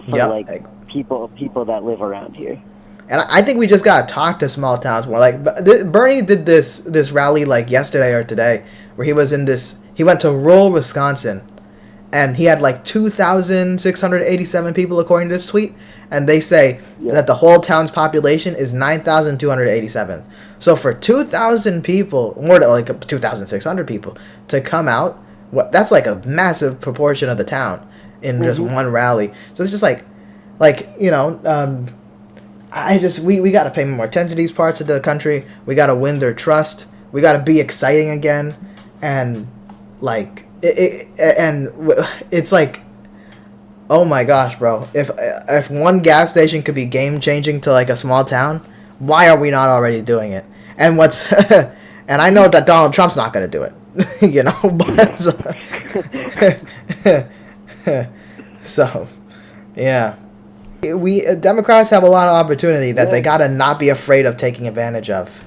B: For like people that live around here.
A: And I think we just gotta talk to small towns more. Like Bernie did this rally like yesterday or today, where he was in this. He went to rural Wisconsin, and he had like 2,687 people according to this tweet. And they say that the whole town's population is 9,287. So for 2,000 people, more than like 2,600 people, to come out, that's like a massive proportion of the town in just one rally. So it's just like you know, we got to pay more attention to these parts of the country. We got to win their trust. We got to be exciting again, and like it's like. Oh my gosh, bro. If one gas station could be game-changing to like a small town, why are we not already doing it? And and I know that Donald Trump's not going to do it. You know, but so yeah. We Democrats have a lot of opportunity that they got to not be afraid of taking advantage of.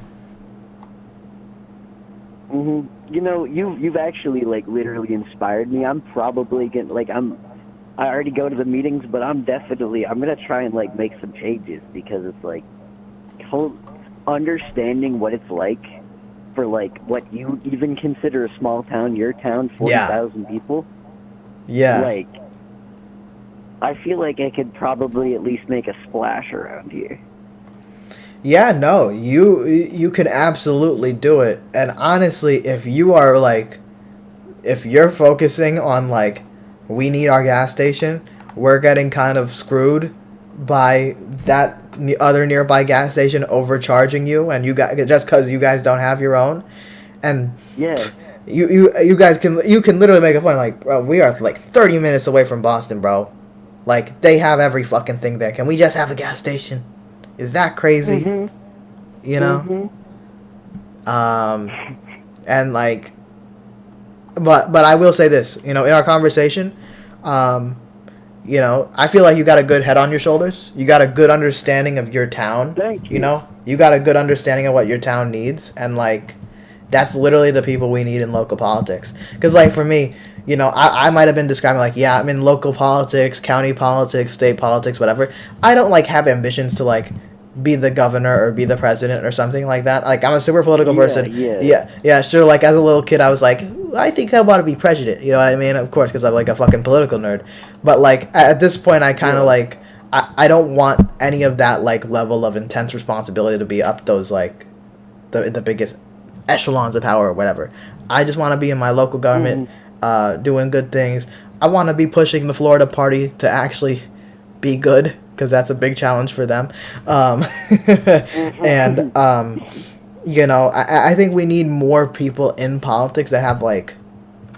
B: You know, you've actually like literally inspired me. I'm probably getting like I already go to the meetings, but I'm gonna try and like make some changes because it's like understanding what it's like for like what you even consider a small town, your town, 40,000 people. Yeah. Like, I feel like I could probably at least make a splash around here.
A: Yeah, no, you can absolutely do it. And honestly, if you're focusing on like we need our gas station, we're getting kind of screwed by that other nearby gas station overcharging you, and you guys just because you guys don't have your own, and you guys can literally make a point like, bro, we are like 30 minutes away from Boston, bro. Like they have every fucking thing there. Can we just have a gas station? Is that crazy? You know. And like. But I will say this, you know, in our conversation, you know, I feel like you got a good head on your shoulders. You got a good understanding of your town.
B: Thank you.
A: You know, you got a good understanding of what your town needs, and like, that's literally the people we need in local politics. Because like for me, you know, I might have been describing like, yeah, I'm in local politics, county politics, state politics, whatever. I don't like have ambitions to like be the governor or be the president or something like that. Like, I'm a super political person. Yeah, sure. Like, as a little kid, I was like, I think I want to be president. You know what I mean? Of course, because I'm like a fucking political nerd. But like at this point, I kind of like I don't want any of that like level of intense responsibility to be up those like the biggest echelons of power or whatever. I just want to be in my local government, doing good things. I want to be pushing the Florida party to actually be good, because that's a big challenge for them. And you know, I think we need more people in politics that have like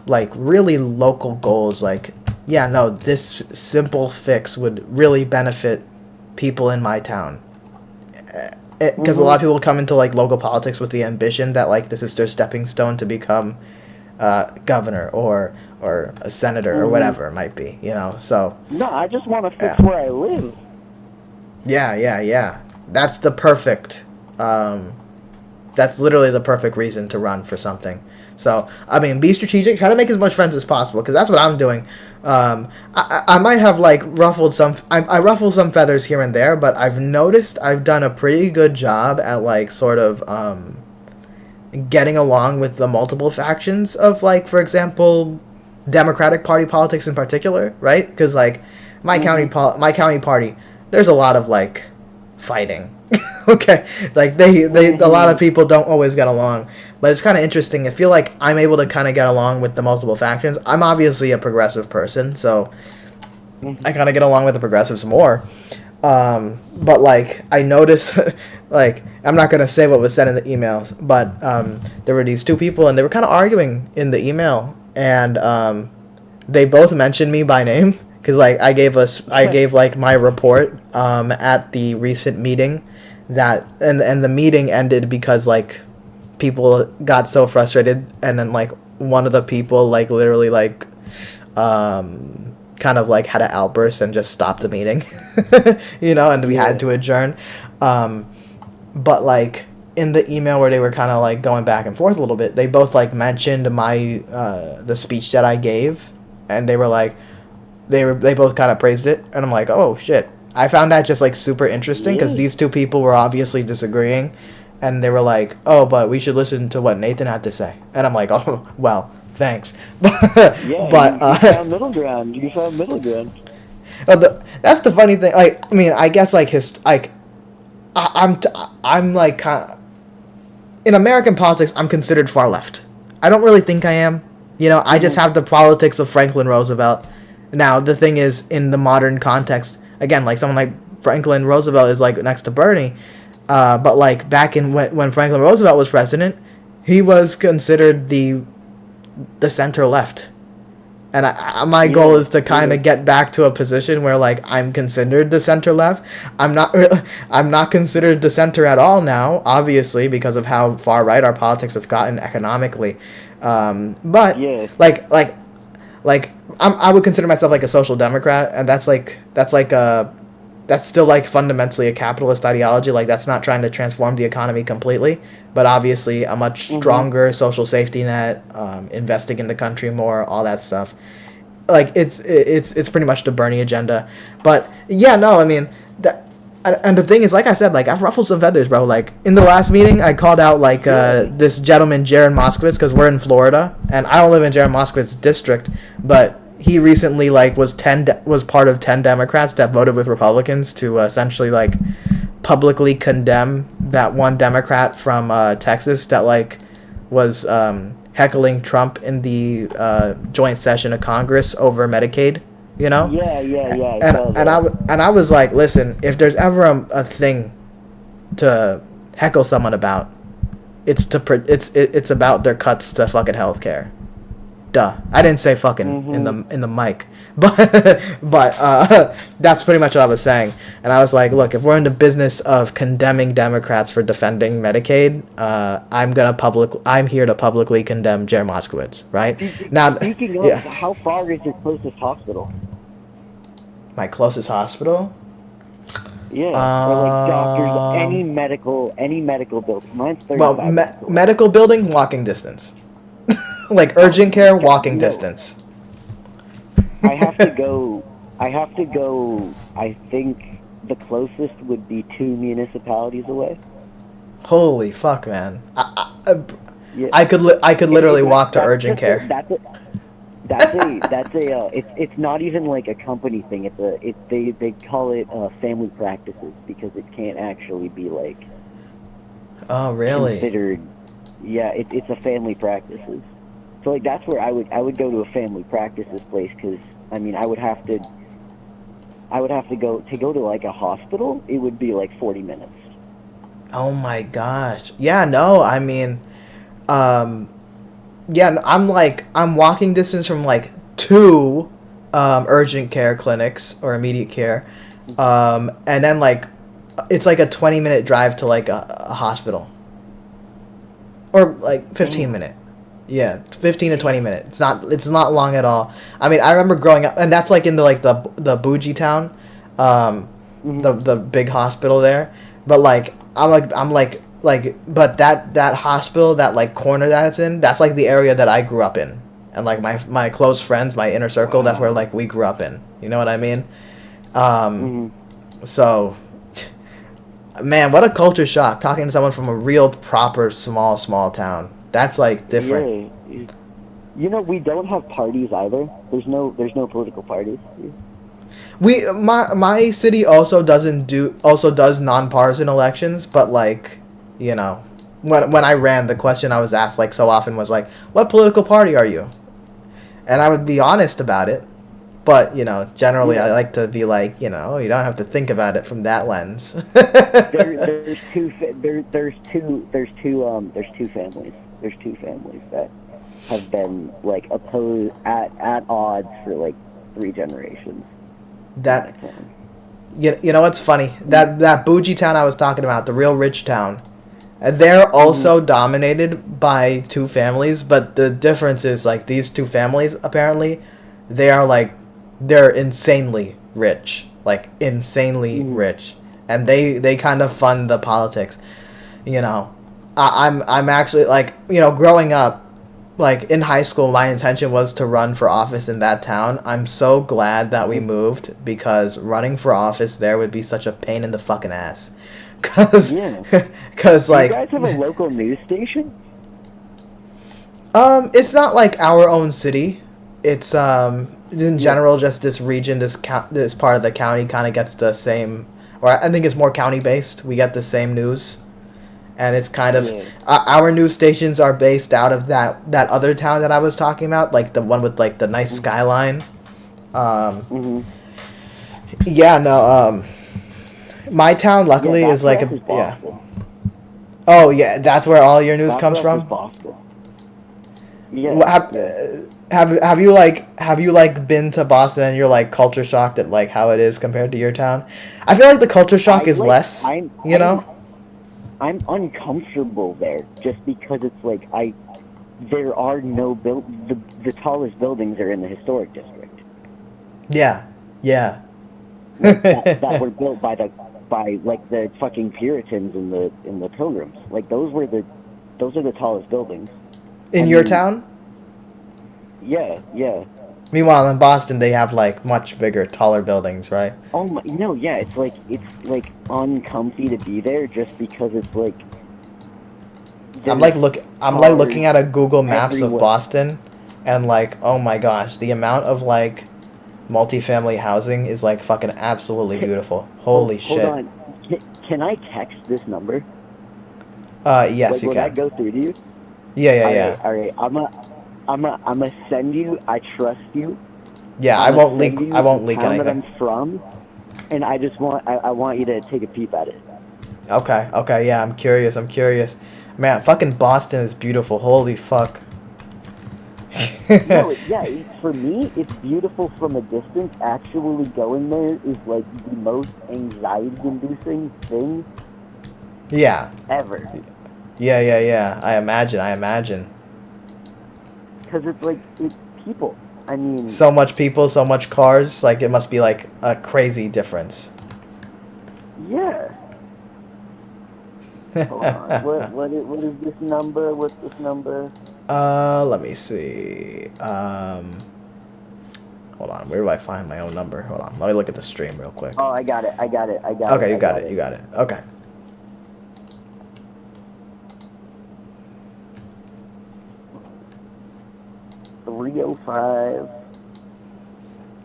A: really local goals. Like, yeah, no, this simple fix would really benefit people in my town. because a lot of people come into like local politics with the ambition that like this is their stepping stone to become governor or a senator or whatever it might be, you know. So
B: no, I just want to fix where I live.
A: Yeah. That's the perfect. That's literally the perfect reason to run for something. So I mean, be strategic. Try to make as much friends as possible, because that's what I'm doing. I might have like ruffled some. I ruffle some feathers here and there, but I've noticed I've done a pretty good job at like sort of getting along with the multiple factions of, like, for example, Democratic Party politics in particular, right? Because like my county party, there's a lot of like fighting. Okay, like they a lot of people don't always get along, but it's kind of interesting. I feel like I'm able to kind of get along with the multiple factions. I'm obviously a progressive person, so I kind of get along with the progressives more. But like I noticed, like, I'm not gonna say what was said in the emails, but there were these two people and they were kind of arguing in the email, and they both mentioned me by name, because like I gave like my report at the recent meeting, that and the meeting ended because like people got so frustrated, and then like one of the people like literally like kind of like had an outburst and just stopped the meeting. You know, and we had to adjourn. But like in the email where they were kind of like going back and forth a little bit, they both like mentioned my the speech that I gave, and they were like they both kind of praised it, and I'm like, oh shit. I found that just like super interesting, because these two people were obviously disagreeing, and they were like, oh, but we should listen to what Nathan had to say, and I'm like, oh well, thanks.
B: Yeah, but you found middle ground.
A: That's the funny thing. Like, I mean, I guess like I'm like in American politics, I'm considered far left. I don't really think I am. You know, I just have the politics of Franklin Roosevelt. Now, the thing is, in the modern context, again, like someone like Franklin Roosevelt is like next to Bernie, but like back in when Franklin Roosevelt was president, he was considered the center left. And my goal is to kind of get back to a position where like I'm considered the center left. I'm not considered the center at all now, obviously, because of how far right our politics have gotten economically. But I would consider myself like a social democrat, and that's still like fundamentally a capitalist ideology. Like, that's not trying to transform the economy completely, but obviously a much stronger social safety net, investing in the country more, all that stuff. Like, it's pretty much the Bernie agenda. But yeah, no, I mean that. And the thing is, like I said, like I've ruffled some feathers, bro. Like in the last meeting, I called out like this gentleman, Jared Moskowitz, because we're in Florida, and I don't live in Jared Moskowitz's district, but he recently like was part of 10 Democrats that voted with Republicans to essentially like publicly condemn that one Democrat from Texas that like was heckling Trump in the joint session of Congress over Medicaid. You know?
B: Yeah.
A: And I was like, listen, if there's ever a thing to heckle someone about, it's about their cuts to fucking healthcare. Duh. I didn't say fucking in the mic, but that's pretty much what I was saying. And I was like, look, if we're in the business of condemning Democrats for defending Medicaid, I'm here to publicly condemn Jared Moskowitz, right?
B: Speaking of, how far is your closest hospital?
A: My closest hospital?
B: Yeah, or like doctors, any medical building. Mine's 35.
A: Well, medical building, walking distance. Like urgent care, walking distance.
B: I have to go. I think the closest would be 2 municipalities away.
A: Holy fuck, man! I could literally walk to urgent care.
B: It's not even like a company thing. They call it family practices, because it can't actually be like.
A: Oh really?
B: Considered. Yeah, it's a family practices. So like that's where I would go to a family practices place, because I mean I would have to go to like a hospital. It would be like 40 minutes.
A: Oh my gosh! Yeah, no, I mean, yeah, I'm walking distance from like 2 urgent care clinics or immediate care, and then like it's like a 20-minute drive to like a hospital, or like 15-minute. Yeah, 15 to 20 minutes. It's not long at all. I mean, I remember growing up, and that's like in the bougie town, the big hospital there. But like but that hospital, that like corner that it's in, that's like the area that I grew up in, and like my close friends, my inner circle, that's where like we grew up in. You know what I mean? So, man, what a culture shock talking to someone from a real proper small town. That's like different.
B: Yeah. You know, we don't have parties either. There's no political parties.
A: My city also does nonpartisan elections, but like, you know, when I ran, the question I was asked like so often was like, what political party are you? And I would be honest about it, but you know, generally I like to be like, you know, you don't have to think about it from that lens.
B: There's two families. There's two families that have been like opposed at odds for like 3 generations.
A: That you know what's funny? That bougie town I was talking about, the real rich town, they're also dominated by 2 families, but the difference is like these 2 families apparently they're insanely rich, like insanely rich, and they kind of fund the politics, you know. I'm actually, like, you know, growing up, like, in high school, my intention was to run for office in that town. I'm so glad that we moved, because running for office there would be such a pain in the fucking ass. Cause like...
B: You guys have a local news station?
A: It's not, like, our own city. It's, in general, just this region, this part of the county kind of gets the same... Or I think it's more county-based. We get the same news. And it's kind of our news stations are based out of that other town that I was talking about, like the one with like the nice skyline. Yeah, no. My town, luckily, is like Oh yeah, that's where all your news comes from.
B: Yeah.
A: Have you been to Boston and you're like culture shocked at like how it is compared to your town? I feel like the culture shock is less. You know.
B: I'm uncomfortable there just because it's like there are no the tallest buildings are in the historic district.
A: Yeah.
B: Like that were built by like the fucking Puritans and the Pilgrims. Like those are the tallest buildings.
A: In your town?
B: Yeah.
A: Meanwhile, in Boston, they have like much bigger, taller buildings, right?
B: Oh my, no, yeah, it's like uncomfy to be there just because it's like.
A: I'm looking at a Google Maps of Boston, and like, oh my gosh, the amount of like multifamily housing is like fucking absolutely beautiful. Holy shit!
B: Hold on, can I text this number?
A: Yes,
B: like,
A: you
B: will
A: can.
B: That go through to you?
A: Yeah.
B: All right. I'm gonna send you. I trust you.
A: Yeah, I won't leak anything.
B: That I'm from, and I just want I want you to take a peep at it.
A: Okay. Yeah, I'm curious. Man, fucking Boston is beautiful. Holy fuck.
B: No, for me, it's beautiful from a distance. Actually going there is like the most anxiety-inducing thing.
A: Yeah.
B: Ever.
A: Yeah. I imagine.
B: Because it's like, it's people. I mean...
A: So much people, so much cars. Like, it must be, like, a crazy difference.
B: Yeah. Hold on. What is this number? What's this number?
A: Let me see. Hold on. Where do I find my own number? Hold on. Let me look at the stream real quick.
B: Oh, I got it.
A: Okay, you got it. Okay.
B: 305.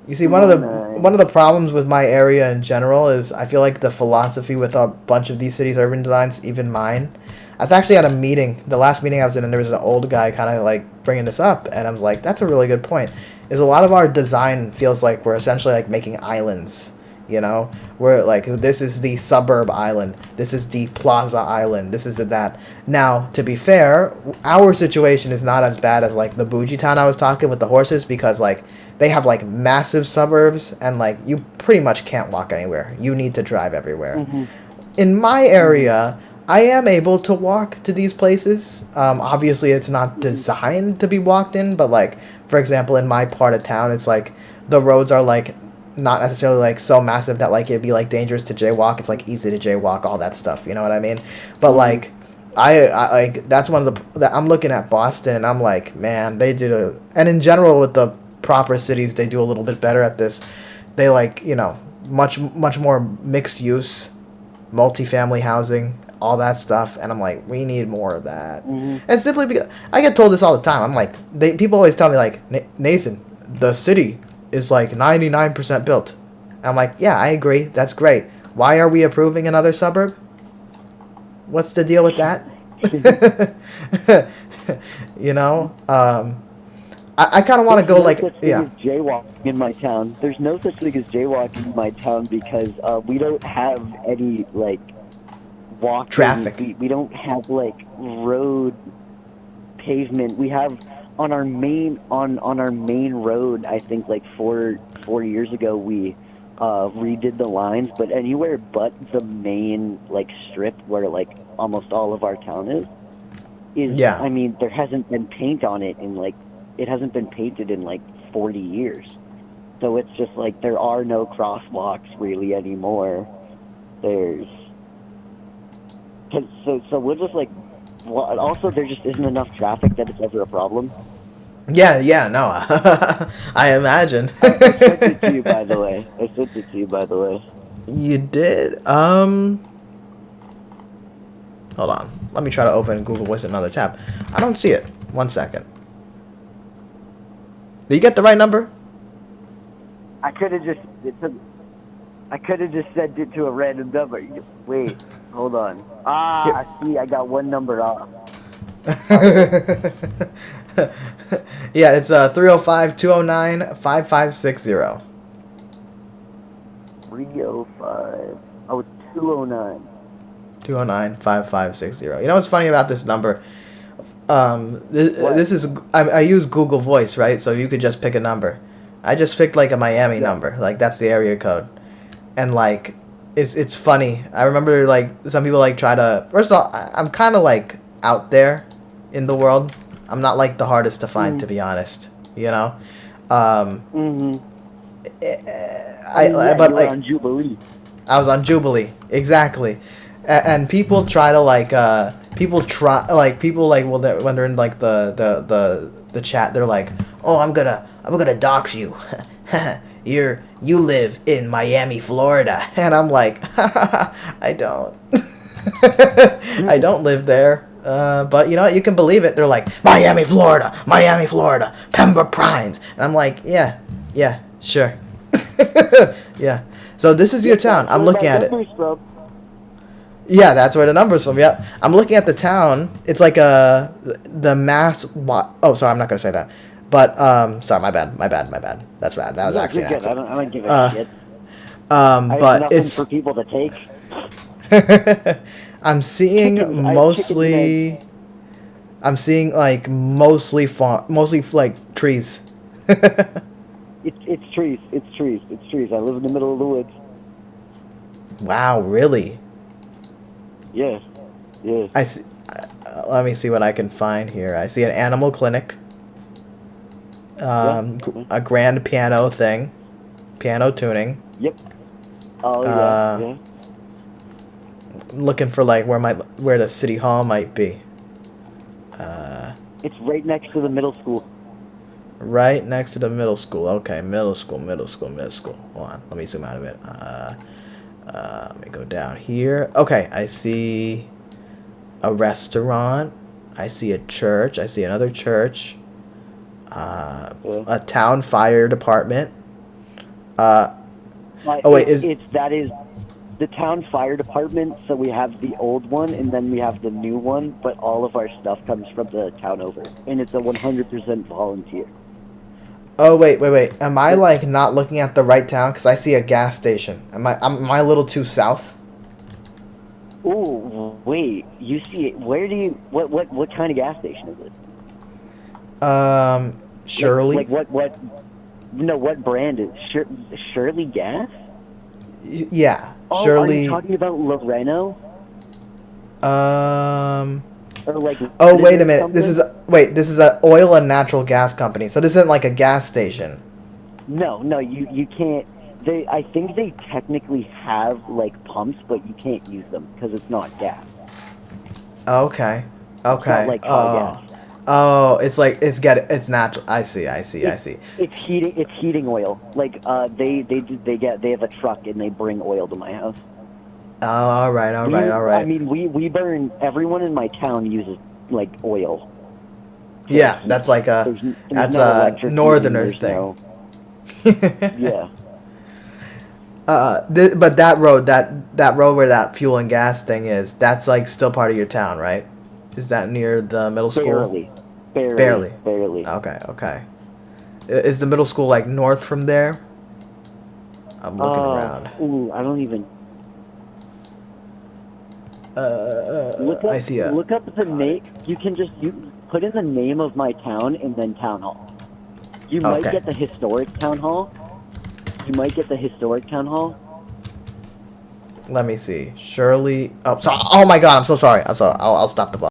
A: You see, one of the problems with my area in general is I feel like the philosophy with a bunch of these cities' urban designs, even mine. I was actually at a meeting, the last meeting I was in, and there was an old guy kind of like bringing this up, and I was like, that's a really good point. Is a lot of our design feels like we're essentially like making islands. You know, we're like, this is the suburb island, this is the plaza island, this is that. Now, to be fair, our situation is not as bad as like the bougie town I was talking with the horses, because like they have like massive suburbs and like you pretty much can't walk anywhere. You need to drive everywhere. in my area, I am able to walk to these places. Obviously, it's not designed to be walked in, but like, for example, in my part of town, it's like the roads are like not necessarily like so massive that like it'd be like dangerous to jaywalk. It's like easy to jaywalk, all that stuff. You know what I mean? But like, I like that's one of the I'm looking at Boston and I'm like, man, they did and in general with the proper cities, they do a little bit better at this. They like, you know, much more mixed use, multifamily housing, all that stuff, and I'm like, we need more of that. And simply because I get told this all the time. I'm like, people always tell me like, Nathan, the city is like 99% built. I'm like, yeah, I agree. That's great. Why are we approving another suburb? What's the deal with that? You know, I kind of want to go like, yeah.
B: Jaywalking in my town. There's no such thing as jaywalking in my town because we don't have any like walking
A: traffic.
B: We don't have like road pavement. We have on our main road. I think like four years ago we redid the lines, but anywhere but the main like strip where like almost all of our town is
A: yeah.
B: I mean, there hasn't been paint on it in like it hasn't been painted in like 40 years. So it's just like there are no crosswalks really anymore. There's so we're just like also there just isn't enough traffic that it's ever a problem.
A: Yeah, no. I imagine.
B: I sent it to you, by the way.
A: You did? Hold on. Let me try to open Google Voice in another tab. I don't see it. 1 second. Did you get the right number?
B: I could have just sent it to a random number. Wait, hold on. I see. I got one number off.
A: Yeah, it's 305-209-5560.
B: 305. Oh, it's 209.
A: 209-5560. You know what's funny about this number? This is I use Google Voice, right? So you could just pick a number. I just picked like a Miami number, like that's the area code, and like it's funny. I remember like some people like try to. First of all, I'm kind of like out there in the world. I'm not like the hardest to find, to be honest. You know. But like
B: on Jubilee.
A: I was on Jubilee, exactly. And people try to like when they're in like the chat, they're like, oh, I'm gonna dox you. You live in Miami, Florida. And I'm like, I don't. I don't live there. But you know what? You can believe it. They're like, Miami, Florida, Pembroke Pines. And I'm like, yeah, sure. Yeah. So this is your town. I'm looking at it. Yeah, that's where the number's from. Yeah, I'm looking at the town. It's like the mass. Oh, sorry, I'm not gonna say that. But sorry, my bad. That's bad. That was actually an accident.
B: I don't give a shit.
A: But it's
B: for people to take.
A: I'm seeing mostly. I'm seeing like mostly like trees.
B: It's trees. It's trees. I live in the middle of the woods.
A: Wow, really?
B: Yes.
A: I see. Let me see what I can find here. I see an animal clinic. A grand piano thing, piano tuning.
B: Yep. Oh yeah.
A: Looking for like where the city hall might be.
B: It's right next to the middle school.
A: Right next to the middle school. Okay, middle school. Hold on, let me zoom out a bit. Let me go down here. Okay, I see a restaurant. I see a church. I see another church. A town fire department. That is the town fire department. So we have the old one, and then we have the new one. But all of our stuff comes from the town over, and it's a 100% volunteer. Oh wait. Am I like not looking at the right town? Because I see a gas station. Am I a little too south?
B: Oh wait, you see it? Where do you? What kind of gas station is it?
A: Shirley.
B: Like what? No, what brand is Shirley Gas?
A: Yeah,
B: Oh, are
A: surely.
B: you talking about Loreno?
A: Um.
B: Or like
A: Oh,
B: London
A: wait a
B: or
A: minute.
B: something?
A: This is a oil and natural gas company. So this isn't like a gas station.
B: No, you can't. I think they technically have like pumps, but you can't use them because it's not gas.
A: Okay.
B: It's not
A: Okay.
B: like car gas.
A: Oh, it's natural. I see. I
B: It's
A: see.
B: it's heating oil. Like they have a truck and they bring oil to my house.
A: Oh, all right. All
B: I
A: right.
B: mean, we burn. Everyone in my town uses like oil for
A: Yeah,
B: heat. There's
A: that's
B: no
A: a
B: electric heating.
A: northerner
B: There's
A: thing.
B: no yeah.
A: But that road where that fuel and gas thing is, that's like still part of your town, right? Is that near the middle school? Barely.
B: Barely.
A: Okay. Is the middle school like north from there? I'm looking around.
B: Ooh, I don't even look
A: I
B: up.
A: see a
B: Look up the name.
A: cottage.
B: You put in the name of my town and then town hall. You might
A: Okay.
B: get the historic town hall.
A: Let me see. Shirley. Oh, so. Oh my God. I'm so sorry. I'll stop the